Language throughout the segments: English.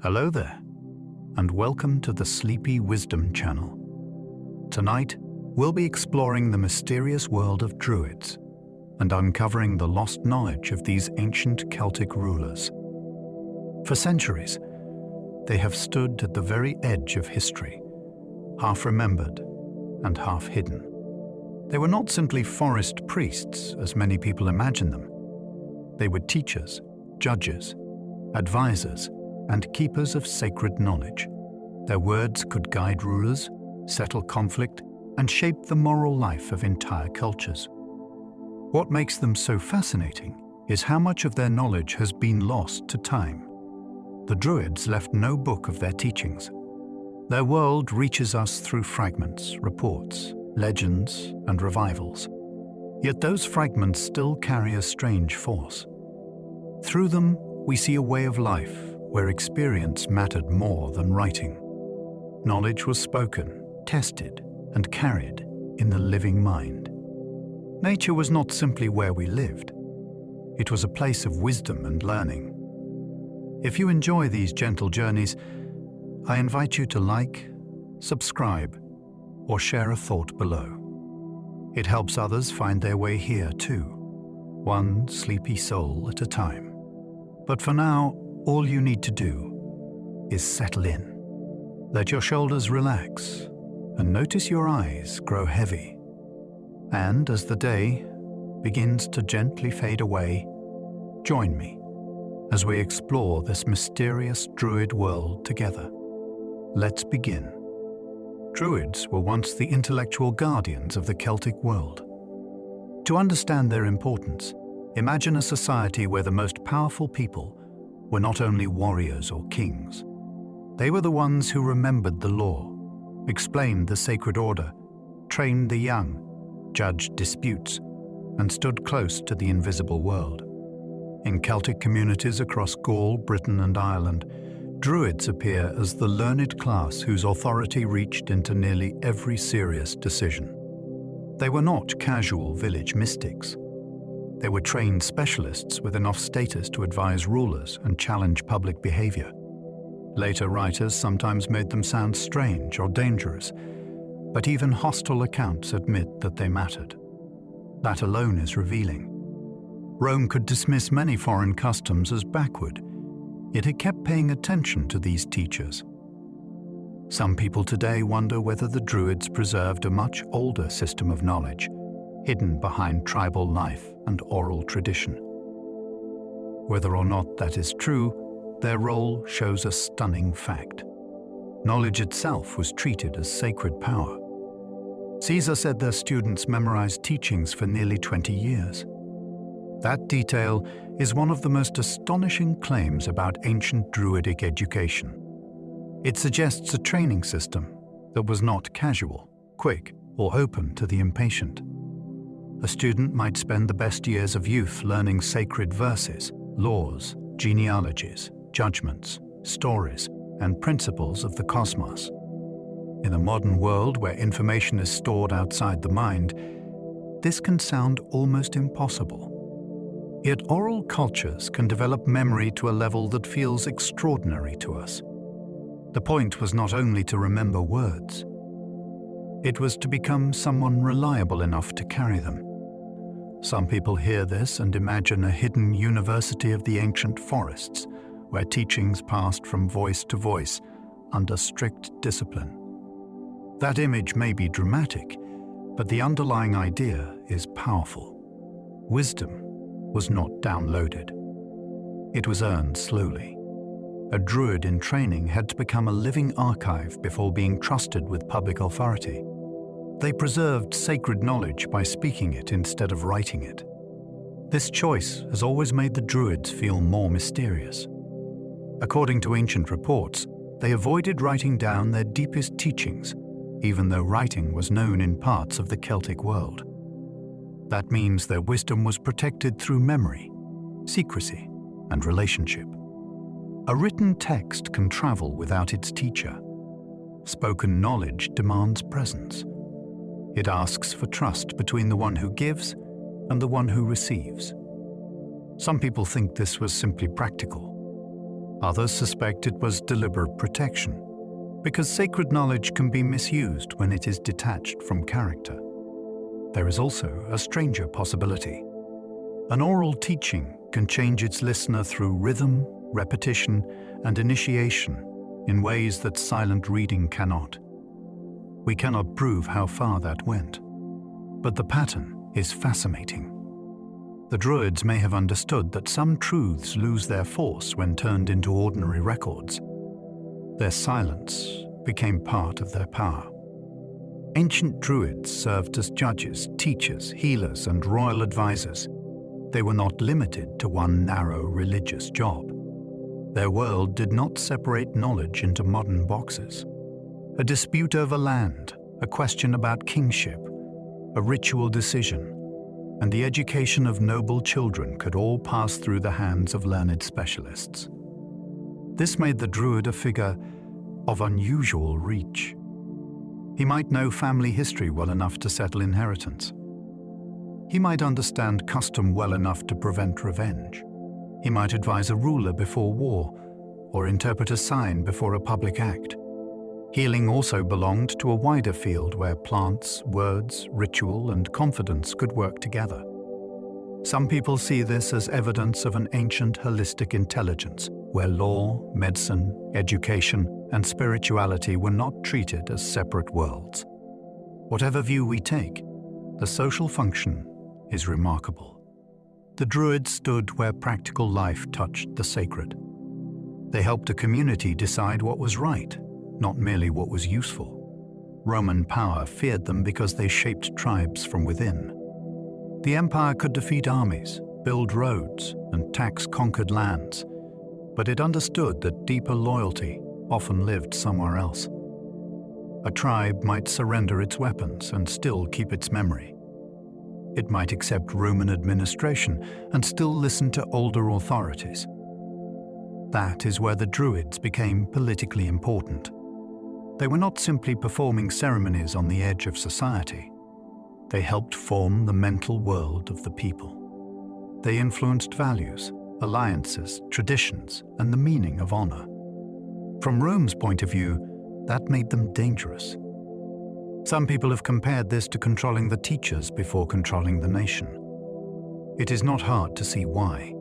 Hello there, and welcome to the Sleepy Wisdom channel. Tonight, we'll be exploring the mysterious world of Druids and uncovering the lost knowledge of these ancient Celtic rulers. For centuries, they have stood at the very edge of history, half remembered and half hidden. They were not simply forest priests, as many people imagine them. They were teachers, judges, advisors, and keepers of sacred knowledge. Their words could guide rulers, settle conflict, and shape the moral life of entire cultures. What makes them so fascinating is how much of their knowledge has been lost to time. The Druids left no book of their teachings. Their world reaches us through fragments, reports, legends, and revivals. Yet those fragments still carry a strange force. Through them, we see a way of life where experience mattered more than writing. Knowledge was spoken, tested, and carried in the living mind. Nature was not simply where we lived. It was a place of wisdom and learning. If you enjoy these gentle journeys, I invite you to like, subscribe, or share a thought below. It helps others find their way here too, one sleepy soul at a time. But for now, all you need to do is settle in. Let your shoulders relax and notice your eyes grow heavy. And as the day begins to gently fade away, join me as we explore this mysterious Druid world together. Let's begin. Druids were once the intellectual guardians of the Celtic world. To understand their importance, imagine a society where the most powerful people were not only warriors or kings. They were the ones who remembered the law, explained the sacred order, trained the young, judged disputes, and stood close to the invisible world. In Celtic communities across Gaul, Britain, and Ireland, Druids appear as the learned class whose authority reached into nearly every serious decision. They were not casual village mystics. They were trained specialists with enough status to advise rulers and challenge public behavior. Later writers sometimes made them sound strange or dangerous, but even hostile accounts admit that they mattered. That alone is revealing. Rome could dismiss many foreign customs as backward, yet it kept paying attention to these teachers. Some people today wonder whether the Druids preserved a much older system of knowledge, hidden behind tribal life and oral tradition. Whether or not that is true, their role shows a stunning fact. Knowledge itself was treated as sacred power. Caesar said their students memorized teachings for nearly 20 years. That detail is one of the most astonishing claims about ancient Druidic education. It suggests a training system that was not casual, quick, or open to the impatient. A student might spend the best years of youth learning sacred verses, laws, genealogies, judgments, stories, and principles of the cosmos. In a modern world where information is stored outside the mind, this can sound almost impossible. Yet oral cultures can develop memory to a level that feels extraordinary to us. The point was not only to remember words. It was to become someone reliable enough to carry them. Some people hear this and imagine a hidden university of the ancient forests, where teachings passed from voice to voice under strict discipline. That image may be dramatic, but the underlying idea is powerful. Wisdom was not downloaded. It was earned slowly. A Druid in training had to become a living archive before being trusted with public authority. They preserved sacred knowledge by speaking it instead of writing it. This choice has always made the Druids feel more mysterious. According to ancient reports, they avoided writing down their deepest teachings, even though writing was known in parts of the Celtic world. That means their wisdom was protected through memory, secrecy, and relationship. A written text can travel without its teacher. Spoken knowledge demands presence. It asks for trust between the one who gives and the one who receives. Some people think this was simply practical. Others suspect it was deliberate protection, because sacred knowledge can be misused when it is detached from character. There is also a stranger possibility. An oral teaching can change its listener through rhythm, repetition, and initiation in ways that silent reading cannot. We cannot prove how far that went, but the pattern is fascinating. The Druids may have understood that some truths lose their force when turned into ordinary records. Their silence became part of their power. Ancient Druids served as judges, teachers, healers, and royal advisors. They were not limited to one narrow religious job. Their world did not separate knowledge into modern boxes. A dispute over land, a question about kingship, a ritual decision, and the education of noble children could all pass through the hands of learned specialists. This made the Druid a figure of unusual reach. He might know family history well enough to settle inheritance. He might understand custom well enough to prevent revenge. He might advise a ruler before war, or interpret a sign before a public act. Healing also belonged to a wider field where plants, words, ritual, and confidence could work together. Some people see this as evidence of an ancient holistic intelligence, where law, medicine, education, and spirituality were not treated as separate worlds. Whatever view we take, the social function is remarkable. The Druids stood where practical life touched the sacred. They helped a community decide what was right, not merely what was useful. Roman power feared them because they shaped tribes from within. The empire could defeat armies, build roads, and tax conquered lands, but it understood that deeper loyalty often lived somewhere else. A tribe might surrender its weapons and still keep its memory. It might accept Roman administration and still listen to older authorities. That is where the Druids became politically important. They were not simply performing ceremonies on the edge of society. They helped form the mental world of the people. They influenced values, alliances, traditions, and the meaning of honor. From Rome's point of view, that made them dangerous. Some people have compared this to controlling the teachers before controlling the nation. It is not hard to see why.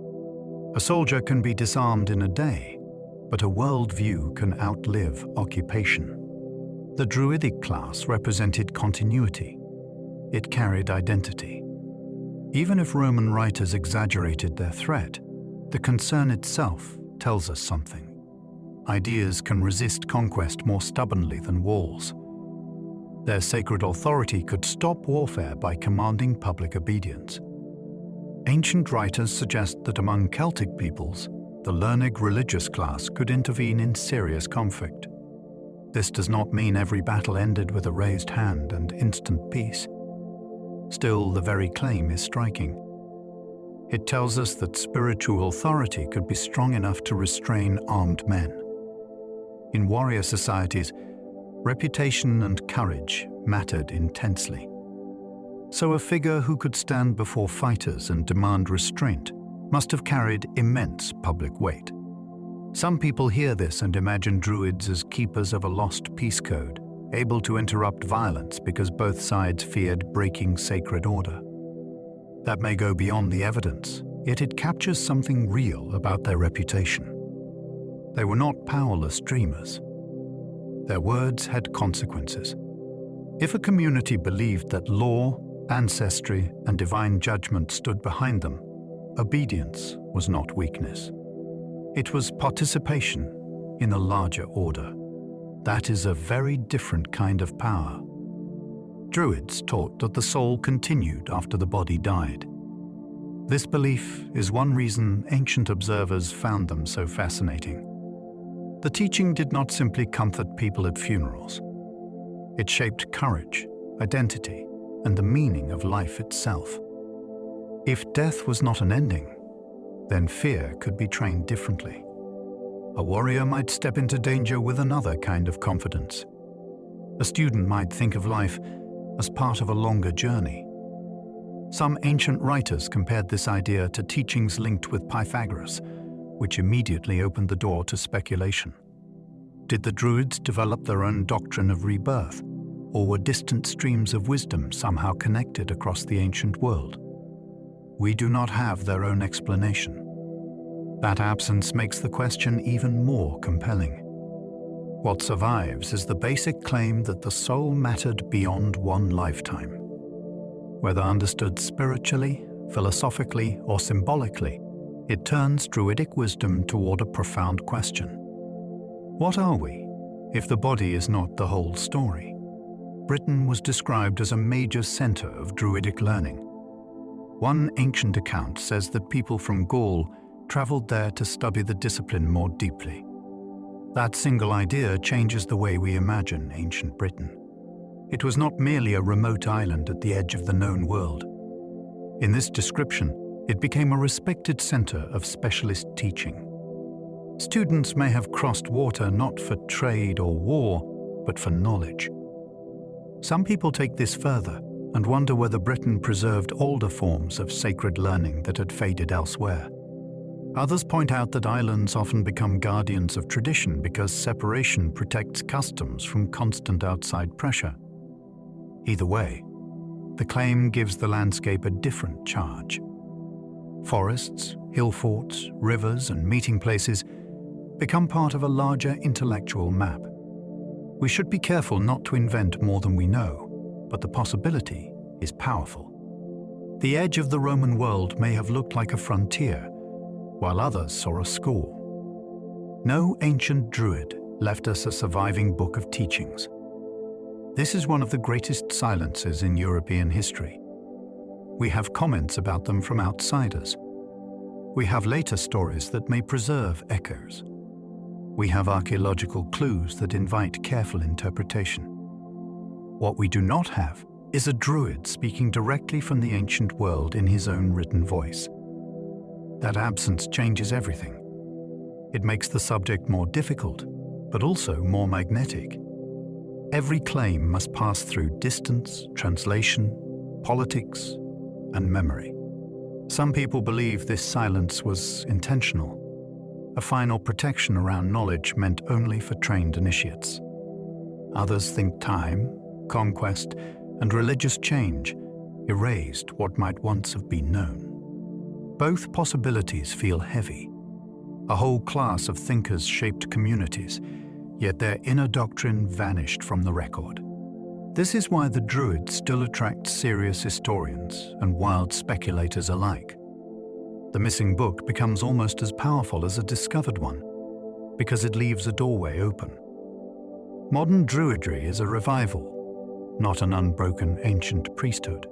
A soldier can be disarmed in a day, but a worldview can outlive occupation. The Druidic class represented continuity. It carried identity. Even if Roman writers exaggerated their threat, the concern itself tells us something. Ideas can resist conquest more stubbornly than walls. Their sacred authority could stop warfare by commanding public obedience. Ancient writers suggest that among Celtic peoples, the learned religious class could intervene in serious conflict. This does not mean every battle ended with a raised hand and instant peace. Still, the very claim is striking. It tells us that spiritual authority could be strong enough to restrain armed men. In warrior societies, reputation and courage mattered intensely. So a figure who could stand before fighters and demand restraint must have carried immense public weight. Some people hear this and imagine Druids as keepers of a lost peace code, able to interrupt violence because both sides feared breaking sacred order. That may go beyond the evidence, yet it captures something real about their reputation. They were not powerless dreamers. Their words had consequences. If a community believed that law, ancestry, and divine judgment stood behind them, obedience was not weakness. It was participation in a larger order. That is a very different kind of power. Druids taught that the soul continued after the body died. This belief is one reason ancient observers found them so fascinating. The teaching did not simply comfort people at funerals. It shaped courage, identity, and the meaning of life itself. If death was not an ending, then fear could be trained differently. A warrior might step into danger with another kind of confidence. A student might think of life as part of a longer journey. Some ancient writers compared this idea to teachings linked with Pythagoras, which immediately opened the door to speculation. Did the Druids develop their own doctrine of rebirth, or were distant streams of wisdom somehow connected across the ancient world? We do not have their own explanation. That absence makes the question even more compelling. What survives is the basic claim that the soul mattered beyond one lifetime. Whether understood spiritually, philosophically, or symbolically, it turns Druidic wisdom toward a profound question. What are we, if the body is not the whole story? Britain was described as a major center of Druidic learning. One ancient account says that people from Gaul traveled there to study the discipline more deeply. That single idea changes the way we imagine ancient Britain. It was not merely a remote island at the edge of the known world. In this description, it became a respected center of specialist teaching. Students may have crossed water not for trade or war, but for knowledge. Some people take this further and wonder whether Britain preserved older forms of sacred learning that had faded elsewhere. Others point out that islands often become guardians of tradition because separation protects customs from constant outside pressure. Either way, the claim gives the landscape a different charge. Forests, hill forts, rivers, and meeting places become part of a larger intellectual map. We should be careful not to invent more than we know, but the possibility is powerful. The edge of the Roman world may have looked like a frontier, while others saw a school. No ancient Druid left us a surviving book of teachings. This is one of the greatest silences in European history. We have comments about them from outsiders. We have later stories that may preserve echoes. We have archaeological clues that invite careful interpretation. What we do not have is a Druid speaking directly from the ancient world in his own written voice. That absence changes everything. It makes the subject more difficult, but also more magnetic. Every claim must pass through distance, translation, politics, and memory. Some people believe this silence was intentional, a final protection around knowledge meant only for trained initiates. Others think time, conquest, and religious change erased what might once have been known. Both possibilities feel heavy. A whole class of thinkers shaped communities, yet their inner doctrine vanished from the record. This is why the Druids still attract serious historians and wild speculators alike. The missing book becomes almost as powerful as a discovered one, because it leaves a doorway open. Modern Druidry is a revival, not an unbroken ancient priesthood.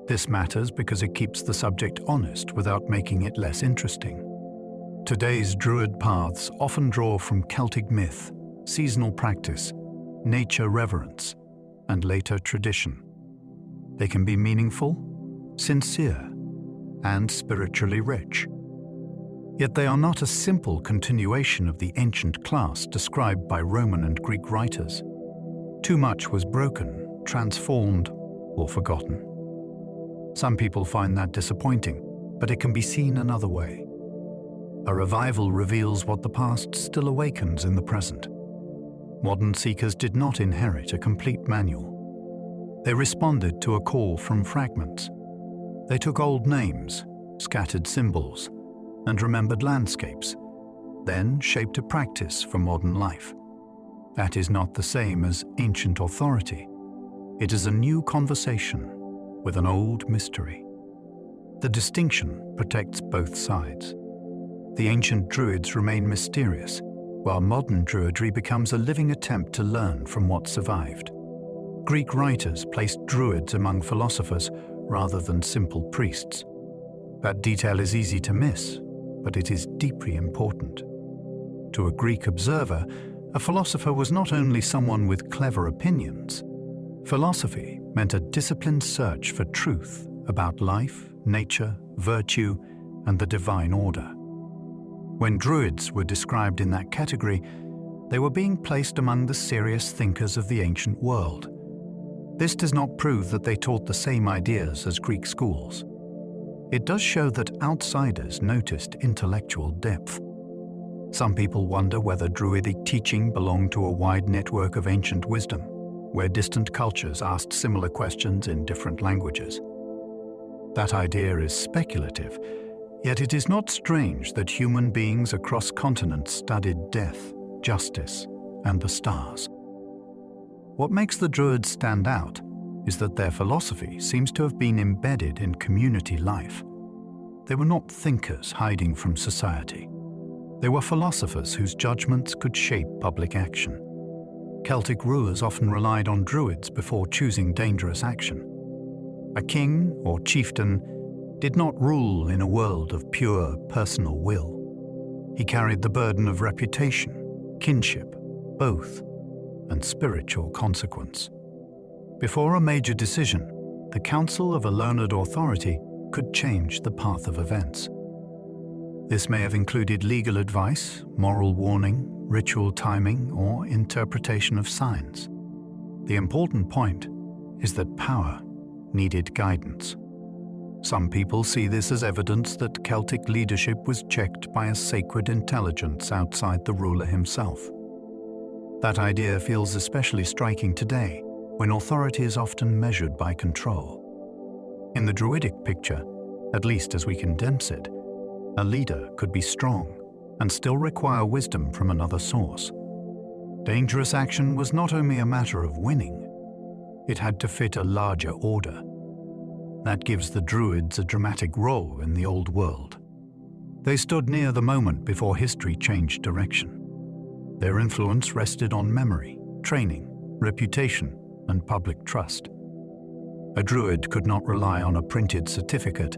This matters because it keeps the subject honest without making it less interesting. Today's Druid paths often draw from Celtic myth, seasonal practice, nature reverence, and later tradition. They can be meaningful, sincere, and spiritually rich. Yet they are not a simple continuation of the ancient class described by Roman and Greek writers. Too much was broken, transformed, or forgotten. Some people find that disappointing, but it can be seen another way. A revival reveals what the past still awakens in the present. Modern seekers did not inherit a complete manual. They responded to a call from fragments. They took old names, scattered symbols, and remembered landscapes, then shaped a practice for modern life. That is not the same as ancient authority. It is a new conversation with an old mystery. The distinction protects both sides. The ancient Druids remain mysterious, while modern Druidry becomes a living attempt to learn from what survived. Greek writers placed Druids among philosophers rather than simple priests. That detail is easy to miss, but it is deeply important. To a Greek observer, a philosopher was not only someone with clever opinions. Philosophy meant a disciplined search for truth about life, nature, virtue, and the divine order. When Druids were described in that category, they were being placed among the serious thinkers of the ancient world. This does not prove that they taught the same ideas as Greek schools. It does show that outsiders noticed intellectual depth. Some people wonder whether Druidic teaching belonged to a wide network of ancient wisdom, where distant cultures asked similar questions in different languages. That idea is speculative, yet it is not strange that human beings across continents studied death, justice, and the stars. What makes the Druids stand out is that their philosophy seems to have been embedded in community life. They were not thinkers hiding from society. They were philosophers whose judgments could shape public action. Celtic rulers often relied on Druids before choosing dangerous action. A king or chieftain did not rule in a world of pure personal will. He carried the burden of reputation, kinship, oath, and spiritual consequence. Before a major decision, the counsel of a learned authority could change the path of events. This may have included legal advice, moral warning, ritual timing, or interpretation of signs. The important point is that power needed guidance. Some people see this as evidence that Celtic leadership was checked by a sacred intelligence outside the ruler himself. That idea feels especially striking today, when authority is often measured by control. In the Druidic picture, at least as we condense it, a leader could be strong and still require wisdom from another source. Dangerous action was not only a matter of winning, it had to fit a larger order. That gives the Druids a dramatic role in the old world. They stood near the moment before history changed direction. Their influence rested on memory, training, reputation, and public trust. A Druid could not rely on a printed certificate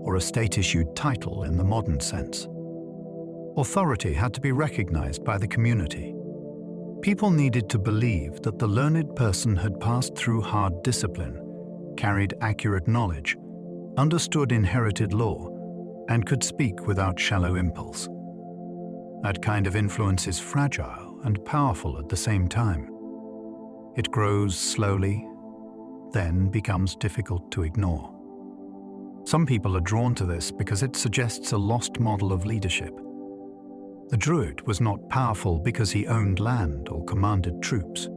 or a state-issued title in the modern sense. Authority had to be recognized by the community. People needed to believe that the learned person had passed through hard discipline, carried accurate knowledge, understood inherited law, and could speak without shallow impulse. That kind of influence is fragile and powerful at the same time. It grows slowly, then becomes difficult to ignore. Some people are drawn to this because it suggests a lost model of leadership. The Druid was not powerful because he owned land or commanded troops.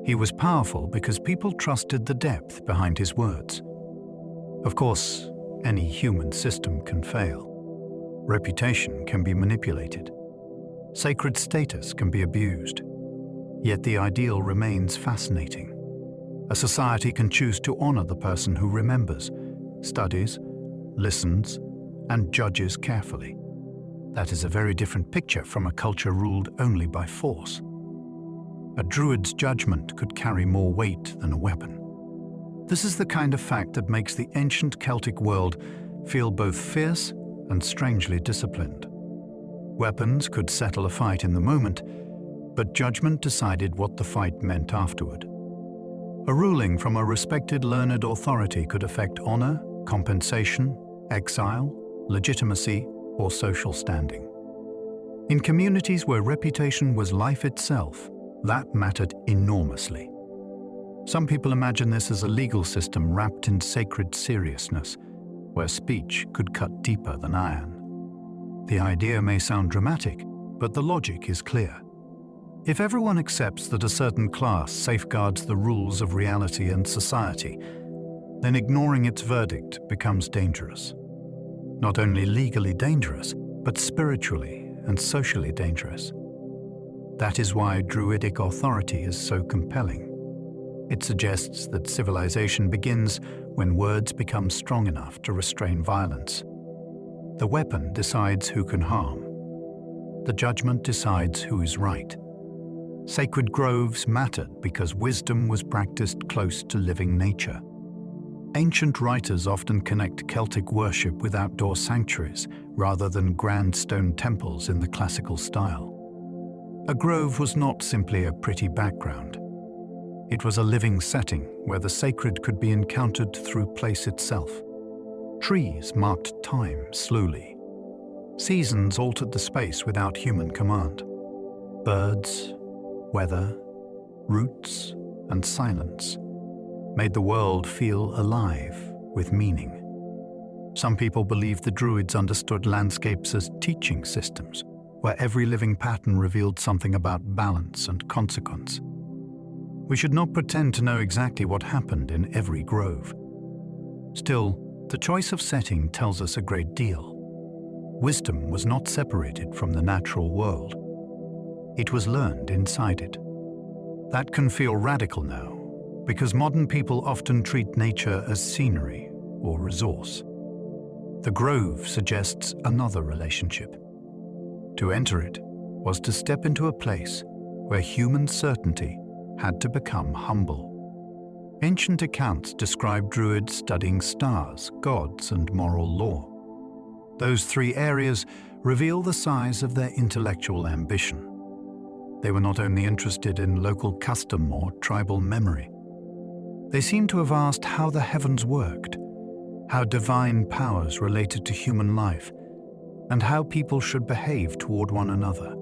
He was powerful because people trusted the depth behind his words. Of course, any human system can fail. Reputation can be manipulated. Sacred status can be abused. Yet the ideal remains fascinating. A society can choose to honor the person who remembers, studies, listens, and judges carefully. That is a very different picture from a culture ruled only by force. A Druid's judgment could carry more weight than a weapon. This is the kind of fact that makes the ancient Celtic world feel both fierce and strangely disciplined. Weapons could settle a fight in the moment, but judgment decided what the fight meant afterward. A ruling from a respected learned authority could affect honor, compensation, exile, legitimacy, or social standing. In communities where reputation was life itself, that mattered enormously. Some people imagine this as a legal system wrapped in sacred seriousness, where speech could cut deeper than iron. The idea may sound dramatic, but the logic is clear. If everyone accepts that a certain class safeguards the rules of reality and society, then ignoring its verdict becomes dangerous. Not only legally dangerous, but spiritually and socially dangerous. That is why Druidic authority is so compelling. It suggests that civilization begins when words become strong enough to restrain violence. The weapon decides who can harm. The judgment decides who is right. Sacred groves mattered because wisdom was practiced close to living nature. Ancient writers often connect Celtic worship with outdoor sanctuaries rather than grand stone temples in the classical style. A grove was not simply a pretty background. It was a living setting where the sacred could be encountered through place itself. Trees marked time slowly. Seasons altered the space without human command. Birds, weather, roots, and silence made the world feel alive with meaning. Some people believe the Druids understood landscapes as teaching systems, where every living pattern revealed something about balance and consequence. We should not pretend to know exactly what happened in every grove. Still, the choice of setting tells us a great deal. Wisdom was not separated from the natural world. It was learned inside it. That can feel radical now, because modern people often treat nature as scenery or resource. The grove suggests another relationship. To enter it was to step into a place where human certainty had to become humble. Ancient accounts describe Druids studying stars, gods, and moral law. Those three areas reveal the size of their intellectual ambition. They were not only interested in local custom or tribal memory. They seem to have asked how the heavens worked, how divine powers related to human life, and how people should behave toward one another.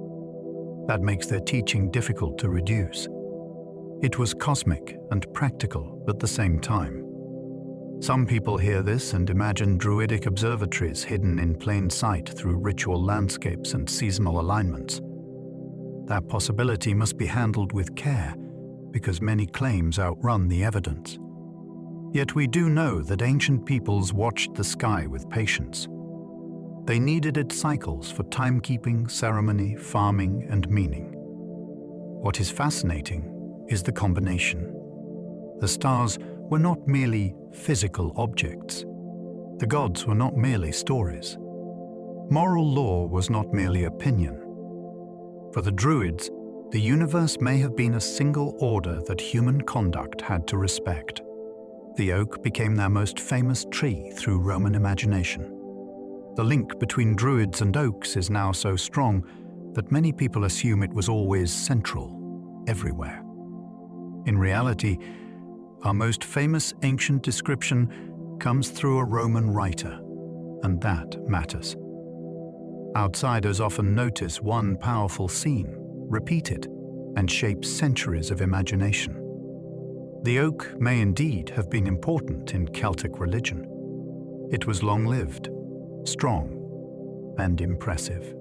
That makes their teaching difficult to reduce. It was cosmic and practical at the same time. Some people hear this and imagine Druidic observatories hidden in plain sight through ritual landscapes and seasonal alignments. That possibility must be handled with care, because many claims outrun the evidence. Yet we do know that ancient peoples watched the sky with patience. They needed its cycles for timekeeping, ceremony, farming, and meaning. What is fascinating is the combination. The stars were not merely physical objects. The gods were not merely stories. Moral law was not merely opinion. For the Druids, the universe may have been a single order that human conduct had to respect. The oak became their most famous tree through Roman imagination. The link between Druids and oaks is now so strong that many people assume it was always central, everywhere. In reality, our most famous ancient description comes through a Roman writer, and that matters. Outsiders often notice one powerful scene, repeat it, and shape centuries of imagination. The oak may indeed have been important in Celtic religion. It was long-lived, strong, and impressive.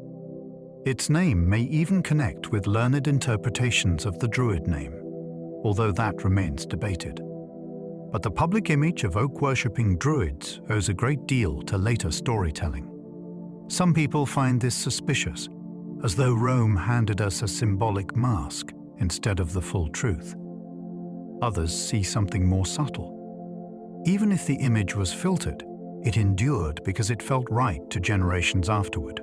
Its name may even connect with learned interpretations of the Druid name, although that remains debated. But the public image of oak-worshipping Druids owes a great deal to later storytelling. Some people find this suspicious, as though Rome handed us a symbolic mask instead of the full truth. Others see something more subtle. Even if the image was filtered, it endured because it felt right to generations afterward.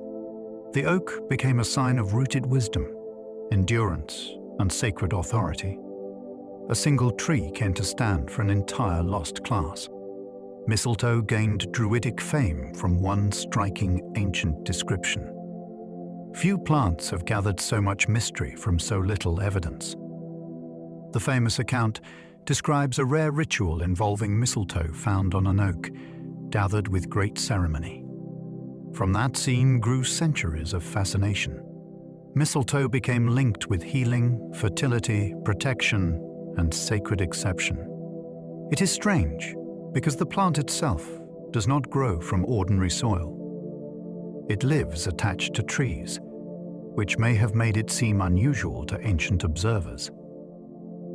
The oak became a sign of rooted wisdom, endurance, and sacred authority. A single tree came to stand for an entire lost class. Mistletoe gained Druidic fame from one striking ancient description. Few plants have gathered so much mystery from so little evidence. The famous account describes a rare ritual involving mistletoe found on an oak, gathered with great ceremony. From that scene grew centuries of fascination. Mistletoe became linked with healing, fertility, protection, and sacred exception. It is strange, because the plant itself does not grow from ordinary soil. It lives attached to trees, which may have made it seem unusual to ancient observers.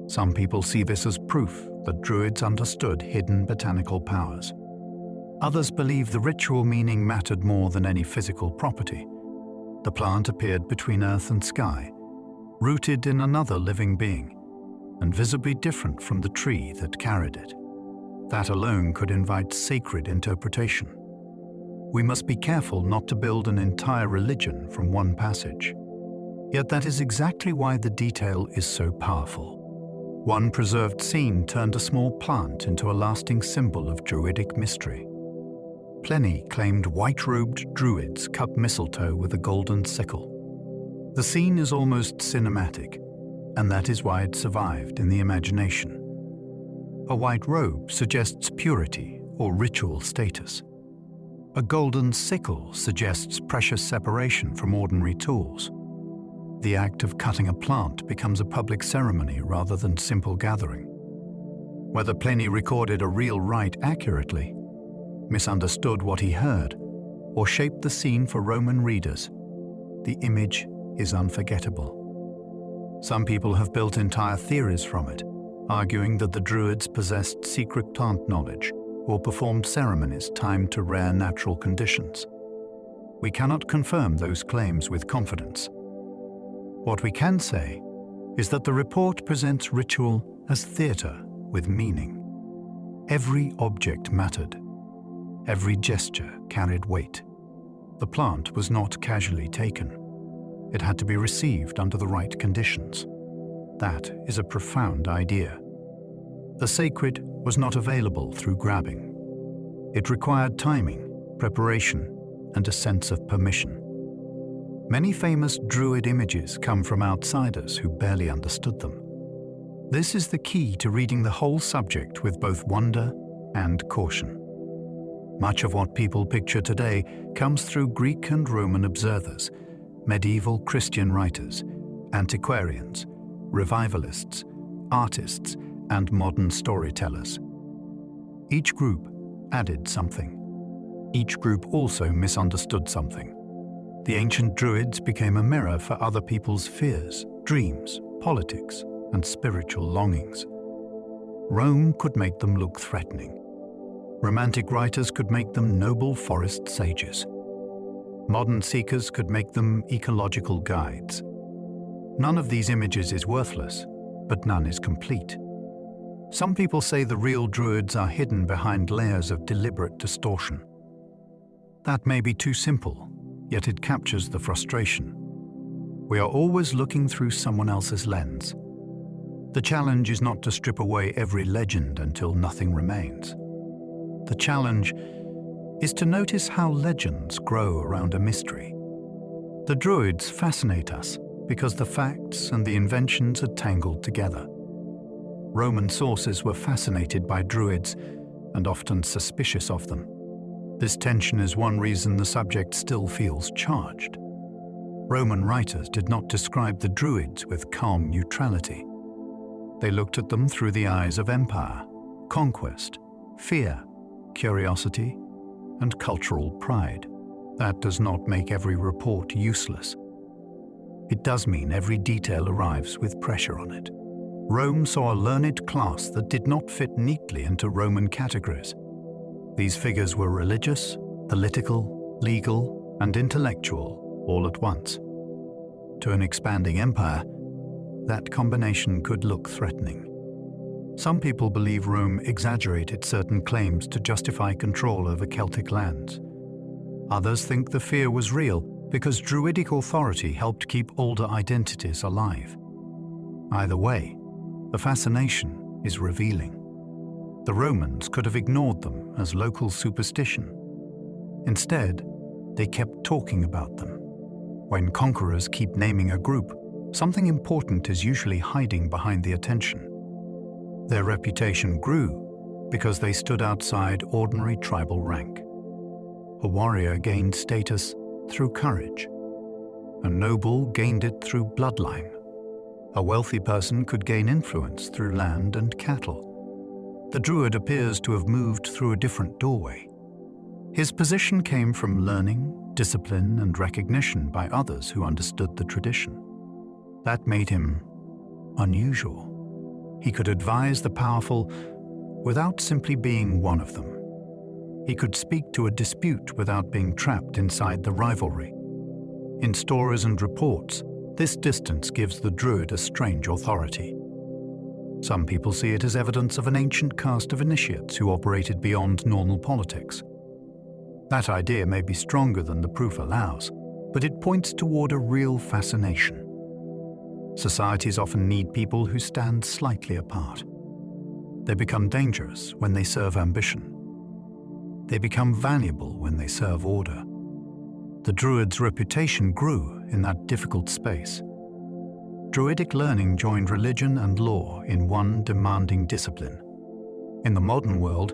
Some people see this as proof that Druids understood hidden botanical powers. Others believe the ritual meaning mattered more than any physical property. The plant appeared between earth and sky, rooted in another living being, and visibly different from the tree that carried it. That alone could invite sacred interpretation. We must be careful not to build an entire religion from one passage. Yet that is exactly why the detail is so powerful. One preserved scene turned a small plant into a lasting symbol of Druidic mystery. Pliny claimed white-robed Druids cut mistletoe with a golden sickle. The scene is almost cinematic, and that is why it survived in the imagination. A white robe suggests purity or ritual status. A golden sickle suggests precious separation from ordinary tools. The act of cutting a plant becomes a public ceremony rather than simple gathering. Whether Pliny recorded a real rite accurately, misunderstood what he heard, or shaped the scene for Roman readers, the image is unforgettable. Some people have built entire theories from it, arguing that the Druids possessed secret plant knowledge or performed ceremonies timed to rare natural conditions. We cannot confirm those claims with confidence. What we can say is that the report presents ritual as theatre with meaning. Every object mattered. Every gesture carried weight. The plant was not casually taken. It had to be received under the right conditions. That is a profound idea. The sacred was not available through grabbing. It required timing, preparation, and a sense of permission. Many famous Druid images come from outsiders who barely understood them. This is the key to reading the whole subject with both wonder and caution. Much of what people picture today comes through Greek and Roman observers, medieval Christian writers, antiquarians, revivalists, artists, and modern storytellers. Each group added something. Each group also misunderstood something. The ancient Druids became a mirror for other people's fears, dreams, politics, and spiritual longings. Rome could make them look threatening. Romantic writers could make them noble forest sages. Modern seekers could make them ecological guides. None of these images is worthless, but none is complete. Some people say the real Druids are hidden behind layers of deliberate distortion. That may be too simple, yet it captures the frustration. We are always looking through someone else's lens. The challenge is not to strip away every legend until nothing remains. The challenge is to notice how legends grow around a mystery. The Druids fascinate us because the facts and the inventions are tangled together. Roman sources were fascinated by Druids and often suspicious of them. This tension is one reason the subject still feels charged. Roman writers did not describe the Druids with calm neutrality. They looked at them through the eyes of empire, conquest, fear, curiosity, and cultural pride. That does not make every report useless. It does mean every detail arrives with pressure on it. Rome saw a learned class that did not fit neatly into Roman categories. These figures were religious, political, legal, and intellectual all at once. To an expanding empire, that combination could look threatening. Some people believe Rome exaggerated certain claims to justify control over Celtic lands. Others think the fear was real because Druidic authority helped keep older identities alive. Either way, the fascination is revealing. The Romans could have ignored them as local superstition. Instead, they kept talking about them. When conquerors keep naming a group, something important is usually hiding behind the attention. Their reputation grew because they stood outside ordinary tribal rank. A warrior gained status through courage. A noble gained it through bloodline. A wealthy person could gain influence through land and cattle. The Druid appears to have moved through a different doorway. His position came from learning, discipline, and recognition by others who understood the tradition. That made him unusual. He could advise the powerful without simply being one of them. He could speak to a dispute without being trapped inside the rivalry. In stories and reports, this distance gives the Druid a strange authority. Some people see it as evidence of an ancient caste of initiates who operated beyond normal politics. That idea may be stronger than the proof allows, but it points toward a real fascination. Societies often need people who stand slightly apart. They become dangerous when they serve ambition. They become valuable when they serve order. The Druids' reputation grew in that difficult space. Druidic learning joined religion and law in one demanding discipline. In the modern world,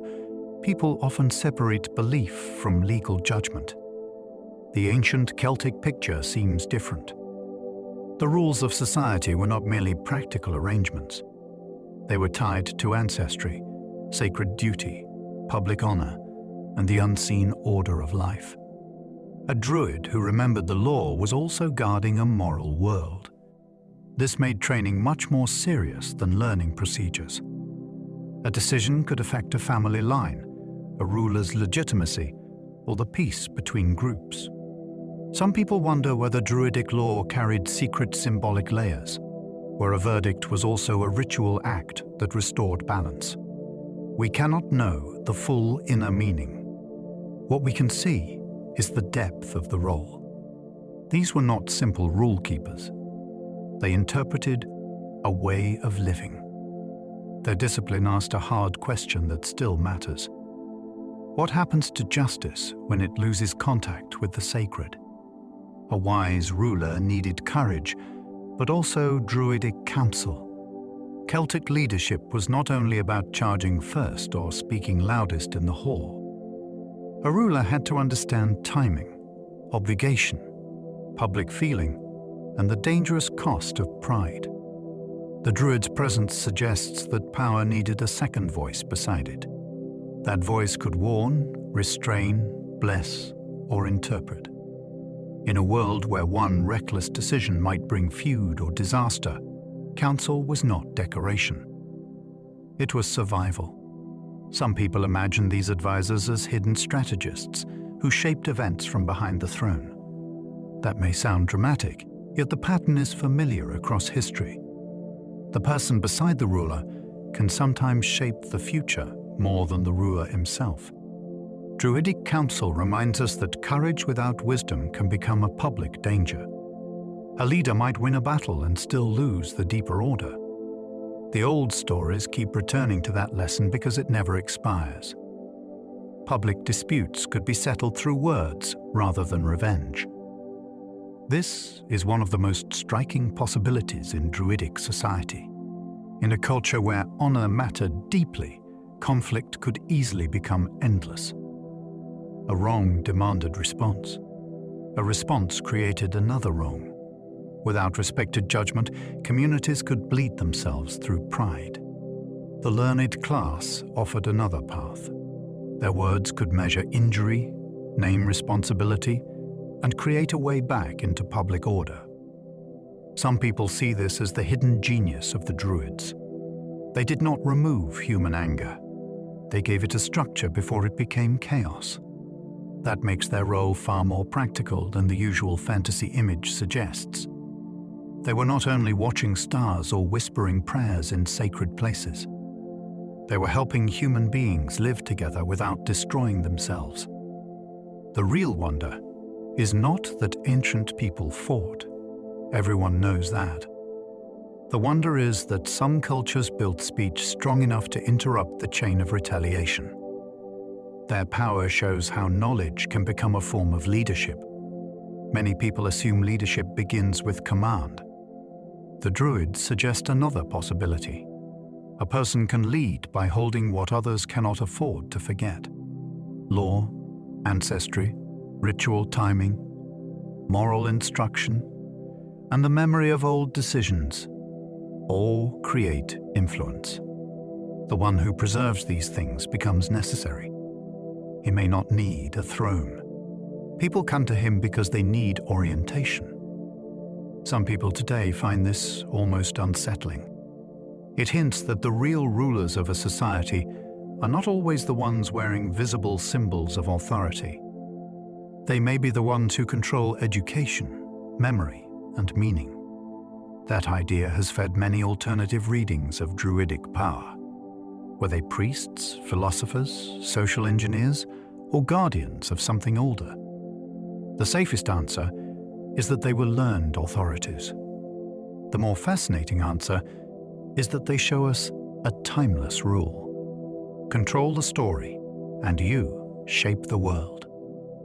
people often separate belief from legal judgment. The ancient Celtic picture seems different. The rules of society were not merely practical arrangements. They were tied to ancestry, sacred duty, public honor, and the unseen order of life. A druid who remembered the law was also guarding a moral world. This made training much more serious than learning procedures. A decision could affect a family line, a ruler's legitimacy, or the peace between groups. Some people wonder whether Druidic law carried secret symbolic layers, where a verdict was also a ritual act that restored balance. We cannot know the full inner meaning. What we can see is the depth of the role. These were not simple rule keepers. They interpreted a way of living. Their discipline asked a hard question that still matters. What happens to justice when it loses contact with the sacred? A wise ruler needed courage, but also Druidic counsel. Celtic leadership was not only about charging first or speaking loudest in the hall. A ruler had to understand timing, obligation, public feeling, and the dangerous cost of pride. The Druid's presence suggests that power needed a second voice beside it. That voice could warn, restrain, bless, or interpret. In a world where one reckless decision might bring feud or disaster, counsel was not decoration. It was survival. Some people imagine these advisors as hidden strategists who shaped events from behind the throne. That may sound dramatic, yet the pattern is familiar across history. The person beside the ruler can sometimes shape the future more than the ruler himself. Druidic counsel reminds us that courage without wisdom can become a public danger. A leader might win a battle and still lose the deeper order. The old stories keep returning to that lesson because it never expires. Public disputes could be settled through words rather than revenge. This is one of the most striking possibilities in Druidic society. In a culture where honor mattered deeply, conflict could easily become endless. A wrong demanded response. A response created another wrong. Without respected judgment, communities could bleed themselves through pride. The learned class offered another path. Their words could measure injury, name responsibility, and create a way back into public order. Some people see this as the hidden genius of the Druids. They did not remove human anger. They gave it a structure before it became chaos. That makes their role far more practical than the usual fantasy image suggests. They were not only watching stars or whispering prayers in sacred places. They were helping human beings live together without destroying themselves. The real wonder is not that ancient people fought. Everyone knows that. The wonder is that some cultures built speech strong enough to interrupt the chain of retaliation. Their power shows how knowledge can become a form of leadership. Many people assume leadership begins with command. The Druids suggest another possibility. A person can lead by holding what others cannot afford to forget. Law, ancestry, ritual timing, moral instruction, and the memory of old decisions all create influence. The one who preserves these things becomes necessary. He may not need a throne. People come to him because they need orientation. Some people today find this almost unsettling. It hints that the real rulers of a society are not always the ones wearing visible symbols of authority. They may be the ones who control education, memory, and meaning. That idea has fed many alternative readings of Druidic power. Were they priests, philosophers, social engineers, or guardians of something older? The safest answer is that they were learned authorities. The more fascinating answer is that they show us a timeless rule. Control the story, and you shape the world.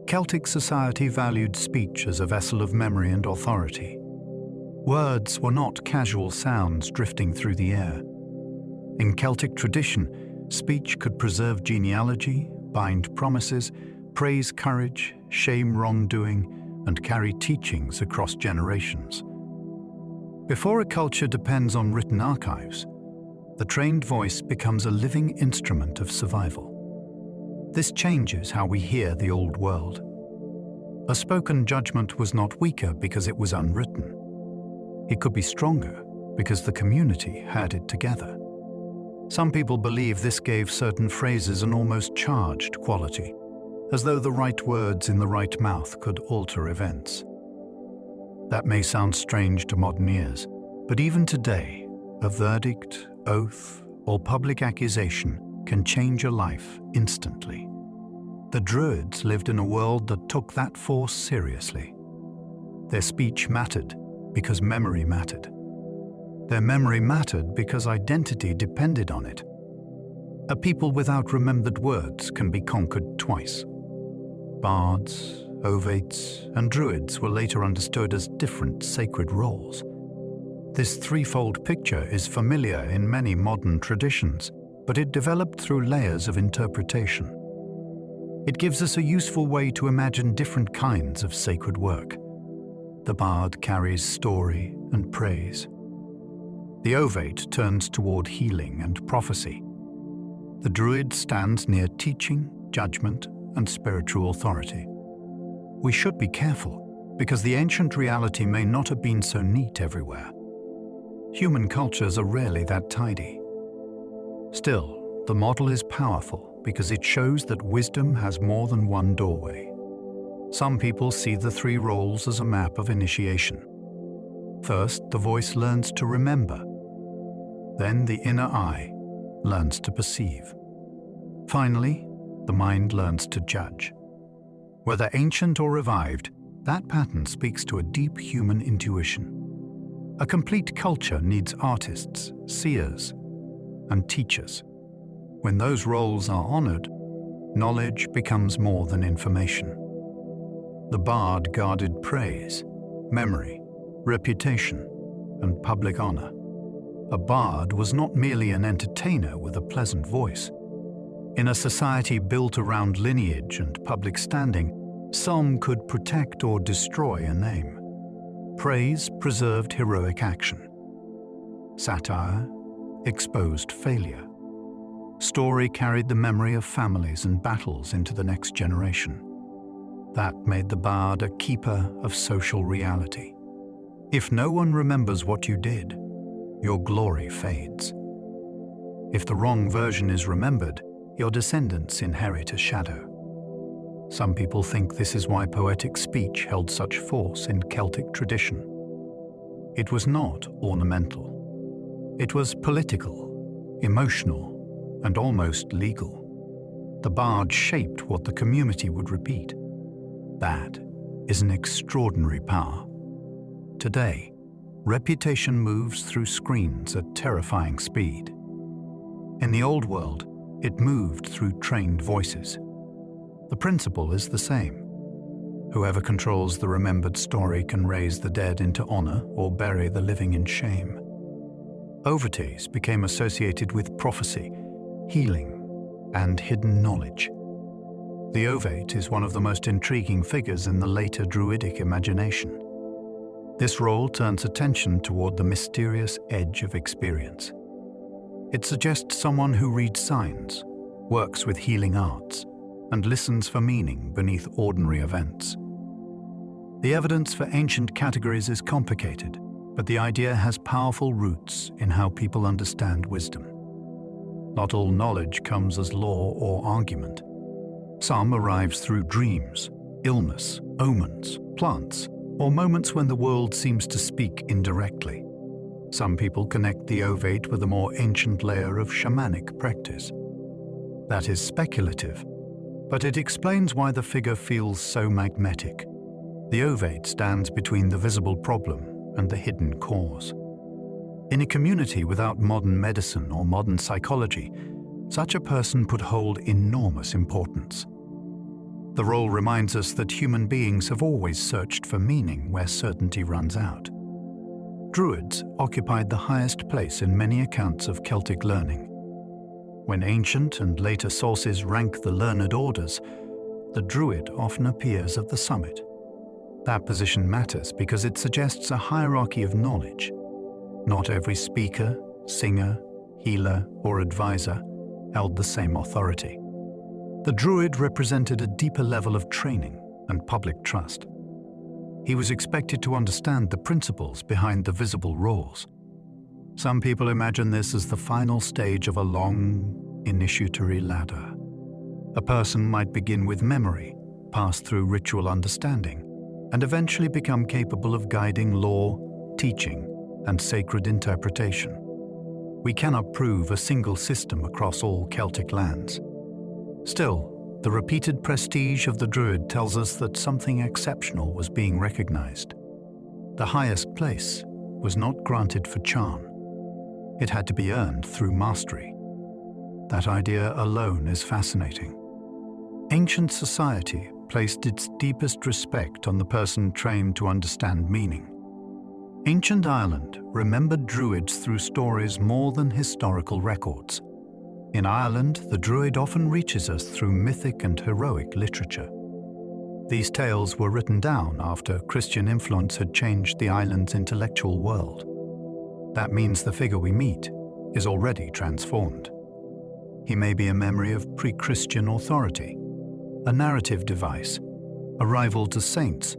Celtic society valued speech as a vessel of memory and authority. Words were not casual sounds drifting through the air. In Celtic tradition, speech could preserve genealogy, bind promises, praise courage, shame wrongdoing, and carry teachings across generations. Before a culture depends on written archives, the trained voice becomes a living instrument of survival. This changes how we hear the old world. A spoken judgment was not weaker because it was unwritten. It could be stronger because the community had it together. Some people believe this gave certain phrases an almost charged quality, as though the right words in the right mouth could alter events. That may sound strange to modern ears, but even today, a verdict, oath, or public accusation can change a life instantly. The Druids lived in a world that took that force seriously. Their speech mattered because memory mattered. Their memory mattered because identity depended on it. A people without remembered words can be conquered twice. Bards, ovates, and druids were later understood as different sacred roles. This threefold picture is familiar in many modern traditions, but it developed through layers of interpretation. It gives us a useful way to imagine different kinds of sacred work. The bard carries story and praise. The ovate turns toward healing and prophecy. The druid stands near teaching, judgment, and spiritual authority. We should be careful, because the ancient reality may not have been so neat everywhere. Human cultures are rarely that tidy. Still, the model is powerful because it shows that wisdom has more than one doorway. Some people see the three roles as a map of initiation. First, the voice learns to remember. Then the inner eye learns to perceive. Finally, the mind learns to judge. Whether ancient or revived, that pattern speaks to a deep human intuition. A complete culture needs artists, seers, and teachers. When those roles are honored, knowledge becomes more than information. The bard guarded praise, memory, reputation, and public honor. A bard was not merely an entertainer with a pleasant voice. In a society built around lineage and public standing, song could protect or destroy a name. Praise preserved heroic action. Satire exposed failure. Story carried the memory of families and battles into the next generation. That made the bard a keeper of social reality. If no one remembers what you did, your glory fades. If the wrong version is remembered, your descendants inherit a shadow. Some people think this is why poetic speech held such force in Celtic tradition. It was not ornamental. It was political, emotional, and almost legal. The bard shaped what the community would repeat. That is an extraordinary power. Today, reputation moves through screens at terrifying speed. In the old world, it moved through trained voices. The principle is the same. Whoever controls the remembered story can raise the dead into honor or bury the living in shame. Ovates became associated with prophecy, healing, and hidden knowledge. The ovate is one of the most intriguing figures in the later Druidic imagination. This role turns attention toward the mysterious edge of experience. It suggests someone who reads signs, works with healing arts, and listens for meaning beneath ordinary events. The evidence for ancient categories is complicated, but the idea has powerful roots in how people understand wisdom. Not all knowledge comes as law or argument. Some arrives through dreams, illness, omens, plants, or moments when the world seems to speak indirectly. Some people connect the ovate with a more ancient layer of shamanic practice. That is speculative, but it explains why the figure feels so magnetic. The ovate stands between the visible problem and the hidden cause. In a community without modern medicine or modern psychology, such a person could hold enormous importance. The role reminds us that human beings have always searched for meaning where certainty runs out. Druids occupied the highest place in many accounts of Celtic learning. When ancient and later sources rank the learned orders, the Druid often appears at the summit. That position matters because it suggests a hierarchy of knowledge. Not every speaker, singer, healer, or advisor held the same authority. The Druid represented a deeper level of training, and public trust. He was expected to understand the principles behind the visible rules. Some people imagine this as the final stage of a long initiatory ladder. A person might begin with memory, pass through ritual understanding, and eventually become capable of guiding law, teaching, and sacred interpretation. We cannot prove a single system across all Celtic lands. Still, the repeated prestige of the Druid tells us that something exceptional was being recognized. The highest place was not granted for charm. It had to be earned through mastery. That idea alone is fascinating. Ancient society placed its deepest respect on the person trained to understand meaning. Ancient Ireland remembered Druids through stories more than historical records. In Ireland, the Druid often reaches us through mythic and heroic literature. These tales were written down after Christian influence had changed the island's intellectual world. That means the figure we meet is already transformed. He may be a memory of pre-Christian authority, a narrative device, a rival to saints,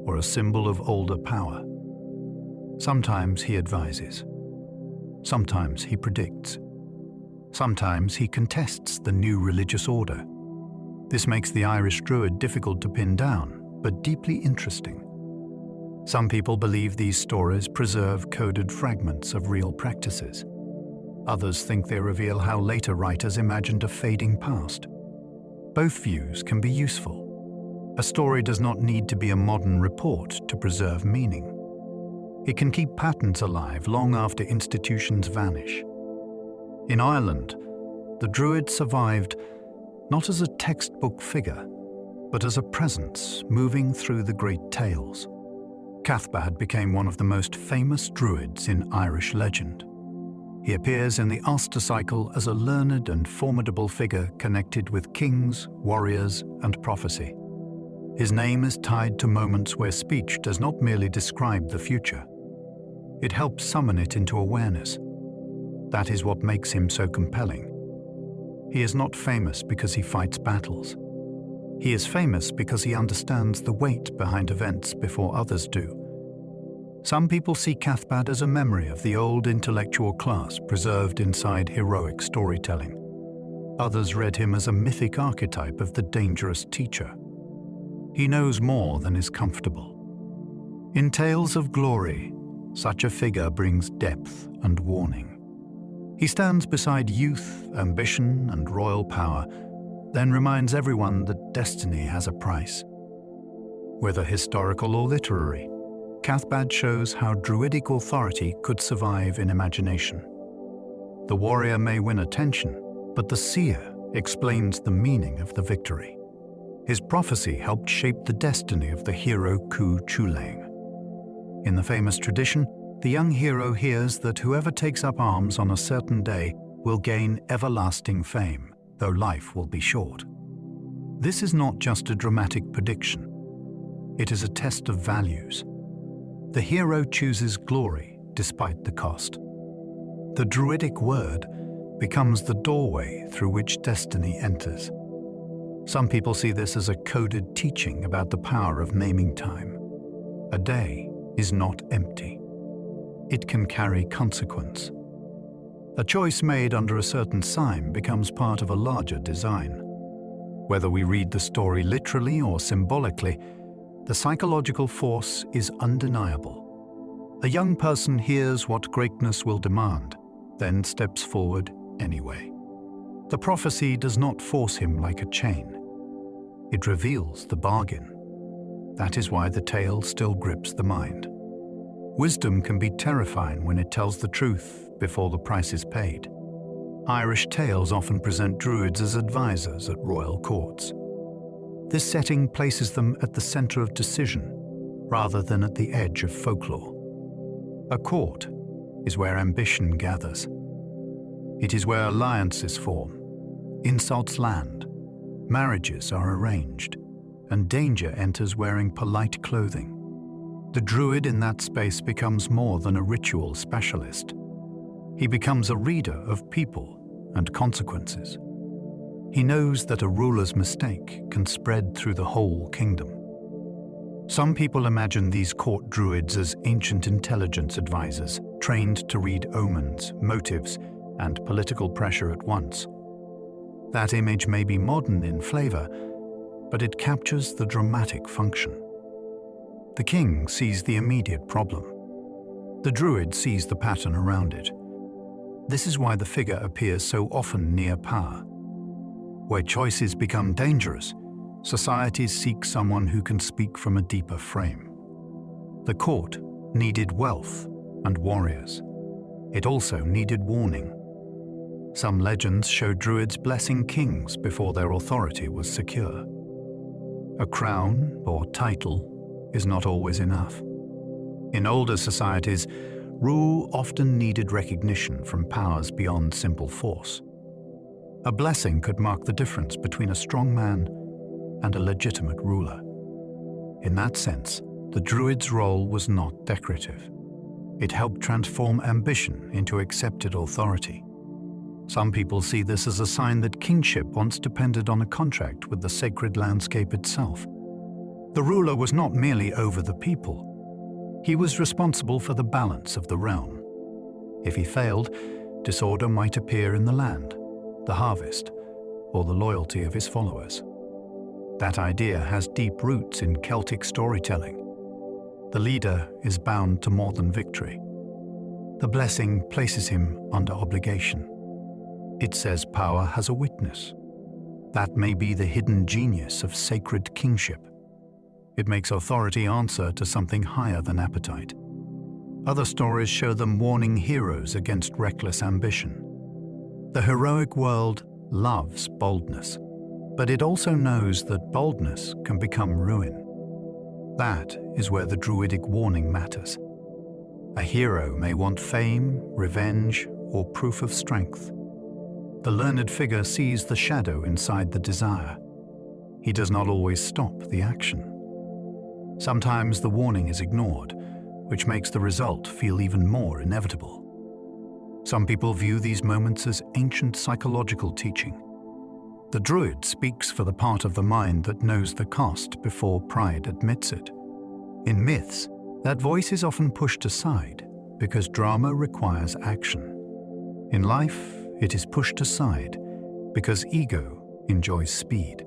or a symbol of older power. Sometimes he advises. Sometimes he predicts. Sometimes he contests the new religious order. This makes the Irish Druid difficult to pin down, but deeply interesting. Some people believe these stories preserve coded fragments of real practices. Others think they reveal how later writers imagined a fading past. Both views can be useful. A story does not need to be a modern report to preserve meaning. It can keep patterns alive long after institutions vanish. In Ireland, the Druid survived not as a textbook figure, but as a presence moving through the great tales. Cathbad became one of the most famous Druids in Irish legend. He appears in the Ulster cycle as a learned and formidable figure connected with kings, warriors, and prophecy. His name is tied to moments where speech does not merely describe the future. It helps summon it into awareness. That is what makes him so compelling. He is not famous because he fights battles. He is famous because he understands the weight behind events before others do. Some people see Cathbad as a memory of the old intellectual class preserved inside heroic storytelling. Others read him as a mythic archetype of the dangerous teacher. He knows more than is comfortable. In tales of glory, such a figure brings depth and warning. He stands beside youth, ambition, and royal power, then reminds everyone that destiny has a price. Whether historical or literary, Cathbad shows how Druidic authority could survive in imagination. The warrior may win attention, but the seer explains the meaning of the victory. His prophecy helped shape the destiny of the hero Cu Chulainn. In the famous tradition, the young hero hears that whoever takes up arms on a certain day will gain everlasting fame, though life will be short. This is not just a dramatic prediction. It is a test of values. The hero chooses glory despite the cost. The Druidic word becomes the doorway through which destiny enters. Some people see this as a coded teaching about the power of naming time. A day is not empty. It can carry consequence. A choice made under a certain sign becomes part of a larger design. Whether we read the story literally or symbolically, the psychological force is undeniable. A young person hears what greatness will demand, then steps forward anyway. The prophecy does not force him like a chain. It reveals the bargain. That is why the tale still grips the mind. Wisdom can be terrifying when it tells the truth before the price is paid. Irish tales often present Druids as advisors at royal courts. This setting places them at the center of decision, rather than at the edge of folklore. A court is where ambition gathers. It is where alliances form, insults land, marriages are arranged, and danger enters wearing polite clothing. The Druid in that space becomes more than a ritual specialist. He becomes a reader of people and consequences. He knows that a ruler's mistake can spread through the whole kingdom. Some people imagine these court druids as ancient intelligence advisors, trained to read omens, motives, and political pressure at once. That image may be modern in flavor, but it captures the dramatic function. The king sees the immediate problem. The druid sees the pattern around it. This is why the figure appears so often near power. Where choices become dangerous, societies seek someone who can speak from a deeper frame. The court needed wealth and warriors. It also needed warning. Some legends show druids blessing kings before their authority was secure. A crown or title is not always enough. In older societies, rule often needed recognition from powers beyond simple force. A blessing could mark the difference between a strong man and a legitimate ruler. In that sense, the druid's role was not decorative. It helped transform ambition into accepted authority. Some people see this as a sign that kingship once depended on a contract with the sacred landscape itself. The ruler was not merely over the people. He was responsible for the balance of the realm. If he failed, disorder might appear in the land, the harvest, or the loyalty of his followers. That idea has deep roots in Celtic storytelling. The leader is bound to more than victory. The blessing places him under obligation. It says power has a witness. That may be the hidden genius of sacred kingship. It makes authority answer to something higher than appetite. Other stories show them warning heroes against reckless ambition. The heroic world loves boldness, but it also knows that boldness can become ruin. That is where the Druidic warning matters. A hero may want fame, revenge, or proof of strength. The learned figure sees the shadow inside the desire. He does not always stop the action. Sometimes the warning is ignored, which makes the result feel even more inevitable. Some people view these moments as ancient psychological teaching. The druid speaks for the part of the mind that knows the cost before pride admits it. In myths, that voice is often pushed aside because drama requires action. In life, it is pushed aside because ego enjoys speed.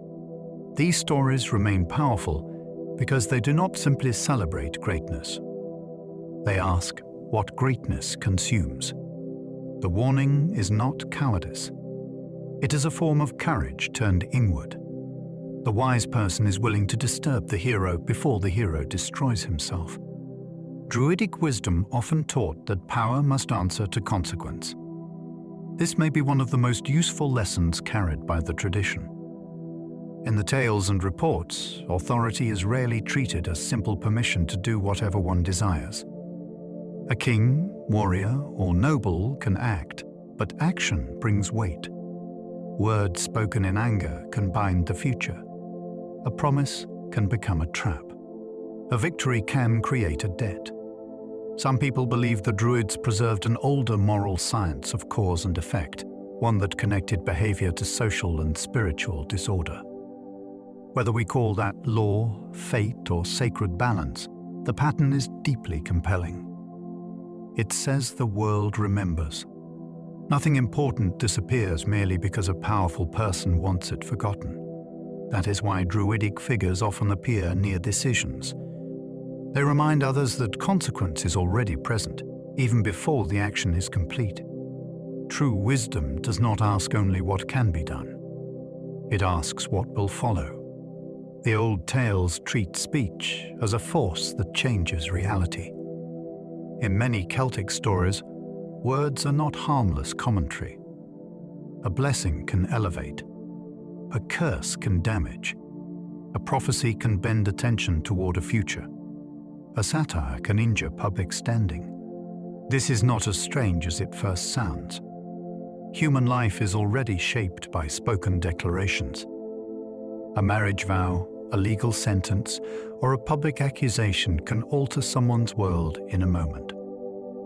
These stories remain powerful because they do not simply celebrate greatness. They ask what greatness consumes. The warning is not cowardice. It is a form of courage turned inward. The wise person is willing to disturb the hero before the hero destroys himself. Druidic wisdom often taught that power must answer to consequence. This may be one of the most useful lessons carried by the tradition. In the tales and reports, authority is rarely treated as simple permission to do whatever one desires. A king, warrior, or noble can act, but action brings weight. Words spoken in anger can bind the future. A promise can become a trap. A victory can create a debt. Some people believe the Druids preserved an older moral science of cause and effect, one that connected behavior to social and spiritual disorder. Whether we call that law, fate, or sacred balance, the pattern is deeply compelling. It says the world remembers. Nothing important disappears merely because a powerful person wants it forgotten. That is why Druidic figures often appear near decisions. They remind others that consequence is already present, even before the action is complete. True wisdom does not ask only what can be done. It asks what will follow. The old tales treat speech as a force that changes reality. In many Celtic stories, words are not harmless commentary. A blessing can elevate. A curse can damage. A prophecy can bend attention toward a future. A satire can injure public standing. This is not as strange as it first sounds. Human life is already shaped by spoken declarations. A marriage vow, a legal sentence, or a public accusation can alter someone's world in a moment.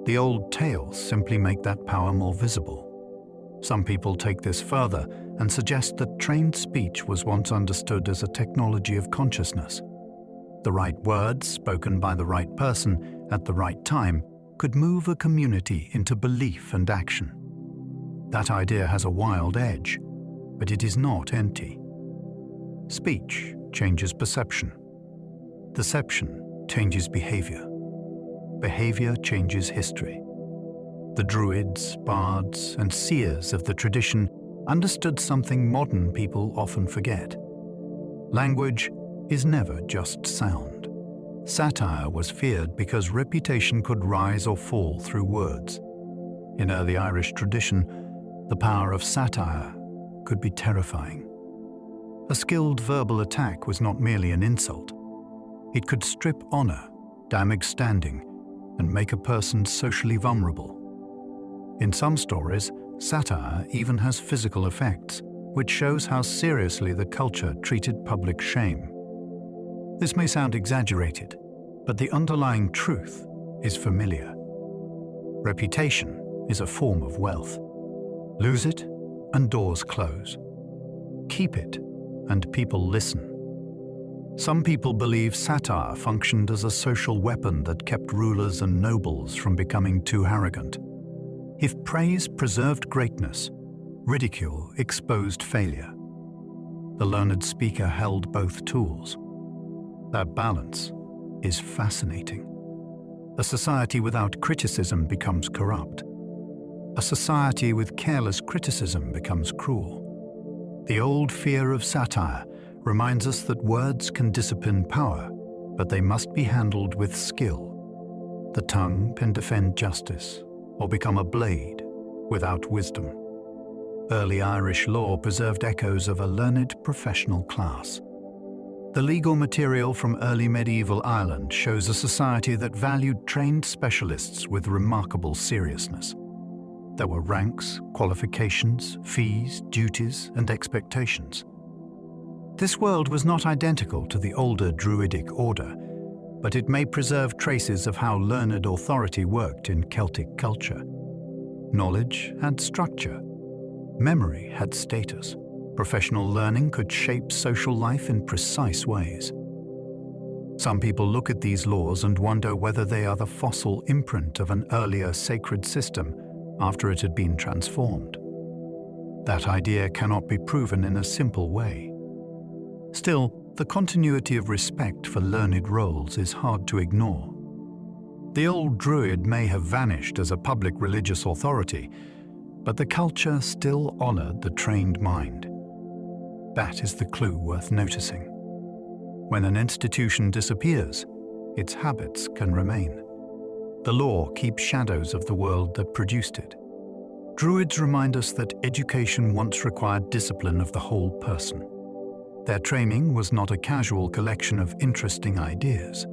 The old tales simply make that power more visible. Some people take this further and suggest that trained speech was once understood as a technology of consciousness. The right words, spoken by the right person at the right time, could move a community into belief and action. That idea has a wild edge, but it is not empty. Speech changes perception. Perception changes behavior. Behavior changes history. The Druids, bards, and seers of the tradition understood something modern people often forget. Language is never just sound. Satire was feared because reputation could rise or fall through words. In early Irish tradition, the power of satire could be terrifying. A skilled verbal attack was not merely an insult. It could strip honor, damage standing, and make a person socially vulnerable. In some stories, satire even has physical effects, which shows how seriously the culture treated public shame. This may sound exaggerated, but the underlying truth is familiar. Reputation is a form of wealth. Lose it, and doors close. Keep it, and people listen. Some people believe satire functioned as a social weapon that kept rulers and nobles from becoming too arrogant. If praise preserved greatness, ridicule exposed failure. The learned speaker held both tools. That balance is fascinating. A society without criticism becomes corrupt. A society with careless criticism becomes cruel. The old fear of satire reminds us that words can discipline power, but they must be handled with skill. The tongue can defend justice or become a blade without wisdom. Early Irish law preserved echoes of a learned professional class. The legal material from early medieval Ireland shows a society that valued trained specialists with remarkable seriousness. There were ranks, qualifications, fees, duties, and expectations. This world was not identical to the older Druidic order, but it may preserve traces of how learned authority worked in Celtic culture. Knowledge had structure. Memory had status. Professional learning could shape social life in precise ways. Some people look at these laws and wonder whether they are the fossil imprint of an earlier sacred system after it had been transformed. That idea cannot be proven in a simple way. Still, the continuity of respect for learned roles is hard to ignore. The old Druid may have vanished as a public religious authority, but the culture still honored the trained mind. That is the clue worth noticing. When an institution disappears, its habits can remain. The law keeps shadows of the world that produced it. Druids remind us that education once required discipline of the whole person. Their training was not a casual collection of interesting ideas.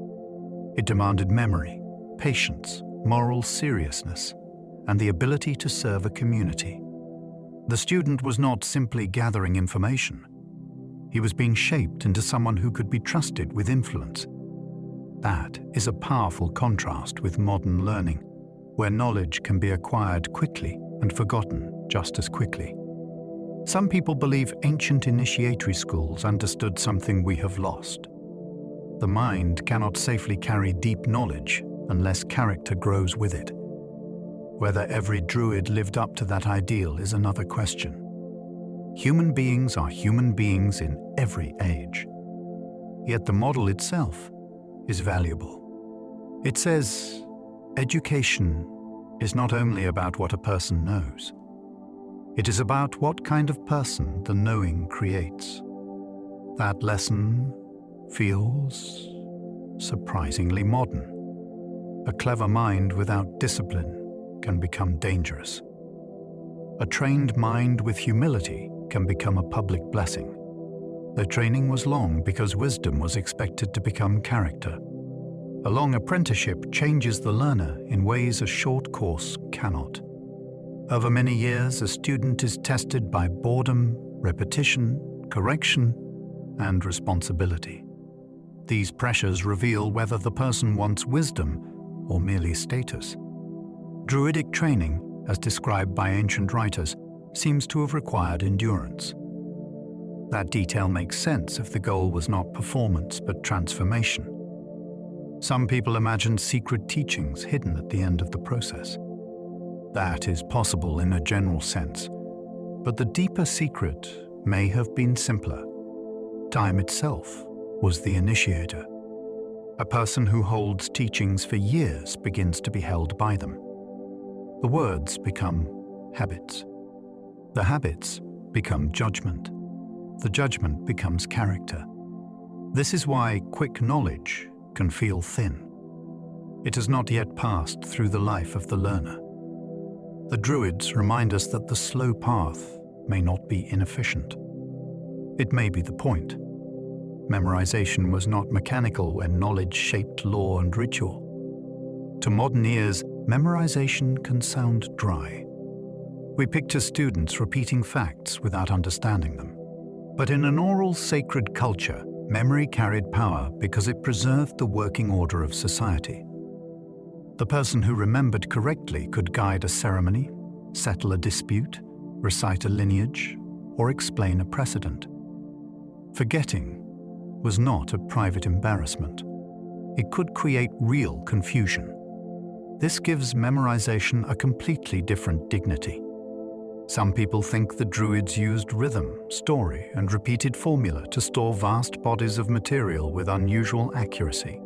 It demanded memory, patience, moral seriousness, and the ability to serve a community. The student was not simply gathering information. He was being shaped into someone who could be trusted with influence. That is a powerful contrast with modern learning, where knowledge can be acquired quickly and forgotten just as quickly. Some people believe ancient initiatory schools understood something we have lost. The mind cannot safely carry deep knowledge unless character grows with it. Whether every Druid lived up to that ideal is another question. Human beings are human beings in every age. Yet the model itself is valuable. It says, education is not only about what a person knows. It is about what kind of person the knowing creates. That lesson feels surprisingly modern. A clever mind without discipline can become dangerous. A trained mind with humility can become a public blessing. Their training was long because wisdom was expected to become character. A long apprenticeship changes the learner in ways a short course cannot. Over many years, a student is tested by boredom, repetition, correction, and responsibility. These pressures reveal whether the person wants wisdom or merely status. Druidic training, as described by ancient writers, seems to have required endurance. That detail makes sense if the goal was not performance but transformation. Some people imagine secret teachings hidden at the end of the process. That is possible in a general sense, but the deeper secret may have been simpler. Time itself was the initiator. A person who holds teachings for years begins to be held by them. The words become habits. The habits become judgment. The judgment becomes character. This is why quick knowledge can feel thin. It has not yet passed through the life of the learner. The Druids remind us that the slow path may not be inefficient. It may be the point. Memorization was not mechanical when knowledge shaped law and ritual. To modern ears, memorization can sound dry. We picture students repeating facts without understanding them. But in an oral sacred culture, memory carried power because it preserved the working order of society. The person who remembered correctly could guide a ceremony, settle a dispute, recite a lineage, or explain a precedent. Forgetting was not a private embarrassment. It could create real confusion. This gives memorization a completely different dignity. Some people think the Druids used rhythm, story, and repeated formula to store vast bodies of material with unusual accuracy.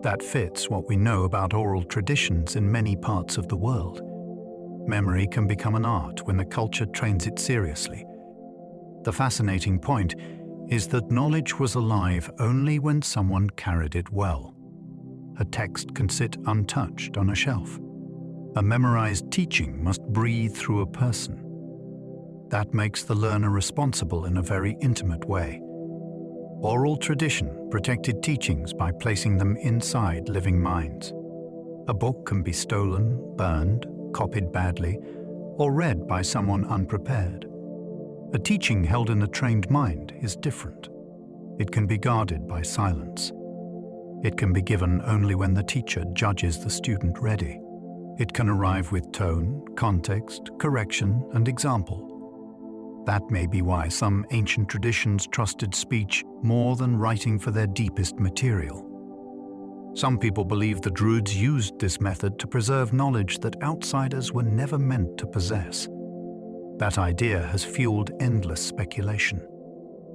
That fits what we know about oral traditions in many parts of the world. Memory can become an art when the culture trains it seriously. The fascinating point is that knowledge was alive only when someone carried it well. A text can sit untouched on a shelf. A memorized teaching must breathe through a person. That makes the learner responsible in a very intimate way. Oral tradition protected teachings by placing them inside living minds. A book can be stolen, burned, copied badly, or read by someone unprepared. A teaching held in a trained mind is different. It can be guarded by silence. It can be given only when the teacher judges the student ready. It can arrive with tone, context, correction, and example. That may be why some ancient traditions trusted speech more than writing for their deepest material. Some people believe the Druids used this method to preserve knowledge that outsiders were never meant to possess. That idea has fueled endless speculation.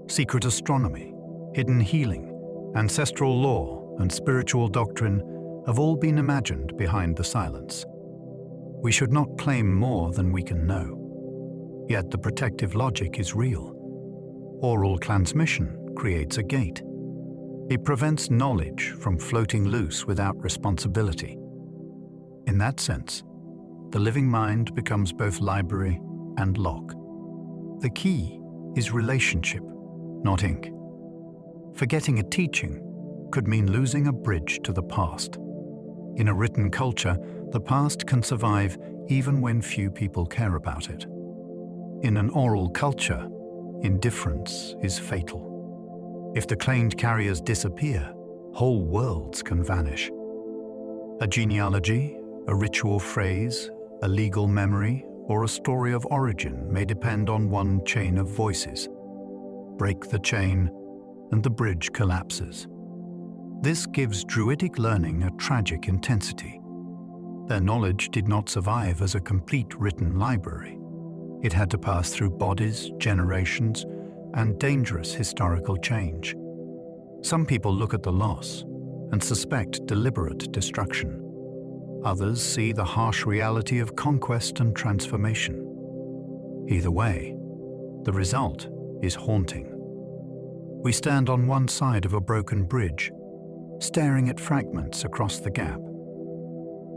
Secret astronomy, hidden healing, ancestral lore, and spiritual doctrine have all been imagined behind the silence. We should not claim more than we can know. Yet the protective logic is real. Oral transmission creates a gate. It prevents knowledge from floating loose without responsibility. In that sense, the living mind becomes both library and lock. The key is relationship, not ink. Forgetting a teaching could mean losing a bridge to the past. In a written culture, the past can survive even when few people care about it. In an oral culture, indifference is fatal. If the claimed carriers disappear, whole worlds can vanish. A genealogy, a ritual phrase, a legal memory, or a story of origin may depend on one chain of voices. Break the chain, and the bridge collapses. This gives Druidic learning a tragic intensity. Their knowledge did not survive as a complete written library. It had to pass through bodies, generations, and dangerous historical change. Some people look at the loss and suspect deliberate destruction. Others see the harsh reality of conquest and transformation. Either way, the result is haunting. We stand on one side of a broken bridge, staring at fragments across the gap.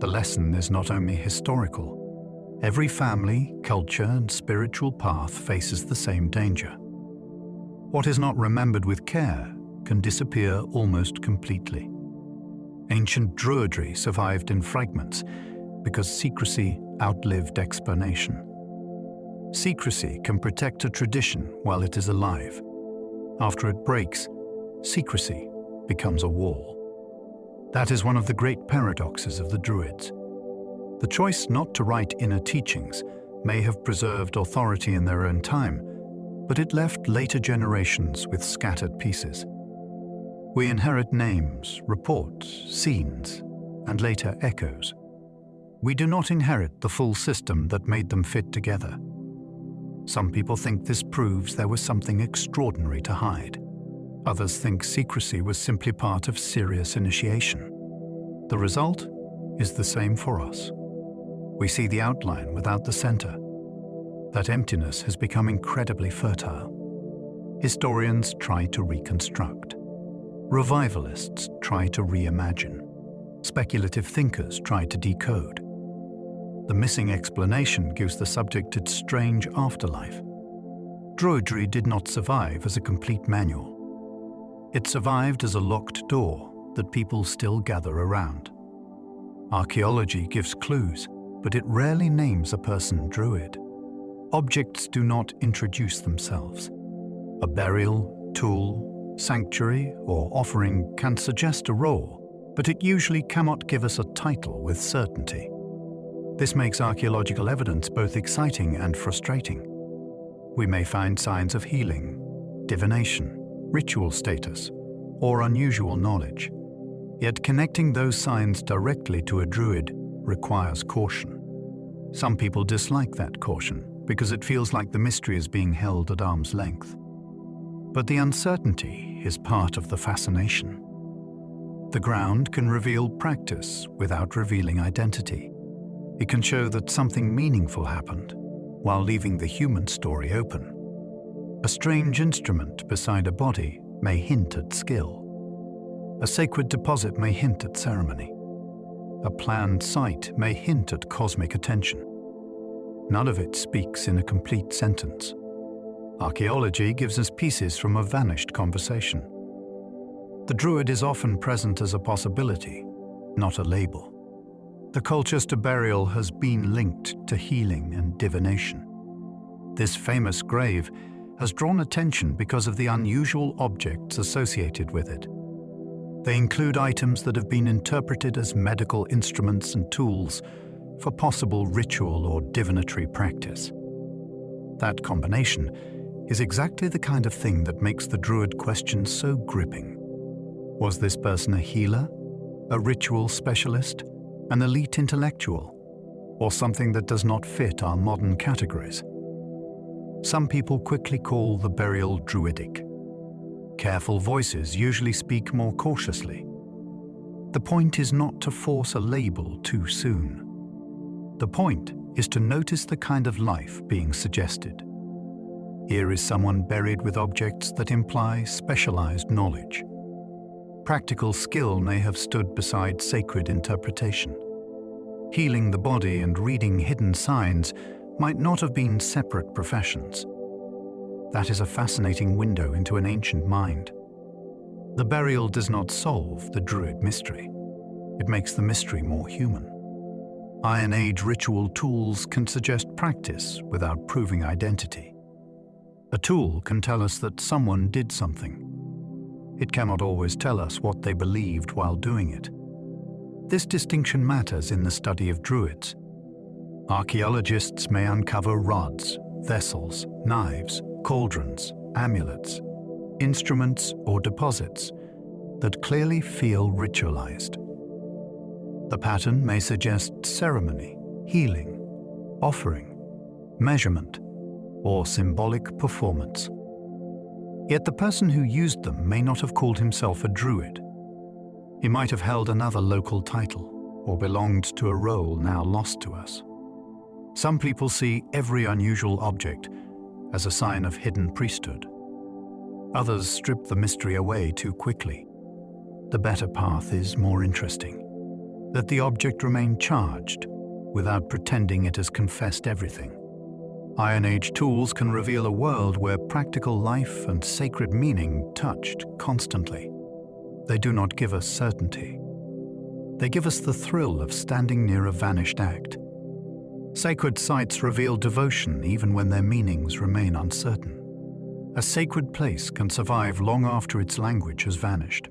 The lesson is not only historical. Every family, culture, and spiritual path faces the same danger. What is not remembered with care can disappear almost completely. Ancient Druidry survived in fragments because secrecy outlived explanation. Secrecy can protect a tradition while it is alive. After it breaks, secrecy becomes a wall. That is one of the great paradoxes of the Druids. The choice not to write inner teachings may have preserved authority in their own time, but it left later generations with scattered pieces. We inherit names, reports, scenes, and later echoes. We do not inherit the full system that made them fit together. Some people think this proves there was something extraordinary to hide. Others think secrecy was simply part of serious initiation. The result is the same for us. We see the outline without the center. That emptiness has become incredibly fertile. Historians try to reconstruct. Revivalists try to reimagine. Speculative thinkers try to decode. The missing explanation gives the subject its strange afterlife. Druidry did not survive as a complete manual. It survived as a locked door that people still gather around. Archaeology gives clues, but it rarely names a person druid. Objects do not introduce themselves. A burial, tool, sanctuary, or offering can suggest a role, but it usually cannot give us a title with certainty. This makes archaeological evidence both exciting and frustrating. We may find signs of healing, divination, ritual status, or unusual knowledge. Yet connecting those signs directly to a druid requires caution. Some people dislike that caution because it feels like the mystery is being held at arm's length. But the uncertainty is part of the fascination. The ground can reveal practice without revealing identity. It can show that something meaningful happened, while leaving the human story open. A strange instrument beside a body may hint at skill. A sacred deposit may hint at ceremony. A planned site may hint at cosmic attention. None of it speaks in a complete sentence. Archaeology gives us pieces from a vanished conversation. The druid is often present as a possibility, not a label. The Colchester burial has been linked to healing and divination. This famous grave has drawn attention because of the unusual objects associated with it. They include items that have been interpreted as medical instruments and tools for possible ritual or divinatory practice. That combination is exactly the kind of thing that makes the druid question so gripping. Was this person a healer, a ritual specialist, an elite intellectual, or something that does not fit our modern categories? Some people quickly call the burial Druidic. Careful voices usually speak more cautiously. The point is not to force a label too soon. The point is to notice the kind of life being suggested. Here is someone buried with objects that imply specialized knowledge. Practical skill may have stood beside sacred interpretation. Healing the body and reading hidden signs might not have been separate professions. That is a fascinating window into an ancient mind. The burial does not solve the druid mystery. It makes the mystery more human. Iron Age ritual tools can suggest practice without proving identity. A tool can tell us that someone did something. It cannot always tell us what they believed while doing it. This distinction matters in the study of druids. Archaeologists may uncover rods, vessels, knives, cauldrons, amulets, instruments or deposits that clearly feel ritualized. The pattern may suggest ceremony, healing, offering, measurement, or symbolic performance. Yet the person who used them may not have called himself a druid. He might have held another local title or belonged to a role now lost to us. Some people see every unusual object as a sign of hidden priesthood. Others strip the mystery away too quickly. The better path is more interesting, that the object remain charged without pretending it has confessed everything. Iron Age tools can reveal a world where practical life and sacred meaning touched constantly. They do not give us certainty. They give us the thrill of standing near a vanished act. Sacred sites reveal devotion even when their meanings remain uncertain. A sacred place can survive long after its language has vanished.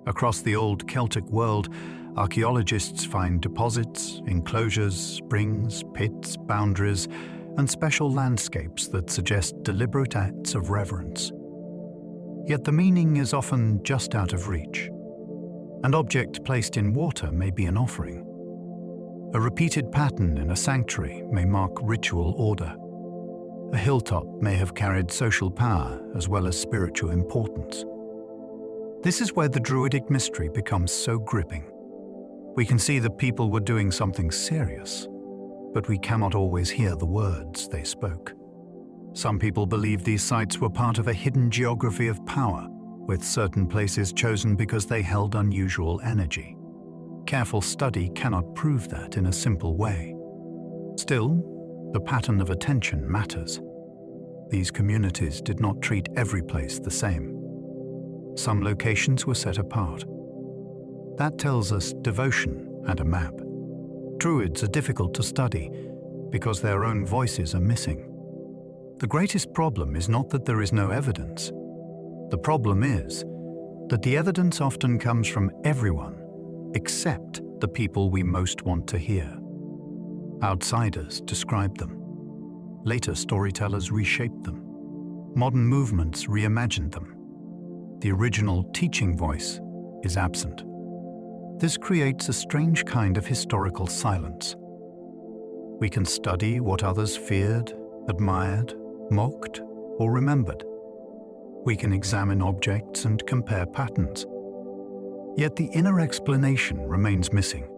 Across the old Celtic world, archaeologists find deposits, enclosures, springs, pits, boundaries, and special landscapes that suggest deliberate acts of reverence. Yet the meaning is often just out of reach. An object placed in water may be an offering. A repeated pattern in a sanctuary may mark ritual order. A hilltop may have carried social power as well as spiritual importance. This is where the Druidic mystery becomes so gripping. We can see that people were doing something serious, but we cannot always hear the words they spoke. Some people believe these sites were part of a hidden geography of power, with certain places chosen because they held unusual energy. Careful study cannot prove that in a simple way. Still, the pattern of attention matters. These communities did not treat every place the same. Some locations were set apart. That tells us devotion and a map. Druids are difficult to study because their own voices are missing. The greatest problem is not that there is no evidence. The problem is that the evidence often comes from everyone except the people we most want to hear. Outsiders describe them. Later storytellers reshaped them. Modern movements reimagined them. The original teaching voice is absent. This creates a strange kind of historical silence. We can study what others feared, admired, mocked, or remembered. We can examine objects and compare patterns. Yet the inner explanation remains missing.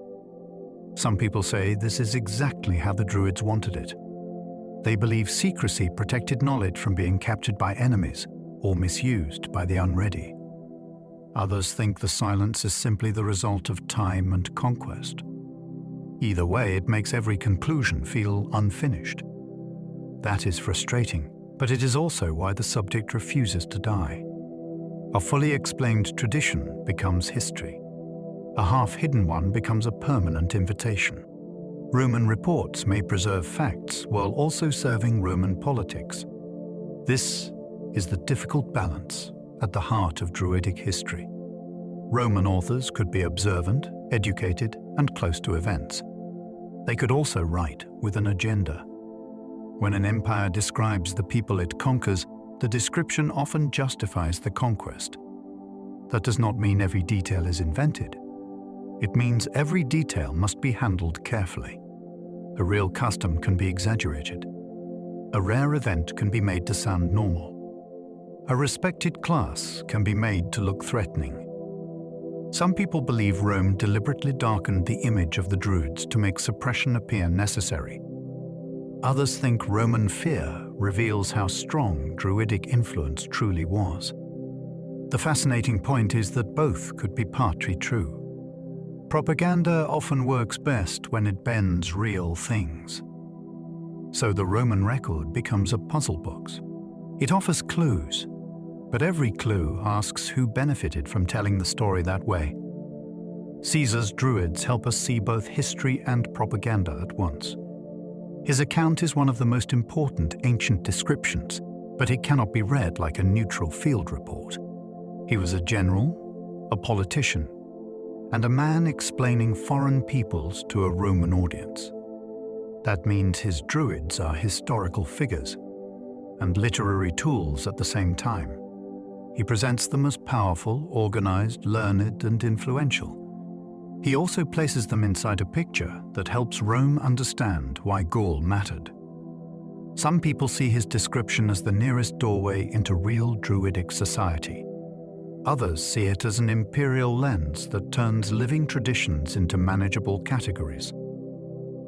Some people say this is exactly how the Druids wanted it. They believe secrecy protected knowledge from being captured by enemies or misused by the unready. Others think the silence is simply the result of time and conquest. Either way, it makes every conclusion feel unfinished. That is frustrating, but it is also why the subject refuses to die. A fully explained tradition becomes history. A half-hidden one becomes a permanent invitation. Roman reports may preserve facts while also serving Roman politics. This is the difficult balance at the heart of Druidic history. Roman authors could be observant, educated, and close to events. They could also write with an agenda. When an empire describes the people it conquers, the description often justifies the conquest. That does not mean every detail is invented. It means every detail must be handled carefully. A real custom can be exaggerated. A rare event can be made to sound normal. A respected class can be made to look threatening. Some people believe Rome deliberately darkened the image of the Druids to make suppression appear necessary. Others think Roman fear reveals how strong Druidic influence truly was. The fascinating point is that both could be partly true. Propaganda often works best when it bends real things. So the Roman record becomes a puzzle box. It offers clues, but every clue asks who benefited from telling the story that way. Caesar's Druids help us see both history and propaganda at once. His account is one of the most important ancient descriptions, but it cannot be read like a neutral field report. He was a general, a politician, and a man explaining foreign peoples to a Roman audience. That means his Druids are historical figures and literary tools at the same time. He presents them as powerful, organized, learned, and influential. He also places them inside a picture that helps Rome understand why Gaul mattered. Some people see his description as the nearest doorway into real Druidic society. Others see it as an imperial lens that turns living traditions into manageable categories.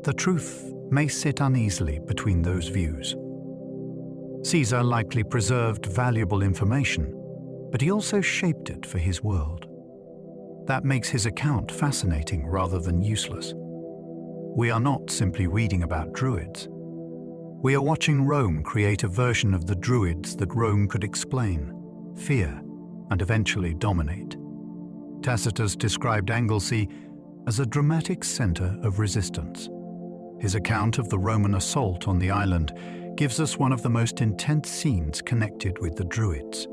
The truth may sit uneasily between those views. Caesar likely preserved valuable information, but he also shaped it for his world. That makes his account fascinating rather than useless. We are not simply reading about Druids. We are watching Rome create a version of the Druids that Rome could explain, fear, and eventually dominate. Tacitus described Anglesey as a dramatic center of resistance. His account of the Roman assault on the island gives us one of the most intense scenes connected with the Druids.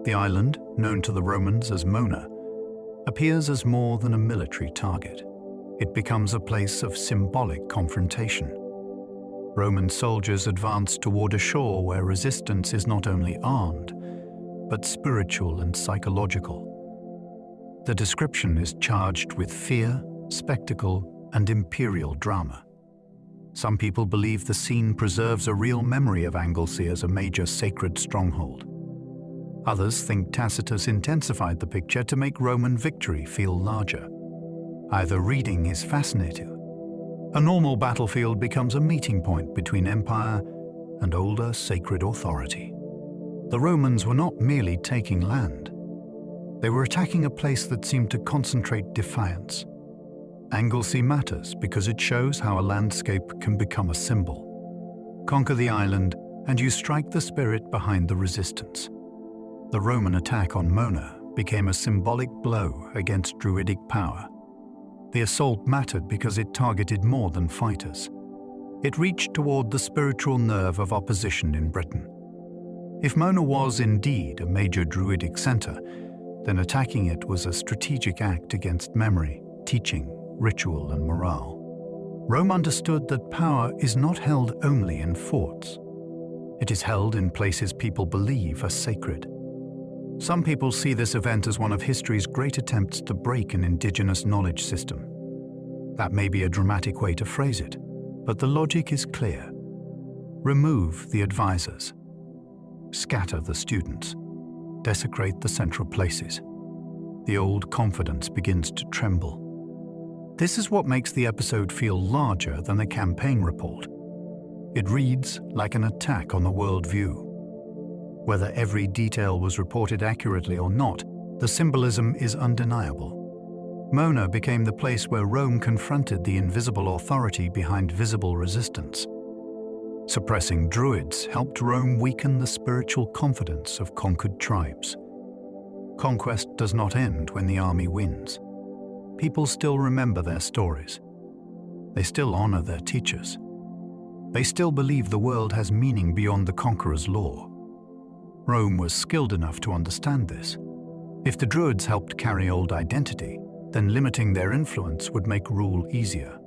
The island, known to the Romans as Mona, appears as more than a military target. It becomes a place of symbolic confrontation. Roman soldiers advance toward a shore where resistance is not only armed, but spiritual and psychological. The description is charged with fear, spectacle, and imperial drama. Some people believe the scene preserves a real memory of Anglesey as a major sacred stronghold. Others think Tacitus intensified the picture to make Roman victory feel larger. Either reading is fascinating. A normal battlefield becomes a meeting point between empire and older sacred authority. The Romans were not merely taking land. They were attacking a place that seemed to concentrate defiance. Anglesey matters because it shows how a landscape can become a symbol. Conquer the island and you strike the spirit behind the resistance. The Roman attack on Mona became a symbolic blow against Druidic power. The assault mattered because it targeted more than fighters. It reached toward the spiritual nerve of opposition in Britain. If Mona was indeed a major Druidic center, then attacking it was a strategic act against memory, teaching, ritual, and morale. Rome understood that power is not held only in forts. It is held in places people believe are sacred. Some people see this event as one of history's great attempts to break an indigenous knowledge system. That may be a dramatic way to phrase it, but the logic is clear. Remove the advisors. Scatter the students. Desecrate the central places. The old confidence begins to tremble. This is what makes the episode feel larger than a campaign report. It reads like an attack on the worldview. Whether every detail was reported accurately or not, the symbolism is undeniable. Mona became the place where Rome confronted the invisible authority behind visible resistance. Suppressing Druids helped Rome weaken the spiritual confidence of conquered tribes. Conquest does not end when the army wins. People still remember their stories. They still honor their teachers. They still believe the world has meaning beyond the conqueror's law. Rome was skilled enough to understand this. If the Druids helped carry old identity, then limiting their influence would make rule easier.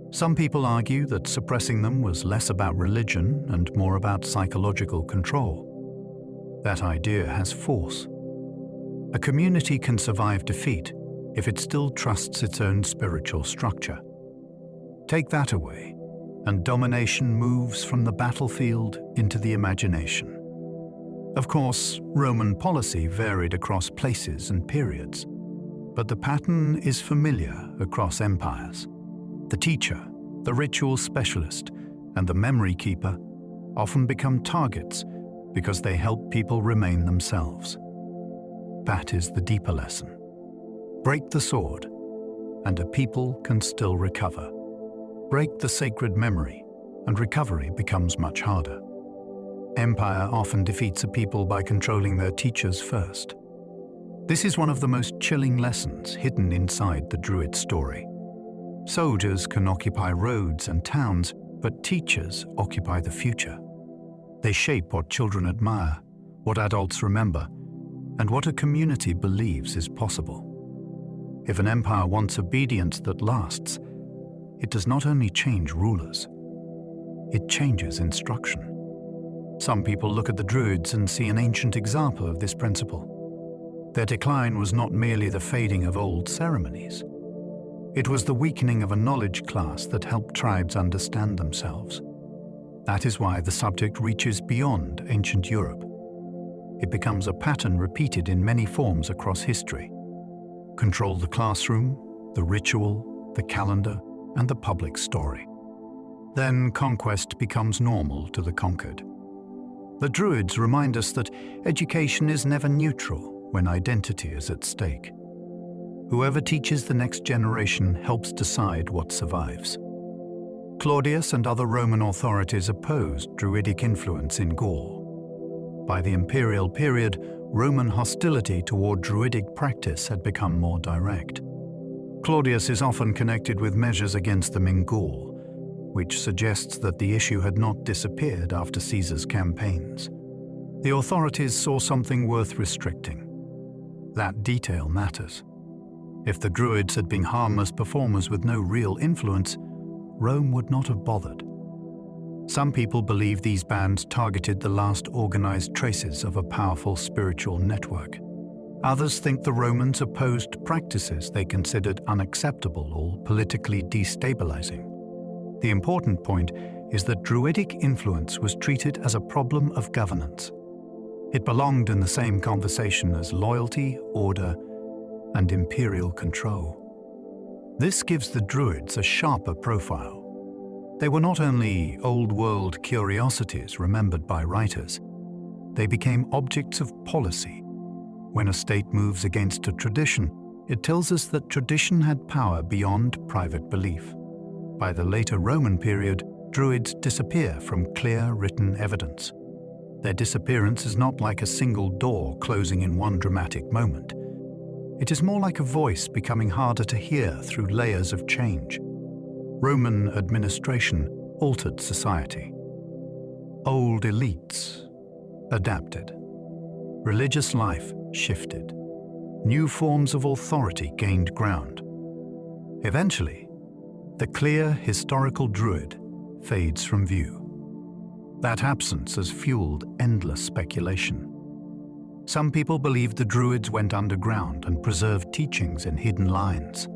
Some people argue that suppressing them was less about religion and more about psychological control. That idea has force. A community can survive defeat if it still trusts its own spiritual structure. Take that away, and domination moves from the battlefield into the imagination. Of course, Roman policy varied across places and periods, but the pattern is familiar across empires. The teacher, the ritual specialist, and the memory keeper often become targets because they help people remain themselves. That is the deeper lesson. Break the sword, and a people can still recover. Break the sacred memory, and recovery becomes much harder. Empire often defeats a people by controlling their teachers first. This is one of the most chilling lessons hidden inside the Druid story. Soldiers can occupy roads and towns, but teachers occupy the future. They shape what children admire, what adults remember, and what a community believes is possible. If an empire wants obedience that lasts, it does not only change rulers, it changes instruction. Some people look at the Druids and see an ancient example of this principle. Their decline was not merely the fading of old ceremonies. It was the weakening of a knowledge class that helped tribes understand themselves. That is why the subject reaches beyond ancient Europe. It becomes a pattern repeated in many forms across history. Control the classroom, the ritual, the calendar, and the public story. Then conquest becomes normal to the conquered. The Druids remind us that education is never neutral when identity is at stake. Whoever teaches the next generation helps decide what survives. Claudius and other Roman authorities opposed Druidic influence in Gaul. By the imperial period, Roman hostility toward Druidic practice had become more direct. Claudius is often connected with measures against them in Gaul, which suggests that the issue had not disappeared after Caesar's campaigns. The authorities saw something worth restricting. That detail matters. If the Druids had been harmless performers with no real influence, Rome would not have bothered. Some people believe these bands targeted the last organized traces of a powerful spiritual network. Others think the Romans opposed practices they considered unacceptable or politically destabilizing. The important point is that Druidic influence was treated as a problem of governance. It belonged in the same conversation as loyalty, order, and imperial control. This gives the Druids a sharper profile. They were not only old-world curiosities remembered by writers, they became objects of policy. When a state moves against a tradition, it tells us that tradition had power beyond private belief. By the later Roman period, Druids disappear from clear written evidence. Their disappearance is not like a single door closing in one dramatic moment. It is more like a voice becoming harder to hear through layers of change. Roman administration altered society. Old elites adapted. Religious life shifted. New forms of authority gained ground. Eventually, the clear historical Druid fades from view. That absence has fueled endless speculation. Some people believe the Druids went underground and preserved teachings in hidden lines.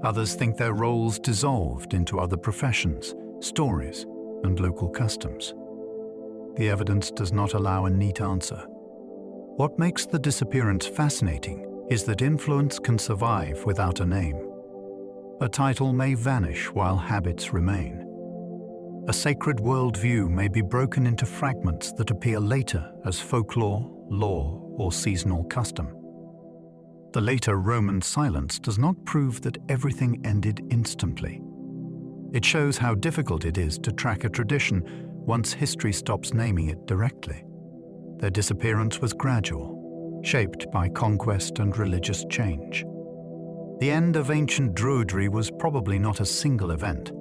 Others think their roles dissolved into other professions, stories, and local customs. The evidence does not allow a neat answer. What makes the disappearance fascinating is that influence can survive without a name. A title may vanish while habits remain. A sacred worldview may be broken into fragments that appear later as folklore, law, or seasonal custom. The later Roman silence does not prove that everything ended instantly. It shows how difficult it is to track a tradition once history stops naming it directly. Their disappearance was gradual, shaped by conquest and religious change. The end of ancient Druidry was probably not a single event.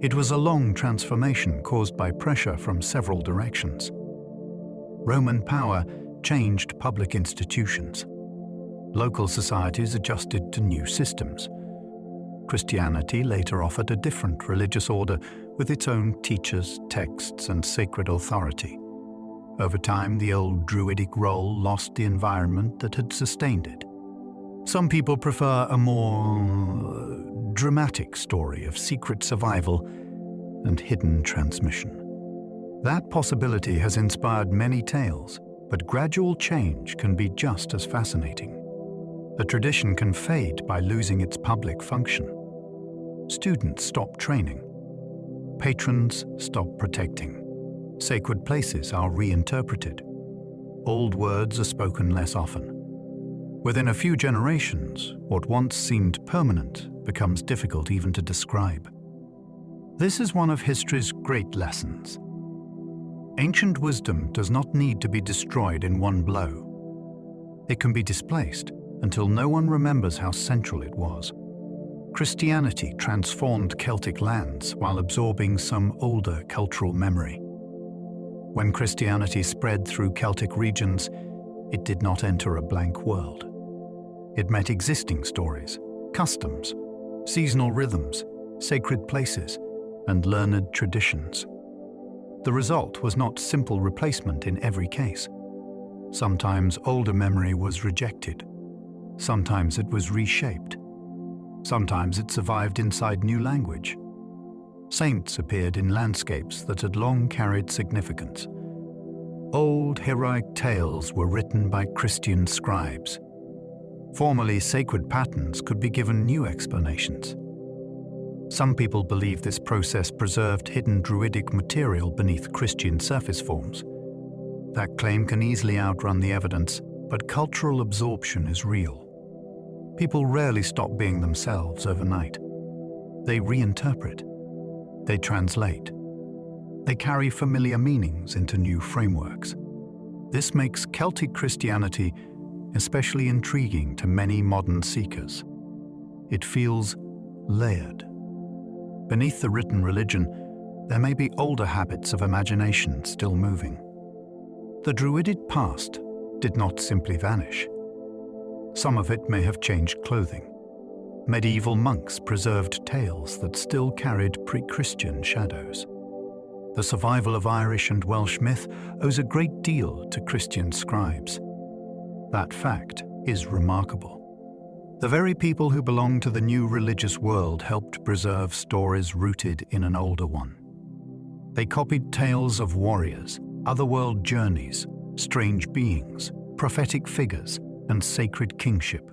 It was a long transformation caused by pressure from several directions. Roman power changed public institutions. Local societies adjusted to new systems. Christianity later offered a different religious order with its own teachers, texts, and sacred authority. Over time, the old Druidic role lost the environment that had sustained it. Some people prefer a more dramatic story of secret survival and hidden transmission. That possibility has inspired many tales, but gradual change can be just as fascinating. A tradition can fade by losing its public function. Students stop training. Patrons stop protecting. Sacred places are reinterpreted. Old words are spoken less often. Within a few generations, what once seemed permanent becomes difficult even to describe. This is one of history's great lessons. Ancient wisdom does not need to be destroyed in one blow. It can be displaced until no one remembers how central it was. Christianity transformed Celtic lands while absorbing some older cultural memory. When Christianity spread through Celtic regions, it did not enter a blank world. It met existing stories, customs, seasonal rhythms, sacred places, and learned traditions. The result was not simple replacement in every case. Sometimes older memory was rejected. Sometimes it was reshaped. Sometimes it survived inside new language. Saints appeared in landscapes that had long carried significance. Old heroic tales were written by Christian scribes. Formerly sacred patterns could be given new explanations. Some people believe this process preserved hidden Druidic material beneath Christian surface forms. That claim can easily outrun the evidence, but cultural absorption is real. People rarely stop being themselves overnight. They reinterpret. They translate. They carry familiar meanings into new frameworks. This makes Celtic Christianity especially intriguing to many modern seekers. It feels layered. Beneath the written religion, there may be older habits of imagination still moving. The Druidic past did not simply vanish. Some of it may have changed clothing. Medieval monks preserved tales that still carried pre-Christian shadows. The survival of Irish and Welsh myth owes a great deal to Christian scribes. That fact is remarkable. The very people who belong to the new religious world helped preserve stories rooted in an older one. They copied tales of warriors, otherworld journeys, strange beings, prophetic figures, and sacred kingship.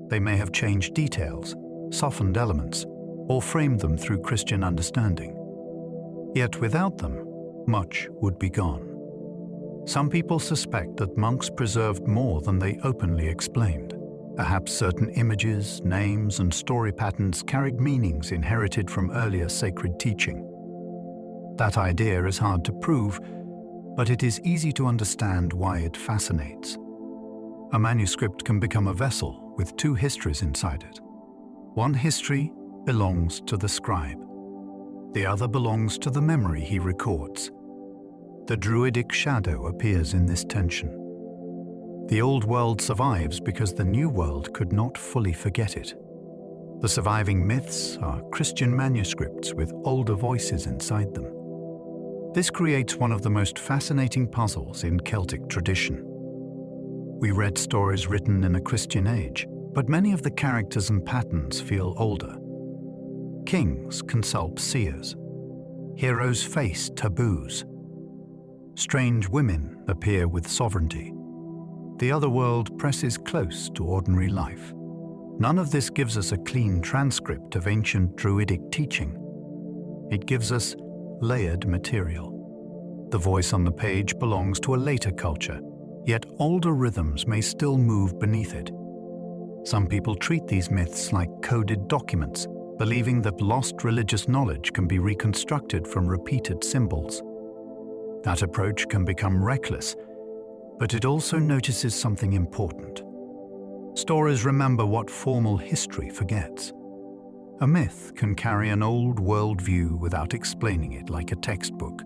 They may have changed details, softened elements, or framed them through Christian understanding. Yet without them, much would be gone. Some people suspect that monks preserved more than they openly explained. Perhaps certain images, names, and story patterns carried meanings inherited from earlier sacred teaching. That idea is hard to prove, but it is easy to understand why it fascinates. A manuscript can become a vessel with two histories inside it. One history belongs to the scribe. The other belongs to the memory he records. The Druidic shadow appears in this tension. The old world survives because the new world could not fully forget it. The surviving myths are Christian manuscripts with older voices inside them. This creates one of the most fascinating puzzles in Celtic tradition. We read stories written in a Christian age, but many of the characters and patterns feel older. Kings consult seers. Heroes face taboos. Strange women appear with sovereignty. The other world presses close to ordinary life. None of this gives us a clean transcript of ancient Druidic teaching. It gives us layered material. The voice on the page belongs to a later culture, yet older rhythms may still move beneath it. Some people treat these myths like coded documents, believing that lost religious knowledge can be reconstructed from repeated symbols. That approach can become reckless, but it also notices something important. Stories remember what formal history forgets. A myth can carry an old worldview without explaining it like a textbook.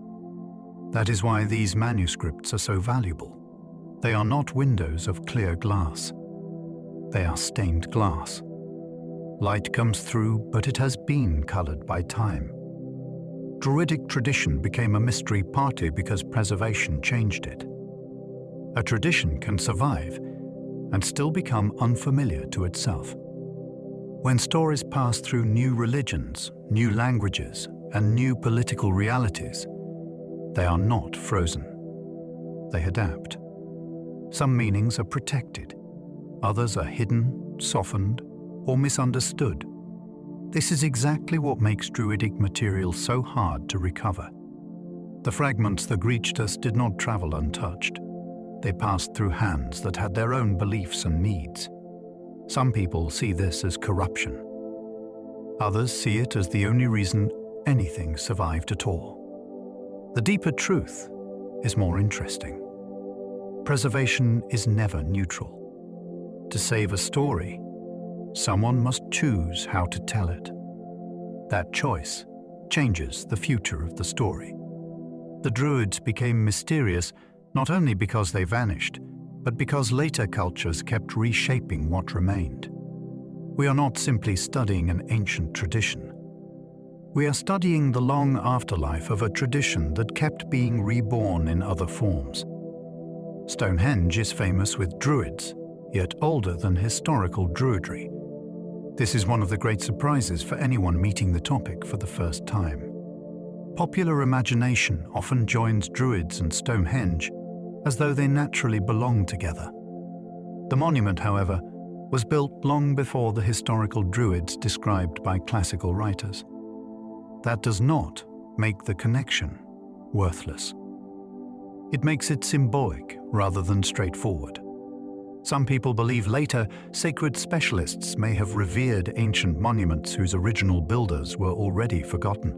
That is why these manuscripts are so valuable. They are not windows of clear glass. They are stained glass. Light comes through, but it has been colored by time. Druidic tradition became a mystery partly because preservation changed it. A tradition can survive and still become unfamiliar to itself. When stories pass through new religions, new languages, and new political realities, they are not frozen. They adapt. Some meanings are protected. Others are hidden, softened, or misunderstood. This is exactly what makes Druidic material so hard to recover. The fragments that reached us did not travel untouched. They passed through hands that had their own beliefs and needs. Some people see this as corruption. Others see it as the only reason anything survived at all. The deeper truth is more interesting. Preservation is never neutral. To save a story, someone must choose how to tell it. That choice changes the future of the story. The Druids became mysterious not only because they vanished, but because later cultures kept reshaping what remained. We are not simply studying an ancient tradition. We are studying the long afterlife of a tradition that kept being reborn in other forms. Stonehenge is famous with Druids, yet older than historical Druidry. This is one of the great surprises for anyone meeting the topic for the first time. Popular imagination often joins Druids and Stonehenge as though they naturally belong together. The monument, however, was built long before the historical Druids described by classical writers. That does not make the connection worthless. It makes it symbolic rather than straightforward. Some people believe later sacred specialists may have revered ancient monuments whose original builders were already forgotten.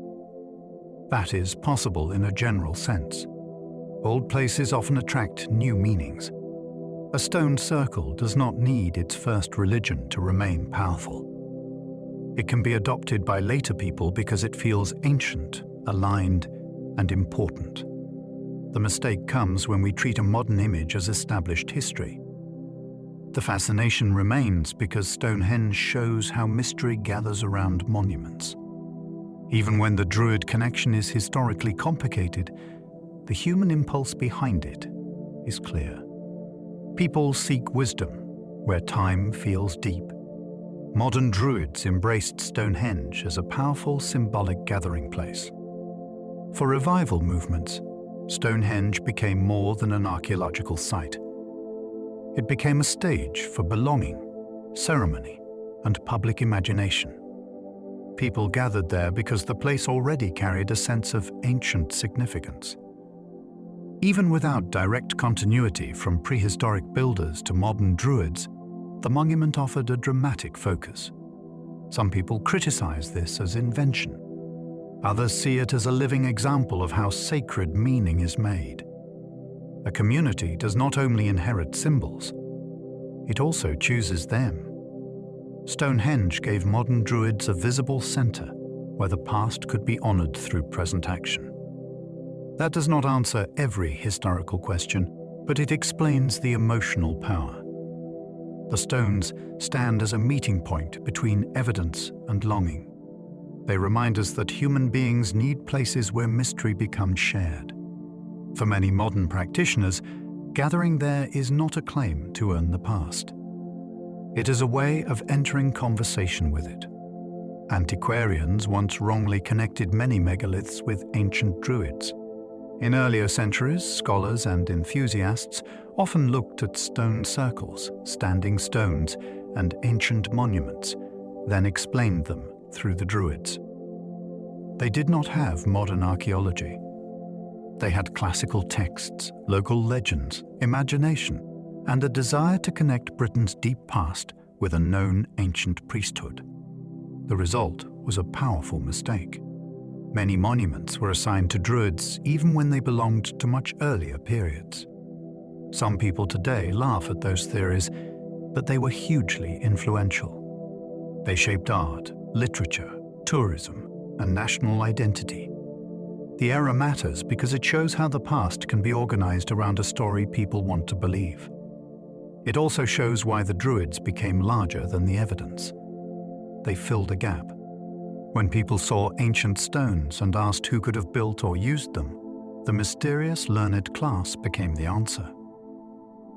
That is possible in a general sense. Old places often attract new meanings. A stone circle does not need its first religion to remain powerful. It can be adopted by later people because it feels ancient, aligned, and important. The mistake comes when we treat a modern image as established history. The fascination remains because Stonehenge shows how mystery gathers around monuments. Even when the Druid connection is historically complicated, the human impulse behind it is clear. People seek wisdom where time feels deep. Modern Druids embraced Stonehenge as a powerful symbolic gathering place. For revival movements, Stonehenge became more than an archaeological site. It became a stage for belonging, ceremony, and public imagination. People gathered there because the place already carried a sense of ancient significance. Even without direct continuity from prehistoric builders to modern Druids, the monument offered a dramatic focus. Some people criticize this as invention. Others see it as a living example of how sacred meaning is made. A community does not only inherit symbols, it also chooses them. Stonehenge gave modern Druids a visible center where the past could be honored through present action. That does not answer every historical question, but it explains the emotional power. The stones stand as a meeting point between evidence and longing. They remind us that human beings need places where mystery becomes shared. For many modern practitioners, gathering there is not a claim to earn the past. It is a way of entering conversation with it. Antiquarians once wrongly connected many megaliths with ancient Druids. In earlier centuries, scholars and enthusiasts often looked at stone circles, standing stones, and ancient monuments, then explained them through the Druids. They did not have modern archaeology. They had classical texts, local legends, imagination, and a desire to connect Britain's deep past with a known ancient priesthood. The result was a powerful mistake. Many monuments were assigned to Druids even when they belonged to much earlier periods. Some people today laugh at those theories, but they were hugely influential. They shaped art, literature, tourism, and national identity. The era matters because it shows how the past can be organized around a story people want to believe. It also shows why the Druids became larger than the evidence. They filled a gap. When people saw ancient stones and asked who could have built or used them, the mysterious learned class became the answer.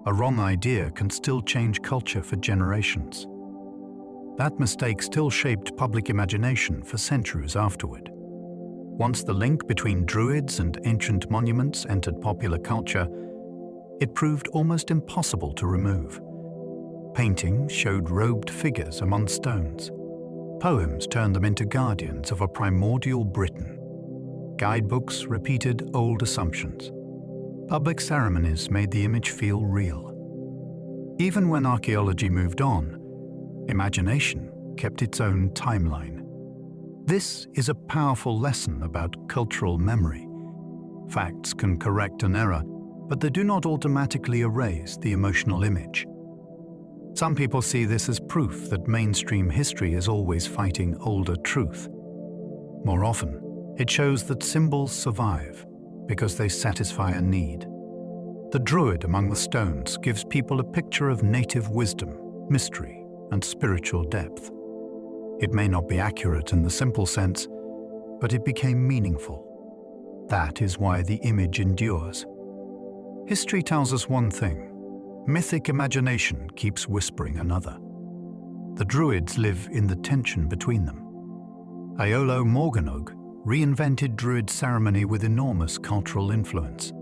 A wrong idea can still change culture for generations. That mistake still shaped public imagination for centuries afterward. Once the link between Druids and ancient monuments entered popular culture, it proved almost impossible to remove. Paintings showed robed figures among stones. Poems turned them into guardians of a primordial Britain. Guidebooks repeated old assumptions. Public ceremonies made the image feel real. Even when archaeology moved on, imagination kept its own timeline. This is a powerful lesson about cultural memory. Facts can correct an error, but they do not automatically erase the emotional image. Some people see this as proof that mainstream history is always fighting older truth. More often, it shows that symbols survive because they satisfy a need. The Druid among the stones gives people a picture of native wisdom, mystery, and spiritual depth. It may not be accurate in the simple sense, but it became meaningful. That is why the image endures. History tells us one thing. Mythic imagination keeps whispering another. The Druids live in the tension between them. Iolo Morganwg reinvented Druid ceremony with enormous cultural influence.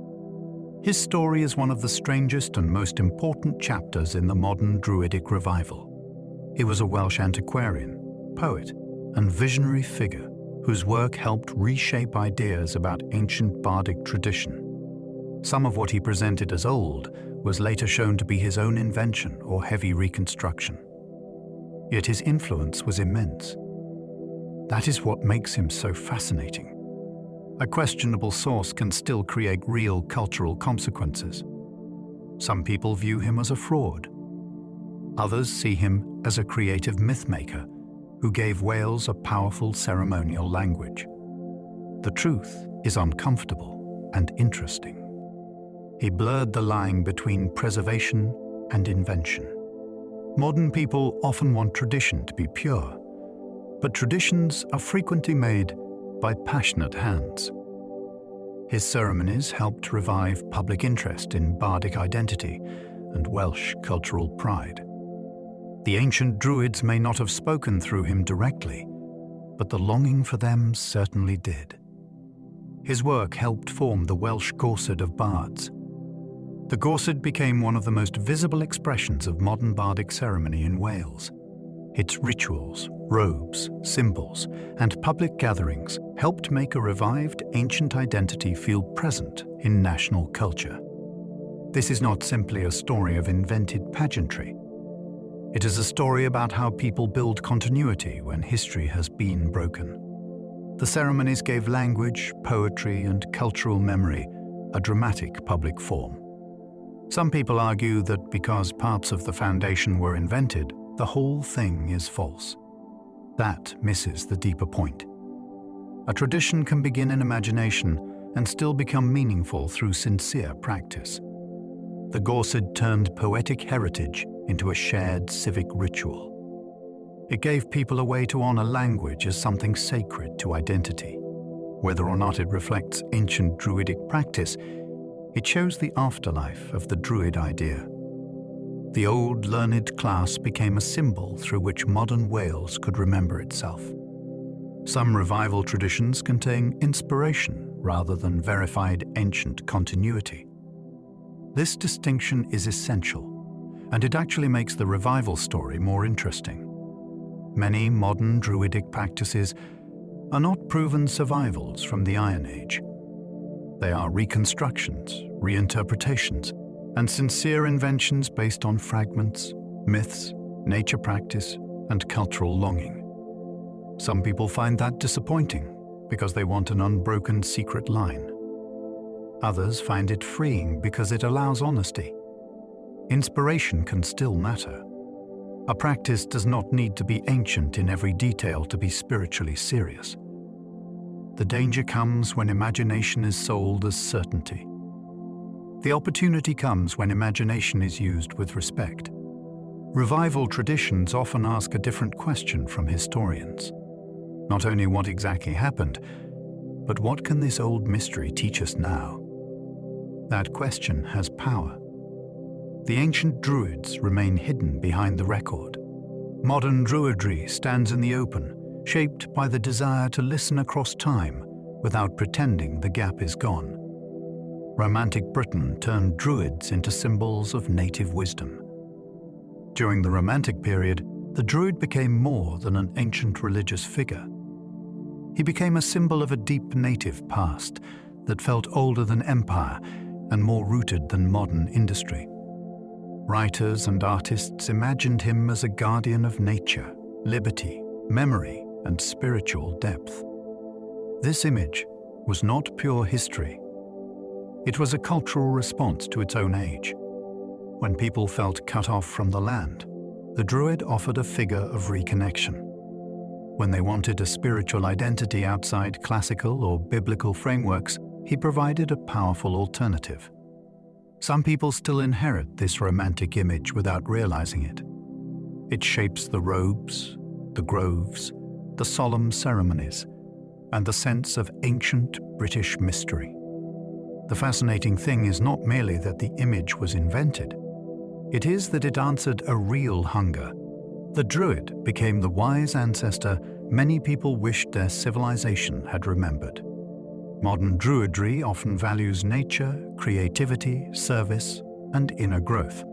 His story is one of the strangest and most important chapters in the modern Druidic revival. He was a Welsh antiquarian, poet, and visionary figure whose work helped reshape ideas about ancient bardic tradition. Some of what he presented as old was later shown to be his own invention or heavy reconstruction. Yet his influence was immense. That is what makes him so fascinating. A questionable source can still create real cultural consequences. Some people view him as a fraud. Others see him as a creative mythmaker who gave Wales a powerful ceremonial language. The truth is uncomfortable and interesting. He blurred the line between preservation and invention. Modern people often want tradition to be pure, but traditions are frequently made by passionate hands. His ceremonies helped revive public interest in bardic identity and Welsh cultural pride. The ancient Druids may not have spoken through him directly, but the longing for them certainly did. His work helped form the Welsh Gorsedd of bards. The Gorsedd became one of the most visible expressions of modern bardic ceremony in Wales. Its rituals, robes, symbols, and public gatherings helped make a revived ancient identity feel present in national culture. This is not simply a story of invented pageantry. It is a story about how people build continuity when history has been broken. The ceremonies gave language, poetry, and cultural memory a dramatic public form. Some people argue that because parts of the foundation were invented, the whole thing is false. That misses the deeper point. A tradition can begin in imagination and still become meaningful through sincere practice. The Gorsedd turned poetic heritage into a shared civic ritual. It gave people a way to honor language as something sacred to identity. Whether or not it reflects ancient Druidic practice, it shows the afterlife of the Druid idea. The old learned class became a symbol through which modern Wales could remember itself. Some revival traditions contain inspiration rather than verified ancient continuity. This distinction is essential, and it actually makes the revival story more interesting. Many modern Druidic practices are not proven survivals from the Iron Age. They are reconstructions, reinterpretations, and sincere inventions based on fragments, myths, nature practice, and cultural longing. Some people find that disappointing because they want an unbroken secret line. Others find it freeing because it allows honesty. Inspiration can still matter. A practice does not need to be ancient in every detail to be spiritually serious. The danger comes when imagination is sold as certainty. The opportunity comes when imagination is used with respect. Revival traditions often ask a different question from historians. Not only what exactly happened, but what can this old mystery teach us now? That question has power. The ancient Druids remain hidden behind the record. Modern Druidry stands in the open, shaped by the desire to listen across time without pretending the gap is gone. Romantic Britain turned Druids into symbols of native wisdom. During the Romantic period, the Druid became more than an ancient religious figure. He became a symbol of a deep native past that felt older than empire and more rooted than modern industry. Writers and artists imagined him as a guardian of nature, liberty, memory, and spiritual depth. This image was not pure history. It was a cultural response to its own age. When people felt cut off from the land, the Druid offered a figure of reconnection. When they wanted a spiritual identity outside classical or biblical frameworks, he provided a powerful alternative. Some people still inherit this romantic image without realizing it. It shapes the robes, the groves, the solemn ceremonies, and the sense of ancient British mystery. The fascinating thing is not merely that the image was invented. It is that it answered a real hunger. The Druid became the wise ancestor many people wished their civilization had remembered. Modern Druidry often values nature, creativity, service, and inner growth.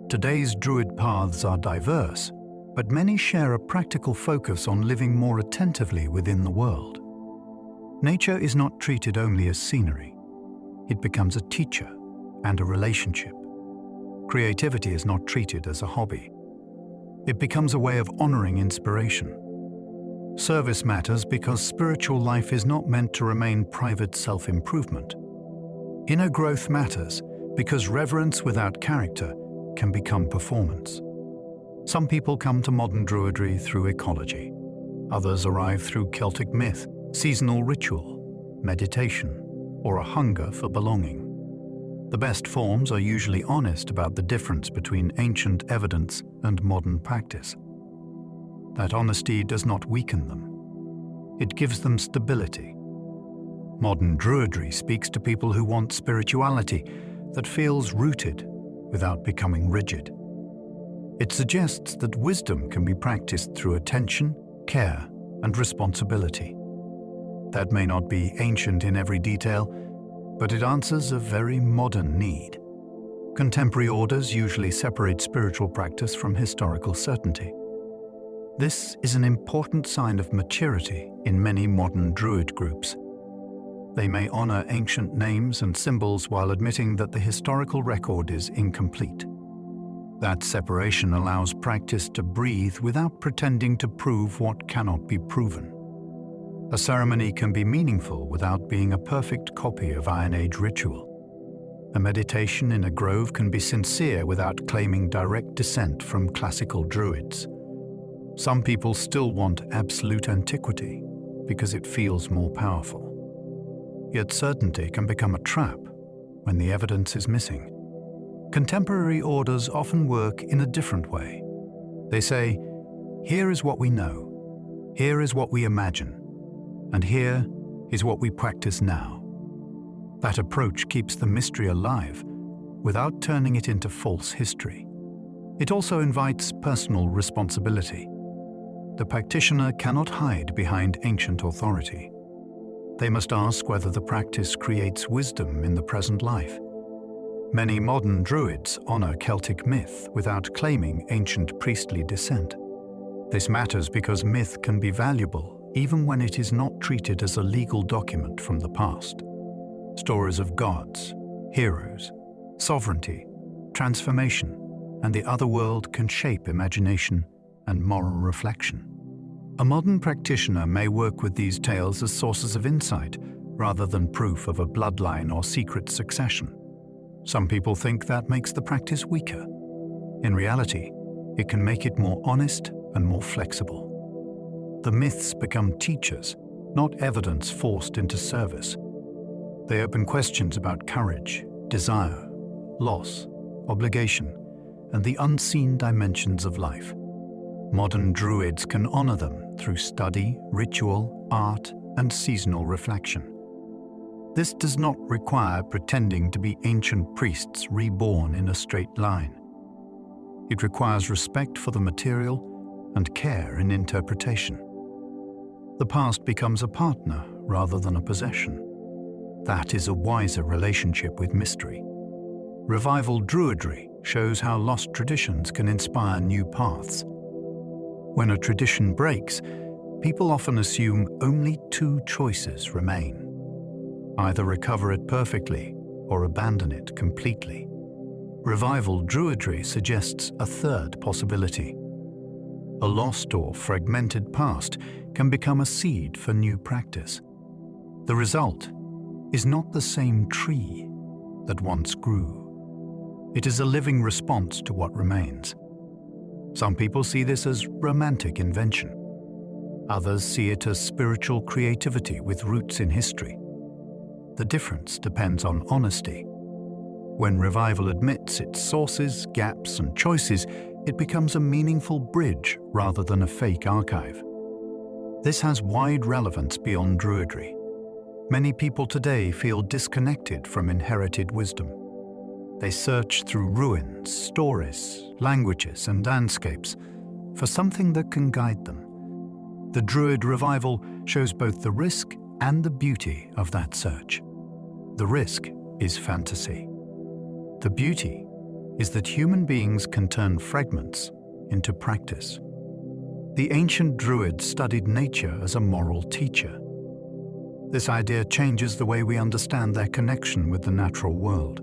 Today's Druid paths are diverse, but many share a practical focus on living more attentively within the world. Nature is not treated only as scenery. It becomes a teacher and a relationship. Creativity is not treated as a hobby. It becomes a way of honoring inspiration. Service matters because spiritual life is not meant to remain private self-improvement. Inner growth matters because reverence without character can become performance. Some people come to modern Druidry through ecology. Others arrive through Celtic myth, seasonal ritual, meditation, or a hunger for belonging. The best forms are usually honest about the difference between ancient evidence and modern practice. That honesty does not weaken them. It gives them stability. Modern Druidry speaks to people who want spirituality that feels rooted without becoming rigid. It suggests that wisdom can be practiced through attention, care, and responsibility. That may not be ancient in every detail, but it answers a very modern need. Contemporary orders usually separate spiritual practice from historical certainty. This is an important sign of maturity in many modern Druid groups. They may honor ancient names and symbols while admitting that the historical record is incomplete. That separation allows practice to breathe without pretending to prove what cannot be proven. A ceremony can be meaningful without being a perfect copy of Iron Age ritual. A meditation in a grove can be sincere without claiming direct descent from classical Druids. Some people still want absolute antiquity because it feels more powerful. Yet certainty can become a trap when the evidence is missing. Contemporary orders often work in a different way. They say, here is what we know, here is what we imagine, and here is what we practice now. That approach keeps the mystery alive without turning it into false history. It also invites personal responsibility. The practitioner cannot hide behind ancient authority. They must ask whether the practice creates wisdom in the present life. Many modern Druids honor Celtic myth without claiming ancient priestly descent. This matters because myth can be valuable even when it is not treated as a legal document from the past. Stories of gods, heroes, sovereignty, transformation, and the other world can shape imagination and moral reflection. A modern practitioner may work with these tales as sources of insight rather than proof of a bloodline or secret succession. Some people think that makes the practice weaker. In reality, it can make it more honest and more flexible. The myths become teachers, not evidence forced into service. They open questions about courage, desire, loss, obligation, and the unseen dimensions of life. Modern Druids can honor them through study, ritual, art, and seasonal reflection. This does not require pretending to be ancient priests reborn in a straight line. It requires respect for the material and care in interpretation. The past becomes a partner rather than a possession. That is a wiser relationship with mystery. Revival Druidry shows how lost traditions can inspire new paths. When a tradition breaks, people often assume only two choices remain. Either recover it perfectly or abandon it completely. Revival Druidry suggests a third possibility. A lost or fragmented past can become a seed for new practice. The result is not the same tree that once grew. It is a living response to what remains. Some people see this as romantic invention. Others see it as spiritual creativity with roots in history. The difference depends on honesty. When revival admits its sources, gaps, and choices, it becomes a meaningful bridge rather than a fake archive. This has wide relevance beyond Druidry. Many people today feel disconnected from inherited wisdom. They search through ruins, stories, languages, and landscapes for something that can guide them. The Druid revival shows both the risk and the beauty of that search. The risk is fantasy. The beauty is that human beings can turn fragments into practice. The ancient Druids studied nature as a moral teacher. This idea changes the way we understand their connection with the natural world.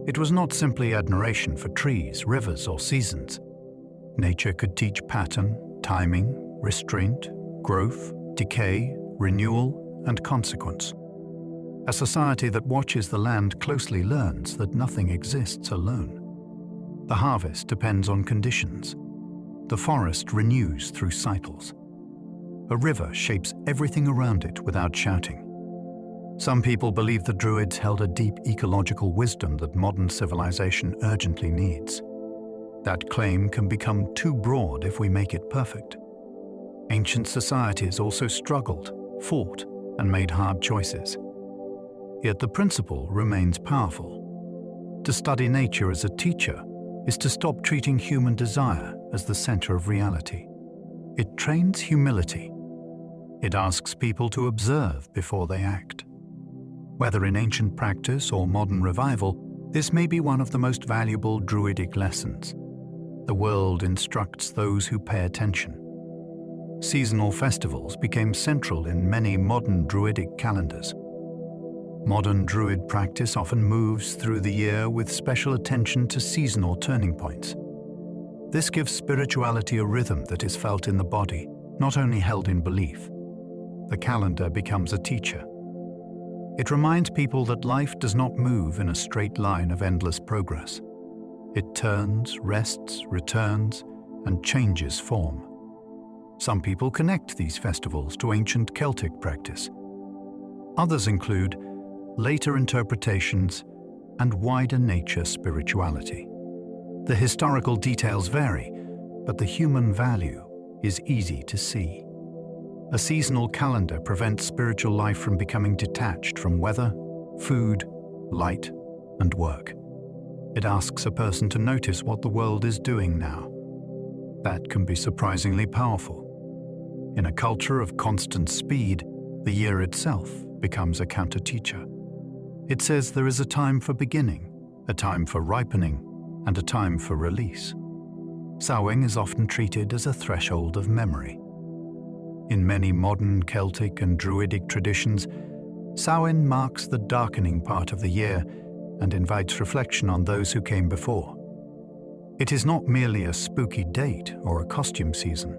It was not simply admiration for trees, rivers, or seasons. Nature could teach pattern, timing, restraint, growth, decay, renewal, and consequence. A society that watches the land closely learns that nothing exists alone. The harvest depends on conditions. The forest renews through cycles. A river shapes everything around it without shouting. Some people believe the Druids held a deep ecological wisdom that modern civilization urgently needs. That claim can become too broad if we make it perfect. Ancient societies also struggled, fought, and made hard choices. Yet the principle remains powerful. To study nature as a teacher is to stop treating human desire as the center of reality. It trains humility. It asks people to observe before they act. Whether in ancient practice or modern revival, this may be one of the most valuable Druidic lessons. The world instructs those who pay attention. Seasonal festivals became central in many modern Druidic calendars. Modern Druid practice often moves through the year with special attention to seasonal turning points. This gives spirituality a rhythm that is felt in the body, not only held in belief. The calendar becomes a teacher. It reminds people that life does not move in a straight line of endless progress. It turns, rests, returns, and changes form. Some people connect these festivals to ancient Celtic practice. Others include later interpretations and wider nature spirituality. The historical details vary, but the human value is easy to see. A seasonal calendar prevents spiritual life from becoming detached from weather, food, light, and work. It asks a person to notice what the world is doing now. That can be surprisingly powerful. In a culture of constant speed, the year itself becomes a counter-teacher. It says there is a time for beginning, a time for ripening, and a time for release. Samhain is often treated as a threshold of memory. In many modern Celtic and Druidic traditions, Samhain marks the darkening part of the year and invites reflection on those who came before. It is not merely a spooky date or a costume season.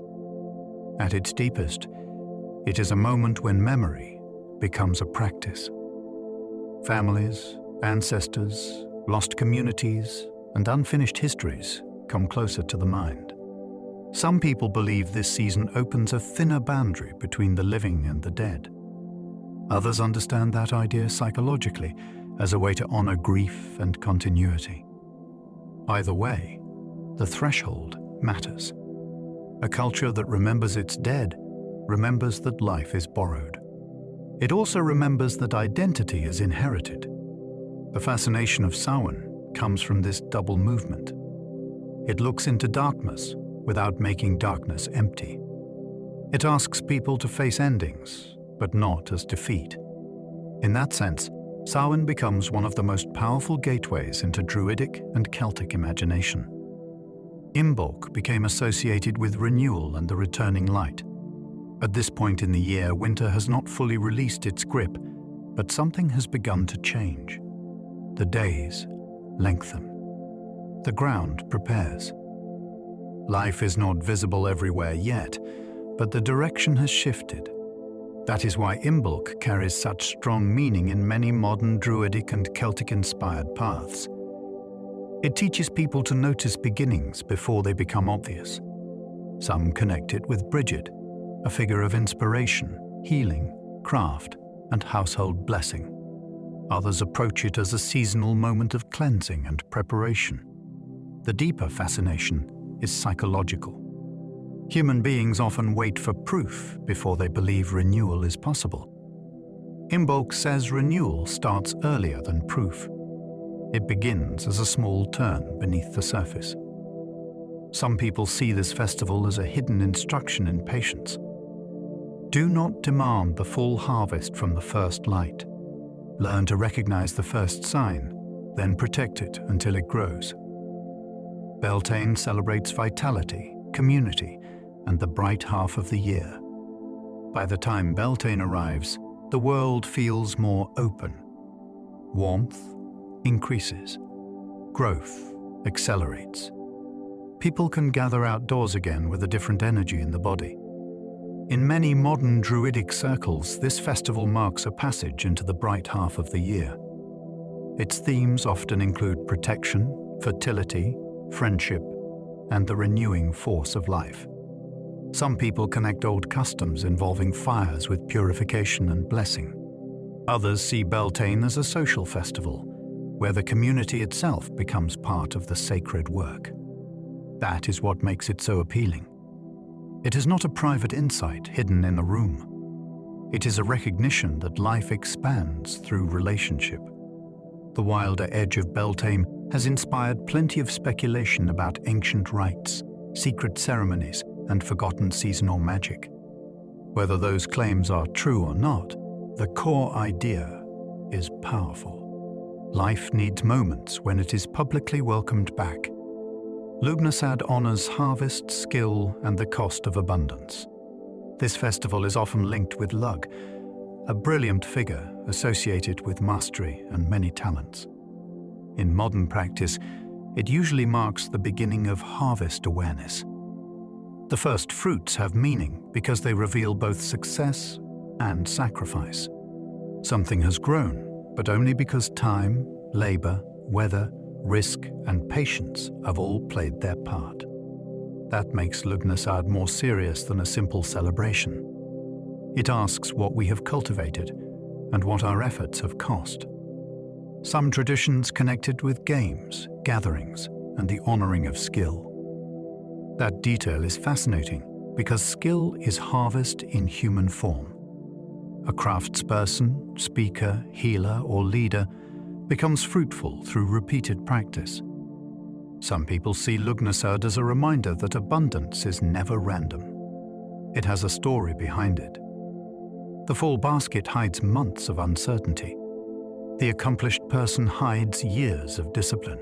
At its deepest, it is a moment when memory becomes a practice. Families, ancestors, lost communities, and unfinished histories come closer to the mind. Some people believe this season opens a thinner boundary between the living and the dead. Others understand that idea psychologically as a way to honor grief and continuity. Either way, the threshold matters. A culture that remembers its dead remembers that life is borrowed. It also remembers that identity is inherited. The fascination of Samhain comes from this double movement. It looks into darkness without making darkness empty. It asks people to face endings, but not as defeat. In that sense, Samhain becomes one of the most powerful gateways into Druidic and Celtic imagination. Imbolc became associated with renewal and the returning light. At this point in the year, winter has not fully released its grip, but something has begun to change. The days lengthen. The ground prepares. Life is not visible everywhere yet, but the direction has shifted. That is why Imbolc carries such strong meaning in many modern Druidic and Celtic-inspired paths. It teaches people to notice beginnings before they become obvious. Some connect it with Bridget, a figure of inspiration, healing, craft, and household blessing. Others approach it as a seasonal moment of cleansing and preparation. The deeper fascination is psychological. Human beings often wait for proof before they believe renewal is possible. Imbolc says renewal starts earlier than proof. It begins as a small turn beneath the surface. Some people see this festival as a hidden instruction in patience. Do not demand the full harvest from the first light. Learn to recognize the first sign, then protect it until it grows. Beltane celebrates vitality, community, and the bright half of the year. By the time Beltane arrives, the world feels more open. Warmth increases. Growth accelerates. People can gather outdoors again with a different energy in the body. In many modern Druidic circles, this festival marks a passage into the bright half of the year. Its themes often include protection, fertility, friendship, and the renewing force of life. Some people connect old customs involving fires with purification and blessing. Others see Beltane as a social festival, where the community itself becomes part of the sacred work. That is what makes it so appealing. It is not a private insight hidden in a room. It is a recognition that life expands through relationship. The wilder edge of Beltane has inspired plenty of speculation about ancient rites, secret ceremonies, and forgotten seasonal magic. Whether those claims are true or not, the core idea is powerful. Life needs moments when it is publicly welcomed back. Lugnasad honors harvest, skill, and the cost of abundance. This festival is often linked with Lugh, a brilliant figure associated with mastery and many talents. In modern practice, it usually marks the beginning of harvest awareness. The first fruits have meaning because they reveal both success and sacrifice. Something has grown, but only because time, labor, weather, risk, and patience have all played their part. That makes Lugnasad more serious than a simple celebration. It asks what we have cultivated and what our efforts have cost. Some traditions connected with games, gatherings, and the honoring of skill. That detail is fascinating because skill is harvest in human form. A craftsperson, speaker, healer, or leader becomes fruitful through repeated practice. Some people see Lugnasad as a reminder that abundance is never random. It has a story behind it. The full basket hides months of uncertainty. The accomplished person hides years of discipline.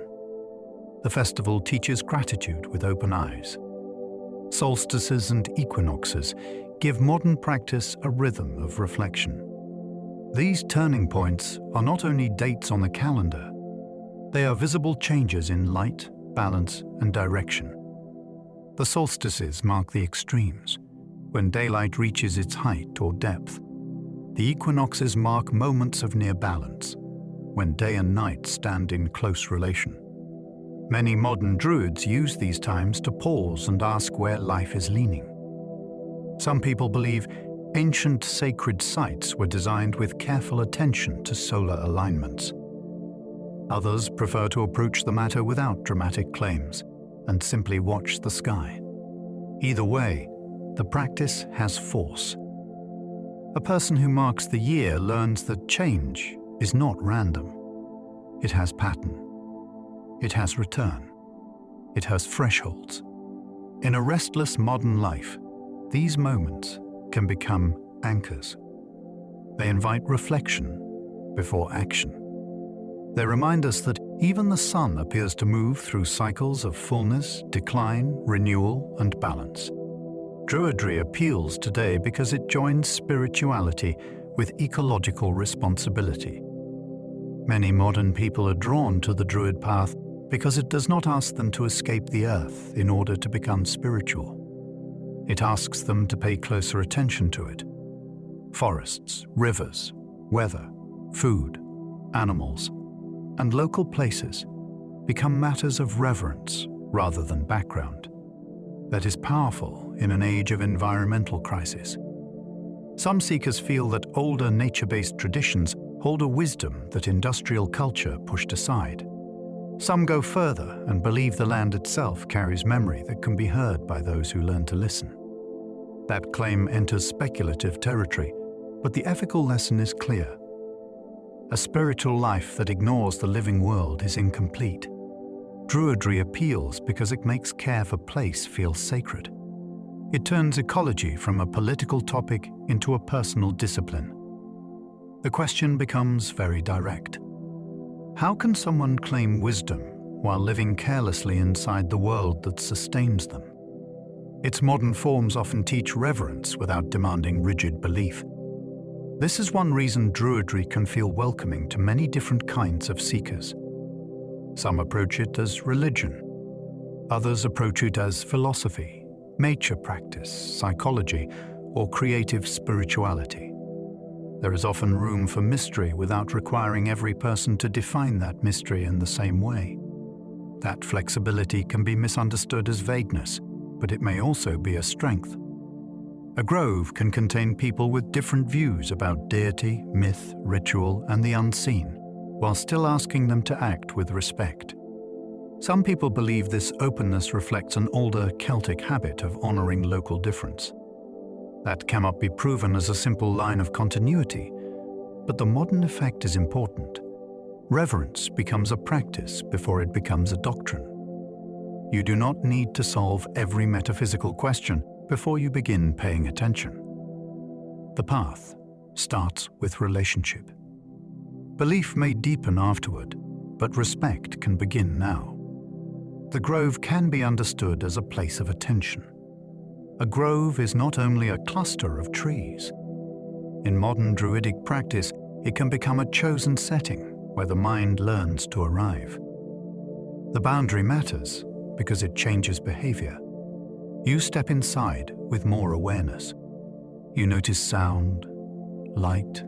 The festival teaches gratitude with open eyes. Solstices and equinoxes give modern practice a rhythm of reflection. These turning points are not only dates on the calendar, they are visible changes in light, balance, and direction. The solstices mark the extremes, when daylight reaches its height or depth. The equinoxes mark moments of near balance, when day and night stand in close relation. Many modern Druids use these times to pause and ask where life is leaning. Some people believe ancient sacred sites were designed with careful attention to solar alignments. Others prefer to approach the matter without dramatic claims and simply watch the sky. Either way, the practice has force. A person who marks the year learns that change is not random. It has pattern. It has return. It has thresholds. In a restless modern life, these moments can become anchors. They invite reflection before action. They remind us that even the sun appears to move through cycles of fullness, decline, renewal, and balance. Druidry appeals today because it joins spirituality with ecological responsibility. Many modern people are drawn to the Druid path because it does not ask them to escape the earth in order to become spiritual. It asks them to pay closer attention to it. Forests, rivers, weather, food, animals, and local places become matters of reverence rather than background. That is powerful in an age of environmental crisis. Some seekers feel that older nature-based traditions hold a wisdom that industrial culture pushed aside. Some go further and believe the land itself carries memory that can be heard by those who learn to listen. That claim enters speculative territory, but the ethical lesson is clear. A spiritual life that ignores the living world is incomplete. Druidry appeals because it makes care for place feel sacred. It turns ecology from a political topic into a personal discipline. The question becomes very direct. How can someone claim wisdom while living carelessly inside the world that sustains them? Its modern forms often teach reverence without demanding rigid belief. This is one reason Druidry can feel welcoming to many different kinds of seekers. Some approach it as religion. Others approach it as philosophy, nature practice, psychology, or creative spirituality. There is often room for mystery without requiring every person to define that mystery in the same way. That flexibility can be misunderstood as vagueness, but it may also be a strength. A grove can contain people with different views about deity, myth, ritual, and the unseen, while still asking them to act with respect. Some people believe this openness reflects an older Celtic habit of honoring local difference. That cannot be proven as a simple line of continuity, but the modern effect is important. Reverence becomes a practice before it becomes a doctrine. You do not need to solve every metaphysical question before you begin paying attention. The path starts with relationship. Belief may deepen afterward, but respect can begin now. The grove can be understood as a place of attention. A grove is not only a cluster of trees. In modern Druidic practice, it can become a chosen setting where the mind learns to arrive. The boundary matters because it changes behavior. You step inside with more awareness. You notice sound, light,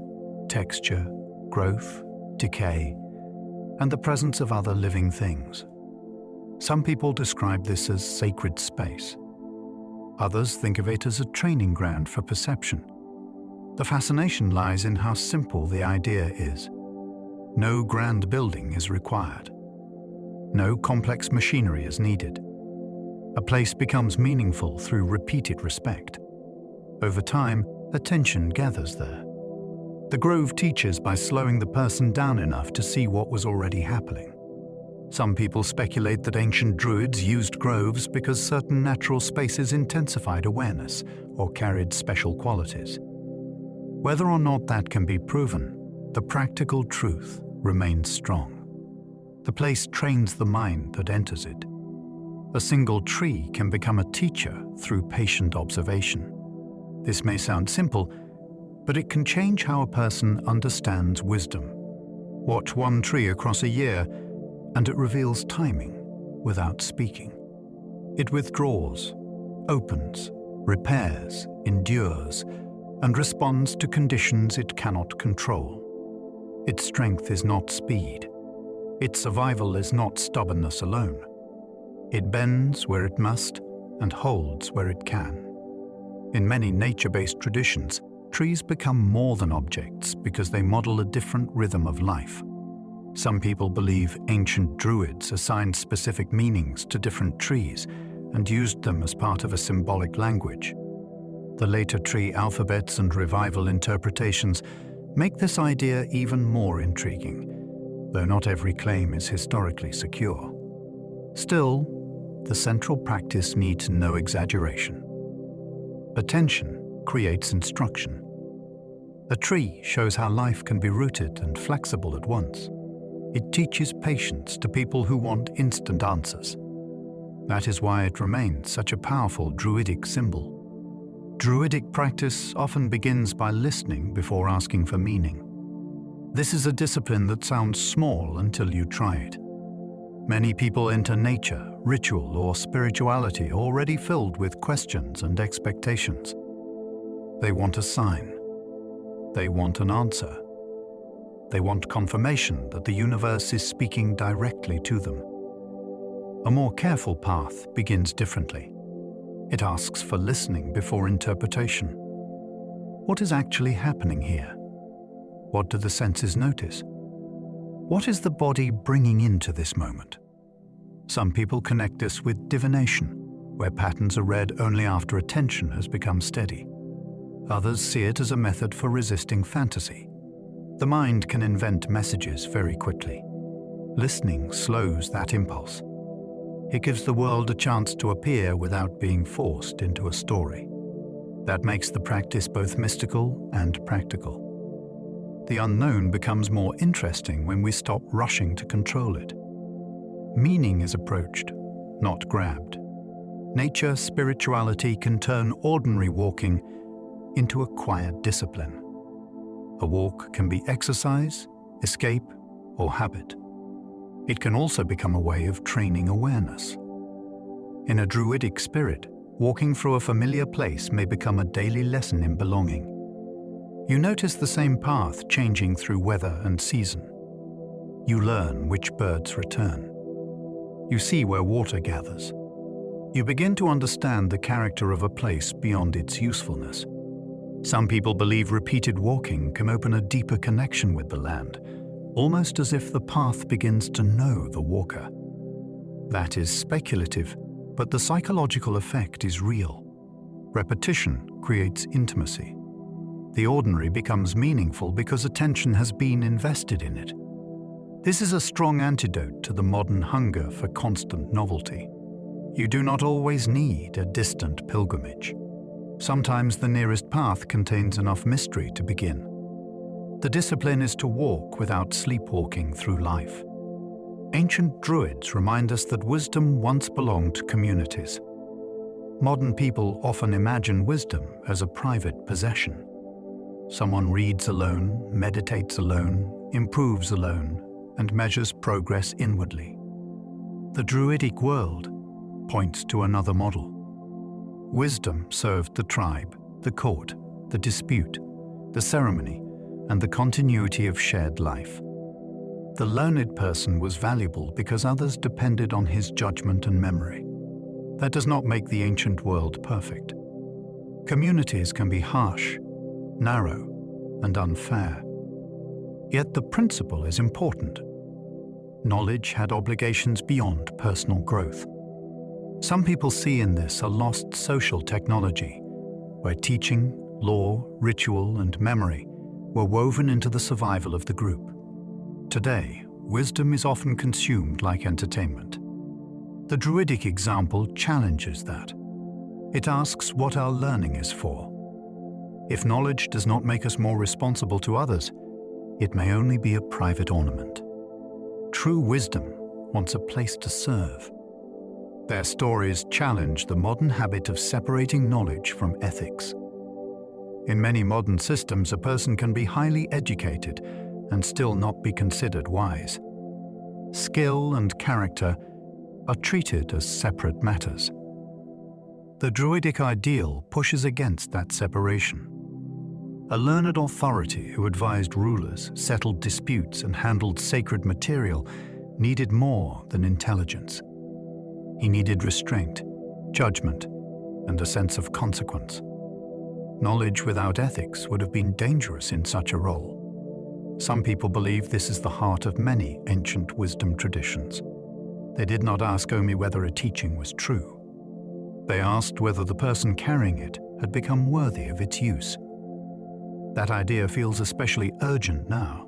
texture, growth, decay, and the presence of other living things. Some people describe this as sacred space. Others think of it as a training ground for perception. The fascination lies in how simple the idea is. No grand building is required. No complex machinery is needed. A place becomes meaningful through repeated respect. Over time, attention gathers there. The grove teaches by slowing the person down enough to see what was already happening. Some people speculate that ancient Druids used groves because certain natural spaces intensified awareness or carried special qualities. Whether or not that can be proven, the practical truth remains strong. The place trains the mind that enters it. A single tree can become a teacher through patient observation. This may sound simple, but it can change how a person understands wisdom. Watch one tree across a year, and it reveals timing without speaking. It withdraws, opens, repairs, endures, and responds to conditions it cannot control. Its strength is not speed. Its survival is not stubbornness alone. It bends where it must and holds where it can. In many nature-based traditions, trees become more than objects because they model a different rhythm of life. Some people believe ancient Druids assigned specific meanings to different trees and used them as part of a symbolic language. The later tree alphabets and revival interpretations make this idea even more intriguing, though not every claim is historically secure. Still, the central practice needs no exaggeration. Attention creates instruction. A tree shows how life can be rooted and flexible at once. It teaches patience to people who want instant answers. That is why it remains such a powerful Druidic symbol. Druidic practice often begins by listening before asking for meaning. This is a discipline that sounds small until you try it. Many people enter nature, ritual, or spirituality already filled with questions and expectations. They want a sign. They want an answer. They want confirmation that the universe is speaking directly to them. A more careful path begins differently. It asks for listening before interpretation. What is actually happening here? What do the senses notice? What is the body bringing into this moment? Some people connect this with divination, where patterns are read only after attention has become steady. Others see it as a method for resisting fantasy. The mind can invent messages very quickly. Listening slows that impulse. It gives the world a chance to appear without being forced into a story. That makes the practice both mystical and practical. The unknown becomes more interesting when we stop rushing to control it. Meaning is approached, not grabbed. Nature spirituality can turn ordinary walking into a quiet discipline. A walk can be exercise, escape, or habit. It can also become a way of training awareness. In a Druidic spirit, walking through a familiar place may become a daily lesson in belonging. You notice the same path changing through weather and season. You learn which birds return. You see where water gathers. You begin to understand the character of a place beyond its usefulness. Some people believe repeated walking can open a deeper connection with the land, almost as if the path begins to know the walker. That is speculative, but the psychological effect is real. Repetition creates intimacy. The ordinary becomes meaningful because attention has been invested in it. This is a strong antidote to the modern hunger for constant novelty. You do not always need a distant pilgrimage. Sometimes the nearest path contains enough mystery to begin. The discipline is to walk without sleepwalking through life. Ancient Druids remind us that wisdom once belonged to communities. Modern people often imagine wisdom as a private possession. Someone reads alone, meditates alone, improves alone, and measures progress inwardly. The Druidic world points to another model. Wisdom served the tribe, the court, the dispute, the ceremony, and the continuity of shared life. The learned person was valuable because others depended on his judgment and memory. That does not make the ancient world perfect. Communities can be harsh, narrow, and unfair. Yet the principle is important. Knowledge had obligations beyond personal growth. Some people see in this a lost social technology, where teaching, law, ritual, and memory were woven into the survival of the group. Today, wisdom is often consumed like entertainment. The Druidic example challenges that. It asks what our learning is for. If knowledge does not make us more responsible to others, it may only be a private ornament. True wisdom wants a place to serve. Their stories challenge the modern habit of separating knowledge from ethics. In many modern systems, a person can be highly educated and still not be considered wise. Skill and character are treated as separate matters. The Druidic ideal pushes against that separation. A learned authority who advised rulers, settled disputes, and handled sacred material needed more than intelligence. He needed restraint, judgment, and a sense of consequence. Knowledge without ethics would have been dangerous in such a role. Some people believe this is the heart of many ancient wisdom traditions. They did not ask only whether a teaching was true. They asked whether the person carrying it had become worthy of its use. That idea feels especially urgent now.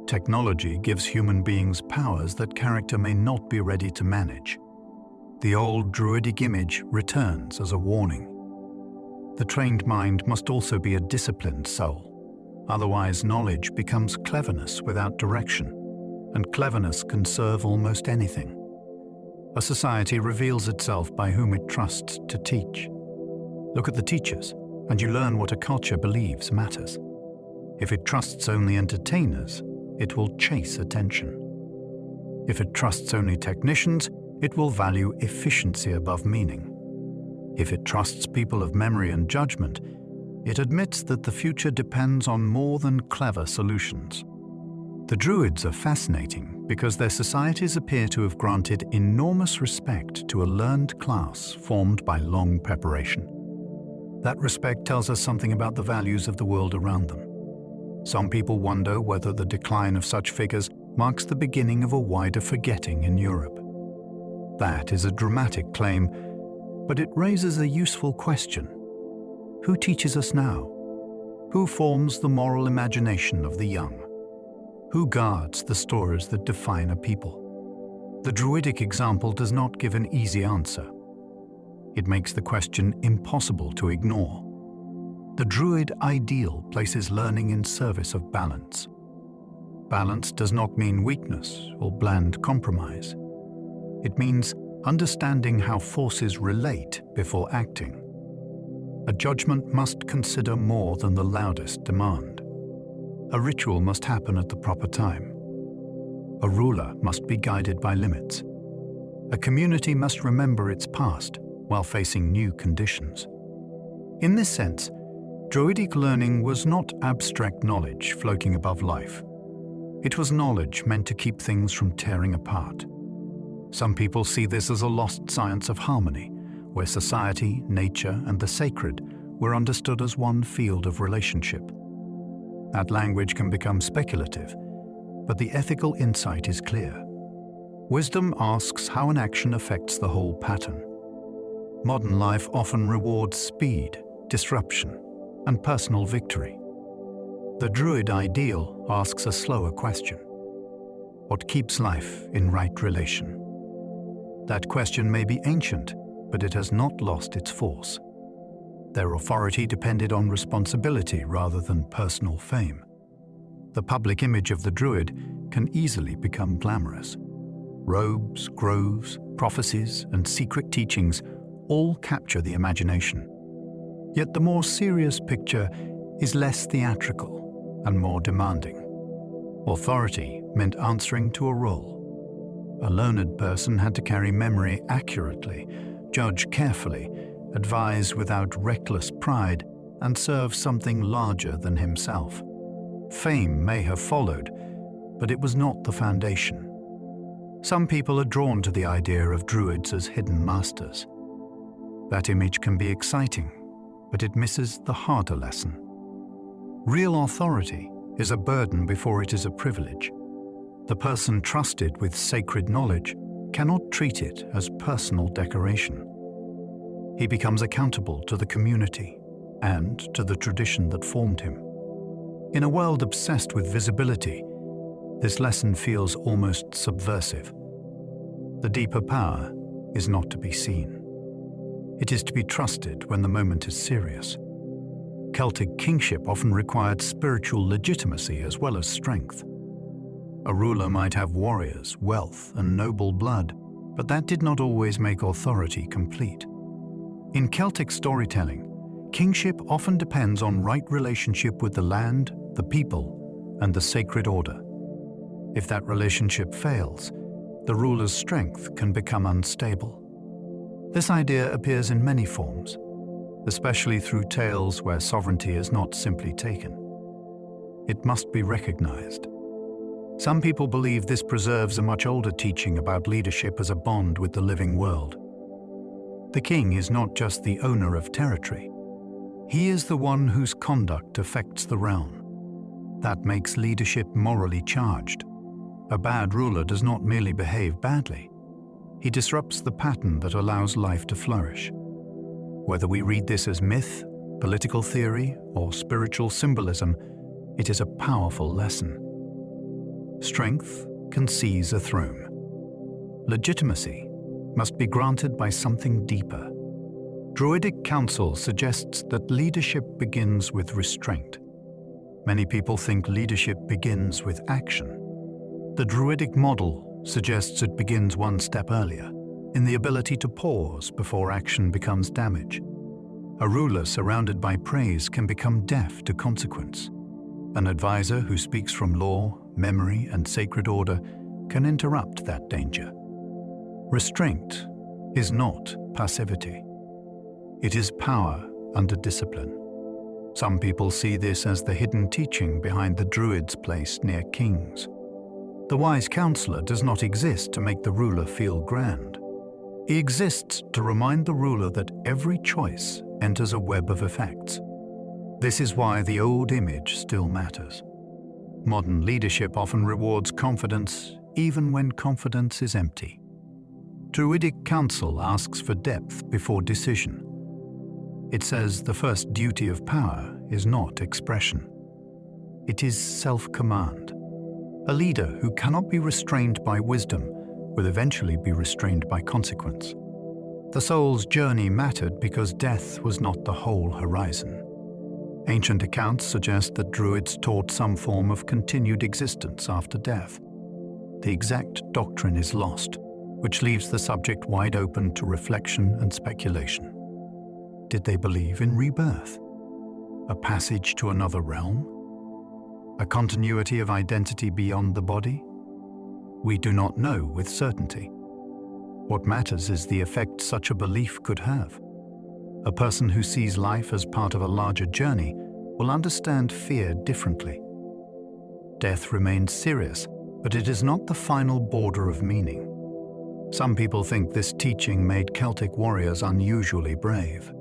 Technology gives human beings powers that character may not be ready to manage. The old Druidic image returns as a warning. The trained mind must also be a disciplined soul. Otherwise, knowledge becomes cleverness without direction, and cleverness can serve almost anything. A society reveals itself by whom it trusts to teach. Look at the teachers, and you learn what a culture believes matters. If it trusts only entertainers, it will chase attention. If it trusts only technicians, it will value efficiency above meaning. If it trusts people of memory and judgment, it admits that the future depends on more than clever solutions. The Druids are fascinating because their societies appear to have granted enormous respect to a learned class formed by long preparation. That respect tells us something about the values of the world around them. Some people wonder whether the decline of such figures marks the beginning of a wider forgetting in Europe. That is a dramatic claim, but it raises a useful question. Who teaches us now? Who forms the moral imagination of the young? Who guards the stories that define a people? The Druidic example does not give an easy answer. It makes the question impossible to ignore. The Druid ideal places learning in service of balance. Balance does not mean weakness or bland compromise. It means understanding how forces relate before acting. A judgment must consider more than the loudest demand. A ritual must happen at the proper time. A ruler must be guided by limits. A community must remember its past while facing new conditions. In this sense, Druidic learning was not abstract knowledge floating above life. It was knowledge meant to keep things from tearing apart. Some people see this as a lost science of harmony, where society, nature, and the sacred were understood as one field of relationship. That language can become speculative, but the ethical insight is clear. Wisdom asks how an action affects the whole pattern. Modern life often rewards speed, disruption, and personal victory. The Druid ideal asks a slower question. What keeps life in right relation? That question may be ancient, but it has not lost its force. Their authority depended on responsibility rather than personal fame. The public image of the Druid can easily become glamorous. Robes, groves, prophecies, and secret teachings all capture the imagination. Yet the more serious picture is less theatrical and more demanding. Authority meant answering to a role. A learned person had to carry memory accurately, judge carefully, advise without reckless pride, and serve something larger than himself. Fame may have followed, but it was not the foundation. Some people are drawn to the idea of Druids as hidden masters. That image can be exciting, but it misses the harder lesson. Real authority is a burden before it is a privilege. The person trusted with sacred knowledge cannot treat it as personal decoration. He becomes accountable to the community and to the tradition that formed him. In a world obsessed with visibility, this lesson feels almost subversive. The deeper power is not to be seen. It is to be trusted when the moment is serious. Celtic kingship often required spiritual legitimacy as well as strength. A ruler might have warriors, wealth, and noble blood, but that did not always make authority complete. In Celtic storytelling, kingship often depends on right relationship with the land, the people, and the sacred order. If that relationship fails, the ruler's strength can become unstable. This idea appears in many forms, especially through tales where sovereignty is not simply taken. It must be recognized. Some people believe this preserves a much older teaching about leadership as a bond with the living world. The king is not just the owner of territory. He is the one whose conduct affects the realm. That makes leadership morally charged. A bad ruler does not merely behave badly. He disrupts the pattern that allows life to flourish. Whether we read this as myth, political theory, or spiritual symbolism, it is a powerful lesson. Strength can seize a throne. Legitimacy must be granted by something deeper. Druidic counsel suggests that leadership begins with restraint. Many people think leadership begins with action. The Druidic model suggests it begins one step earlier, in the ability to pause before action becomes damage. A ruler surrounded by praise can become deaf to consequence. An advisor who speaks from law, memory, and sacred order can interrupt that danger. Restraint is not passivity. It is power under discipline. Some people see this as the hidden teaching behind the Druids' place near kings. The wise counselor does not exist to make the ruler feel grand. He exists to remind the ruler that every choice enters a web of effects. This is why the old image still matters. Modern leadership often rewards confidence even when confidence is empty. Druidic counsel asks for depth before decision. It says the first duty of power is not expression. It is self-command. A leader who cannot be restrained by wisdom will eventually be restrained by consequence. The soul's journey mattered because death was not the whole horizon. Ancient accounts suggest that Druids taught some form of continued existence after death. The exact doctrine is lost, which leaves the subject wide open to reflection and speculation. Did they believe in rebirth? A passage to another realm? A continuity of identity beyond the body? We do not know with certainty. What matters is the effect such a belief could have. A person who sees life as part of a larger journey will understand fear differently. Death remains serious, but it is not the final border of meaning. Some people think this teaching made Celtic warriors unusually brave.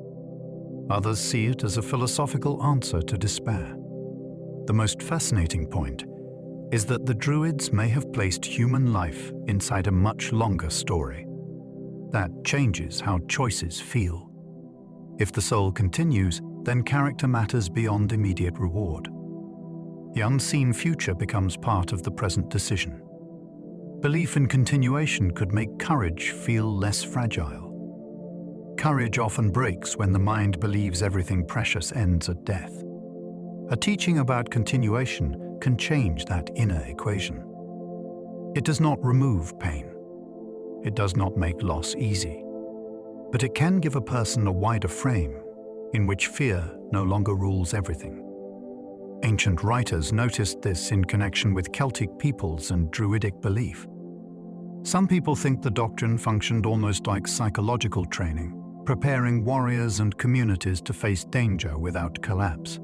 Others see it as a philosophical answer to despair. The most fascinating point is that the Druids may have placed human life inside a much longer story. That changes how choices feel. If the soul continues, then character matters beyond immediate reward. The unseen future becomes part of the present decision. Belief in continuation could make courage feel less fragile. Courage often breaks when the mind believes everything precious ends at death. A teaching about continuation can change that inner equation. It does not remove pain. It does not make loss easy. But it can give a person a wider frame in which fear no longer rules everything. Ancient writers noticed this in connection with Celtic peoples and Druidic belief. Some people think the doctrine functioned almost like psychological training, preparing warriors and communities to face danger without collapse.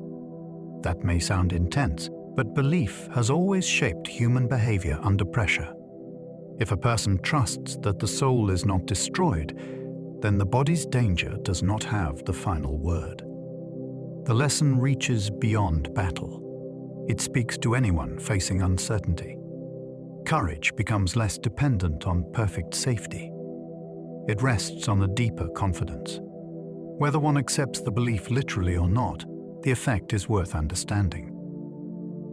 That may sound intense, but belief has always shaped human behavior under pressure. If a person trusts that the soul is not destroyed, then the body's danger does not have the final word. The lesson reaches beyond battle. It speaks to anyone facing uncertainty. Courage becomes less dependent on perfect safety. It rests on a deeper confidence. Whether one accepts the belief literally or not, the effect is worth understanding.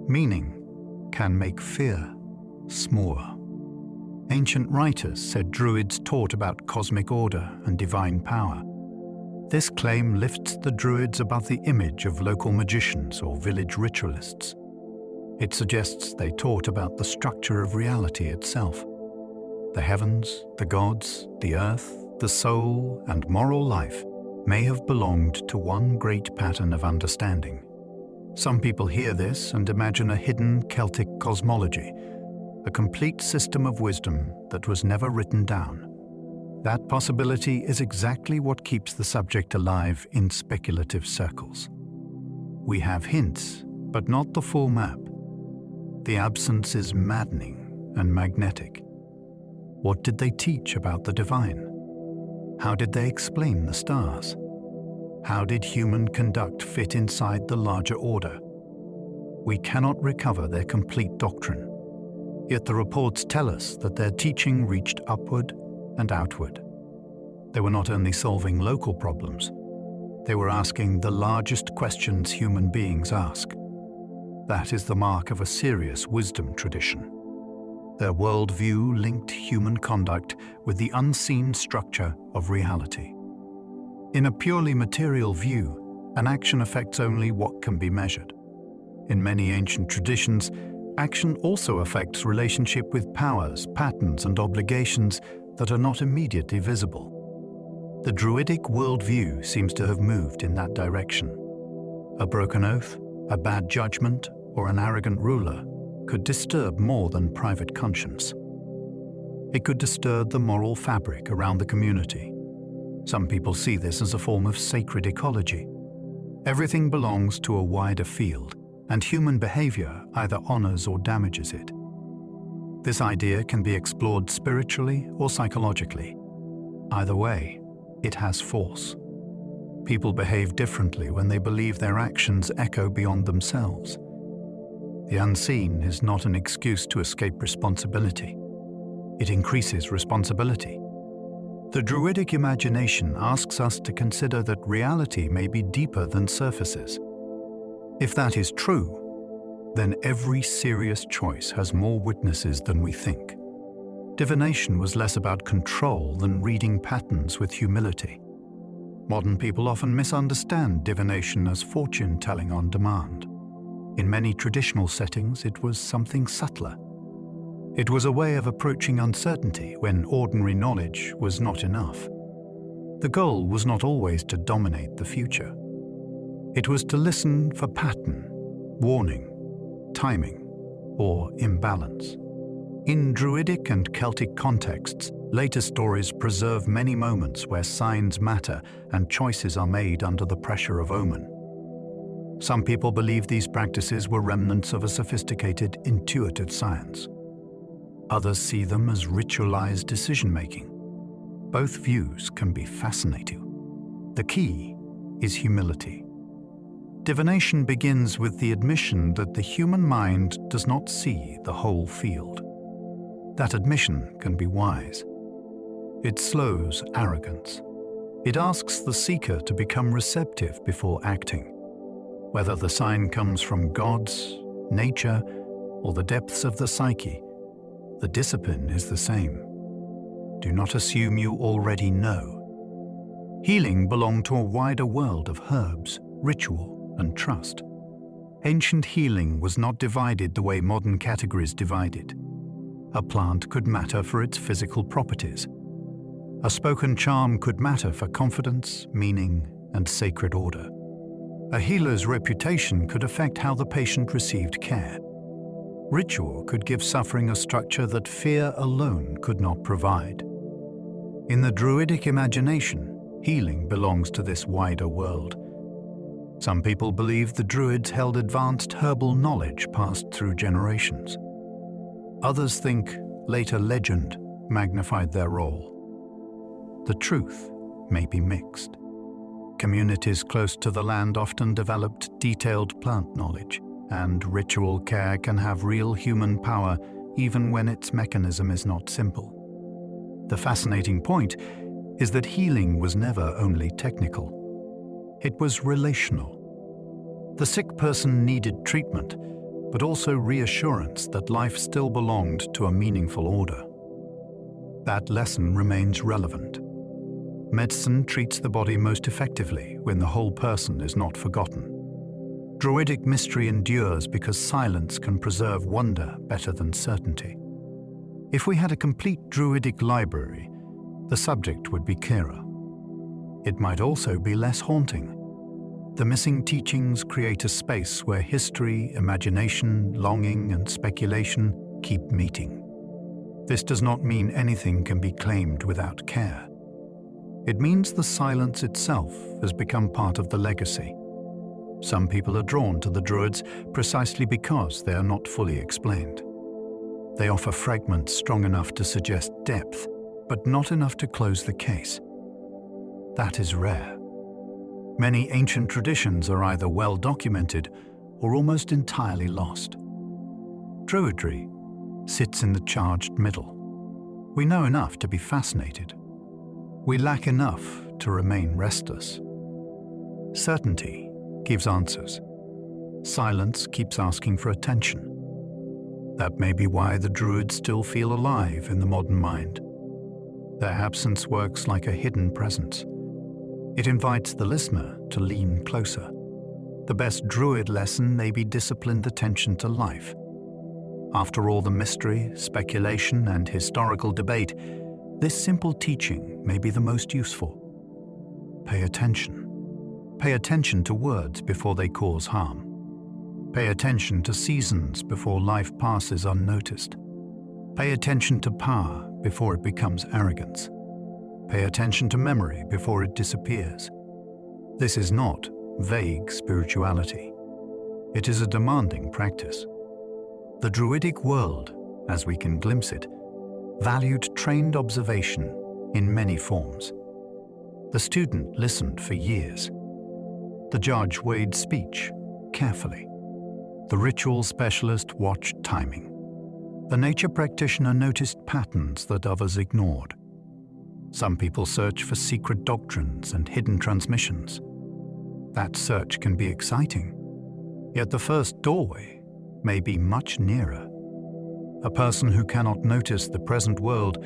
Meaning can make fear smaller. Ancient writers said Druids taught about cosmic order and divine power. This claim lifts the Druids above the image of local magicians or village ritualists. It suggests they taught about the structure of reality itself. The heavens, the gods, the earth, the soul, and moral life may have belonged to one great pattern of understanding. Some people hear this and imagine a hidden Celtic cosmology, a complete system of wisdom that was never written down. That possibility is exactly what keeps the subject alive in speculative circles. We have hints, but not the full map. The absence is maddening and magnetic. What did they teach about the divine? How did they explain the stars? How did human conduct fit inside the larger order? We cannot recover their complete doctrine. Yet the reports tell us that their teaching reached upward and outward. They were not only solving local problems, they were asking the largest questions human beings ask. That is the mark of a serious wisdom tradition. Their worldview linked human conduct with the unseen structure of reality. In a purely material view, an action affects only what can be measured. In many ancient traditions, action also affects relationship with powers, patterns, and obligations that are not immediately visible. The Druidic worldview seems to have moved in that direction. A broken oath, a bad judgment, or an arrogant ruler could disturb more than private conscience. It could disturb the moral fabric around the community. Some people see this as a form of sacred ecology. Everything belongs to a wider field, and human behavior either honors or damages it. This idea can be explored spiritually or psychologically. Either way, it has force. People behave differently when they believe their actions echo beyond themselves. The unseen is not an excuse to escape responsibility. It increases responsibility. The Druidic imagination asks us to consider that reality may be deeper than surfaces. If that is true, then every serious choice has more witnesses than we think. Divination was less about control than reading patterns with humility. Modern people often misunderstand divination as fortune-telling on demand. In many traditional settings, it was something subtler. It was a way of approaching uncertainty when ordinary knowledge was not enough. The goal was not always to dominate the future. It was to listen for pattern, warning, timing, or imbalance. In Druidic and Celtic contexts, later stories preserve many moments where signs matter and choices are made under the pressure of omen. Some people believe these practices were remnants of a sophisticated, intuitive science. Others see them as ritualized decision-making. Both views can be fascinating. The key is humility. Divination begins with the admission that the human mind does not see the whole field. That admission can be wise. It slows arrogance. It asks the seeker to become receptive before acting. Whether the sign comes from gods, nature, or the depths of the psyche, the discipline is the same. Do not assume you already know. Healing belonged to a wider world of herbs, ritual, and trust. Ancient healing was not divided the way modern categories divide it. A plant could matter for its physical properties. A spoken charm could matter for confidence, meaning, and sacred order. A healer's reputation could affect how the patient received care. Ritual could give suffering a structure that fear alone could not provide. In the Druidic imagination, healing belongs to this wider world. Some people believe the Druids held advanced herbal knowledge passed through generations. Others think later legend magnified their role. The truth may be mixed. Communities close to the land often developed detailed plant knowledge, and ritual care can have real human power even when its mechanism is not simple. The fascinating point is that healing was never only technical. It was relational. The sick person needed treatment, but also reassurance that life still belonged to a meaningful order. That lesson remains relevant. Medicine treats the body most effectively when the whole person is not forgotten. Druidic mystery endures because silence can preserve wonder better than certainty. If we had a complete Druidic library, the subject would be clearer. It might also be less haunting. The missing teachings create a space where history, imagination, longing, and speculation keep meeting. This does not mean anything can be claimed without care. It means the silence itself has become part of the legacy. Some people are drawn to the Druids precisely because they are not fully explained. They offer fragments strong enough to suggest depth, but not enough to close the case. That is rare. Many ancient traditions are either well documented or almost entirely lost. Druidry sits in the charged middle. We know enough to be fascinated. We lack enough to remain restless. Certainty gives answers. Silence keeps asking for attention. That may be why the Druids still feel alive in the modern mind. Their absence works like a hidden presence. It invites the listener to lean closer. The best Druid lesson may be disciplined attention to life. After all the mystery, speculation, and historical debate, this simple teaching may be the most useful. Pay attention. Pay attention to words before they cause harm. Pay attention to seasons before life passes unnoticed. Pay attention to power before it becomes arrogance. Pay attention to memory before it disappears. This is not vague spirituality. It is a demanding practice. The Druidic world, as we can glimpse it, valued trained observation in many forms. The student listened for years. The judge weighed speech carefully. The ritual specialist watched timing. The nature practitioner noticed patterns that others ignored. Some people search for secret doctrines and hidden transmissions. That search can be exciting, yet the first doorway may be much nearer. A person who cannot notice the present world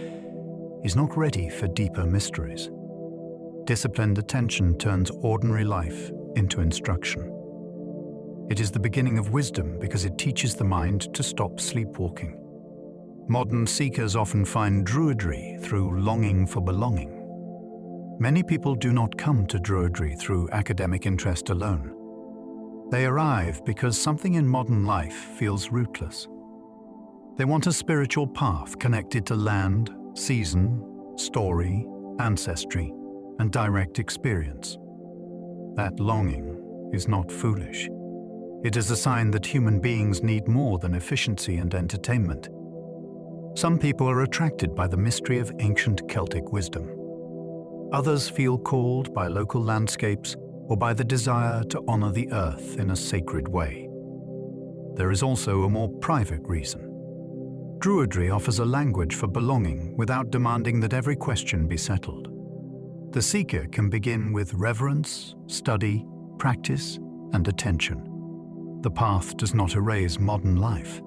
is not ready for deeper mysteries. Disciplined attention turns ordinary life into instruction. It is the beginning of wisdom because it teaches the mind to stop sleepwalking. Modern seekers often find Druidry through longing for belonging. Many people do not come to Druidry through academic interest alone. They arrive because something in modern life feels rootless. They want a spiritual path connected to land, season, story, ancestry, and direct experience. That longing is not foolish. It is a sign that human beings need more than efficiency and entertainment. Some people are attracted by the mystery of ancient Celtic wisdom. Others feel called by local landscapes or by the desire to honor the earth in a sacred way. There is also a more private reason. Druidry offers a language for belonging without demanding that every question be settled. The seeker can begin with reverence, study, practice, and attention. The path does not erase modern life,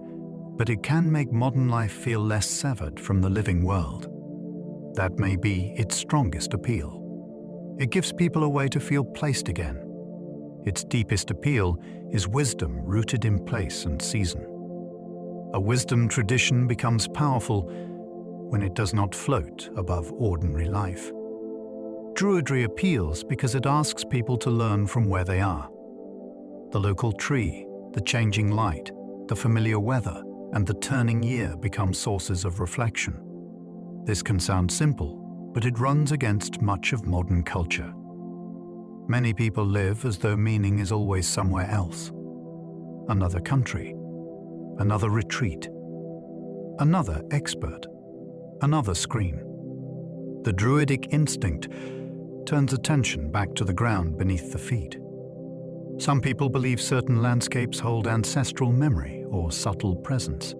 but it can make modern life feel less severed from the living world. That may be its strongest appeal. It gives people a way to feel placed again. Its deepest appeal is wisdom rooted in place and season. A wisdom tradition becomes powerful when it does not float above ordinary life. Druidry appeals because it asks people to learn from where they are. The local tree, the changing light, the familiar weather, and the turning year become sources of reflection. This can sound simple, but it runs against much of modern culture. Many people live as though meaning is always somewhere else. Another country, another retreat, another expert, another screen. The Druidic instinct turns attention back to the ground beneath the feet. Some people believe certain landscapes hold ancestral memory or subtle presence.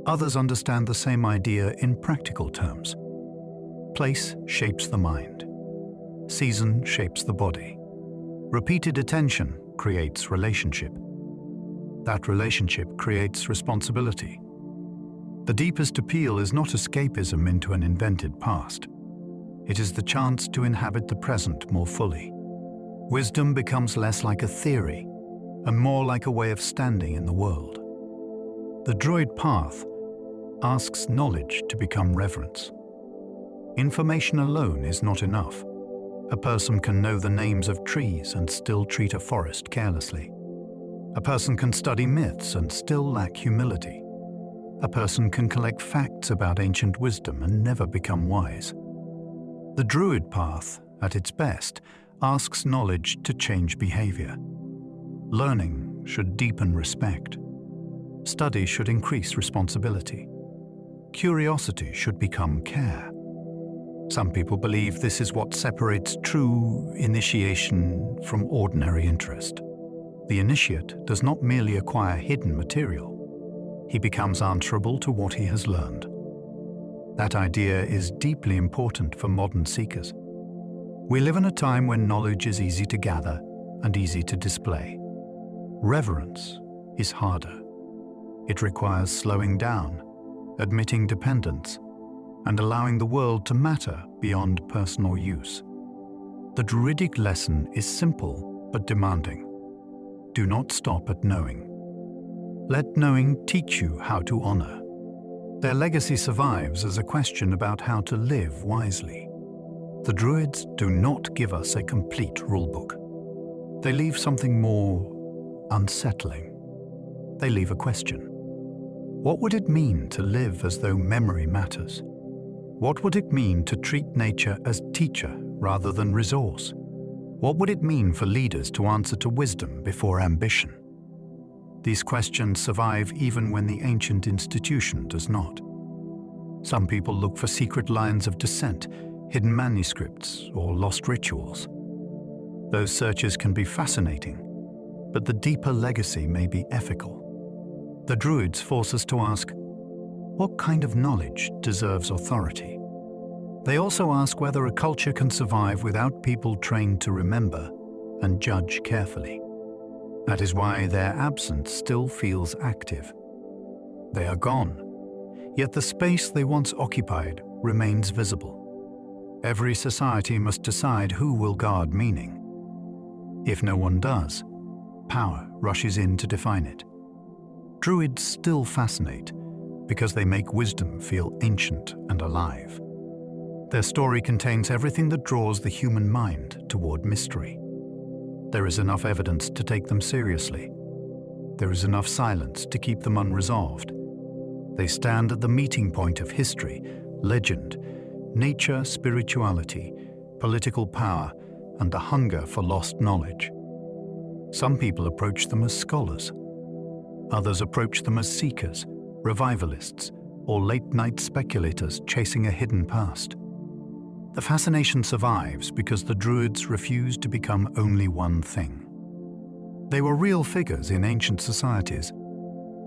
Others understand the same idea in practical terms. Place shapes the mind. Season shapes the body. Repeated attention creates relationship. That relationship creates responsibility. The deepest appeal is not escapism into an invented past. It is the chance to inhabit the present more fully. Wisdom becomes less like a theory and more like a way of standing in the world. The Druid path asks knowledge to become reverence. Information alone is not enough. A person can know the names of trees and still treat a forest carelessly. A person can study myths and still lack humility. A person can collect facts about ancient wisdom and never become wise. The Druid path, at its best, asks knowledge to change behavior. Learning should deepen respect. Study should increase responsibility. Curiosity should become care. Some people believe this is what separates true initiation from ordinary interest. The initiate does not merely acquire hidden material. He becomes answerable to what he has learned. That idea is deeply important for modern seekers. We live in a time when knowledge is easy to gather and easy to display. Reverence is harder. It requires slowing down, admitting dependence, and allowing the world to matter beyond personal use. The Druidic lesson is simple but demanding. Do not stop at knowing. Let knowing teach you how to honor. Their legacy survives as a question about how to live wisely. The Druids do not give us a complete rulebook. They leave something more unsettling. They leave a question. What would it mean to live as though memory matters? What would it mean to treat nature as teacher rather than resource? What would it mean for leaders to answer to wisdom before ambition? These questions survive even when the ancient institution does not. Some people look for secret lines of descent, hidden manuscripts, or lost rituals. Those searches can be fascinating, but the deeper legacy may be ethical. The Druids force us to ask, what kind of knowledge deserves authority? They also ask whether a culture can survive without people trained to remember and judge carefully. That is why their absence still feels active. They are gone, yet the space they once occupied remains visible. Every society must decide who will guard meaning. If no one does, power rushes in to define it. Druids still fascinate because they make wisdom feel ancient and alive. Their story contains everything that draws the human mind toward mystery. There is enough evidence to take them seriously. There is enough silence to keep them unresolved. They stand at the meeting point of history, legend, nature, spirituality, political power, and the hunger for lost knowledge. Some people approach them as scholars. Others approach them as seekers, revivalists, or late-night speculators chasing a hidden past. The fascination survives because the Druids refused to become only one thing. They were real figures in ancient societies,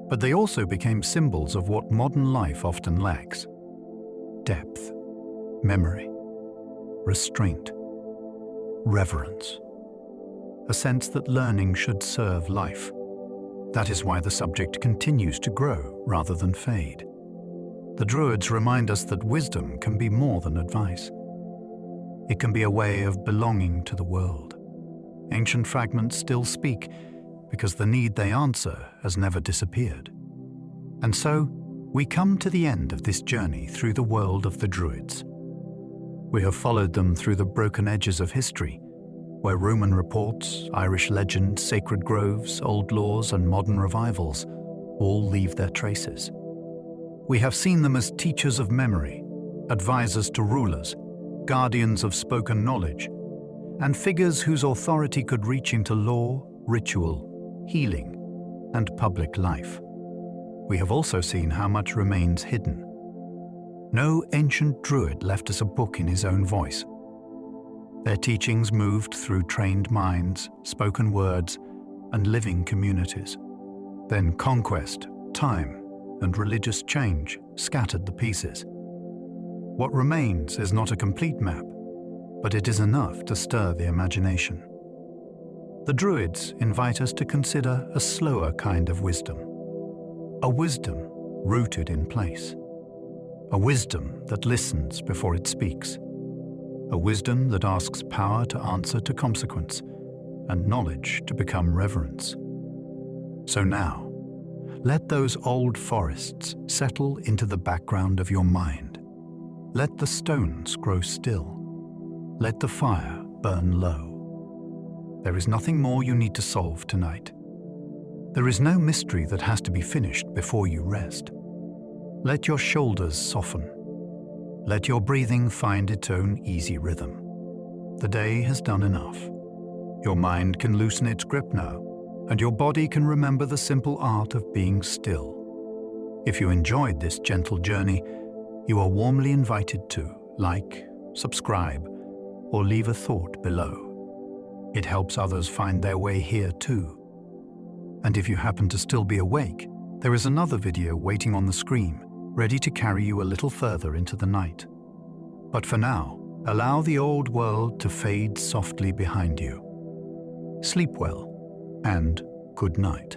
but they also became symbols of what modern life often lacks: depth, memory, restraint, reverence, a sense that learning should serve life. That is why the subject continues to grow rather than fade. The Druids remind us that wisdom can be more than advice. It can be a way of belonging to the world. Ancient fragments still speak because the need they answer has never disappeared. And so, we come to the end of this journey through the world of the Druids. We have followed them through the broken edges of history, where Roman reports, Irish legend, sacred groves, old laws, and modern revivals all leave their traces. We have seen them as teachers of memory, advisors to rulers, guardians of spoken knowledge, and figures whose authority could reach into law, ritual, healing, and public life. We have also seen how much remains hidden. No ancient Druid left us a book in his own voice. Their teachings moved through trained minds, spoken words, and living communities. Then conquest, time, and religious change scattered the pieces. What remains is not a complete map, but it is enough to stir the imagination. The Druids invite us to consider a slower kind of wisdom, a wisdom rooted in place, a wisdom that listens before it speaks, a wisdom that asks power to answer to consequence and knowledge to become reverence. So now, let those old forests settle into the background of your mind. Let the stones grow still. Let the fire burn low. There is nothing more you need to solve tonight. There is no mystery that has to be finished before you rest. Let your shoulders soften. Let your breathing find its own easy rhythm. The day has done enough. Your mind can loosen its grip now, and your body can remember the simple art of being still. If you enjoyed this gentle journey, you are warmly invited to like, subscribe, or leave a thought below. It helps others find their way here too. And if you happen to still be awake, there is another video waiting on the screen, ready to carry you a little further into the night. But for now, allow the old world to fade softly behind you. Sleep well, and good night.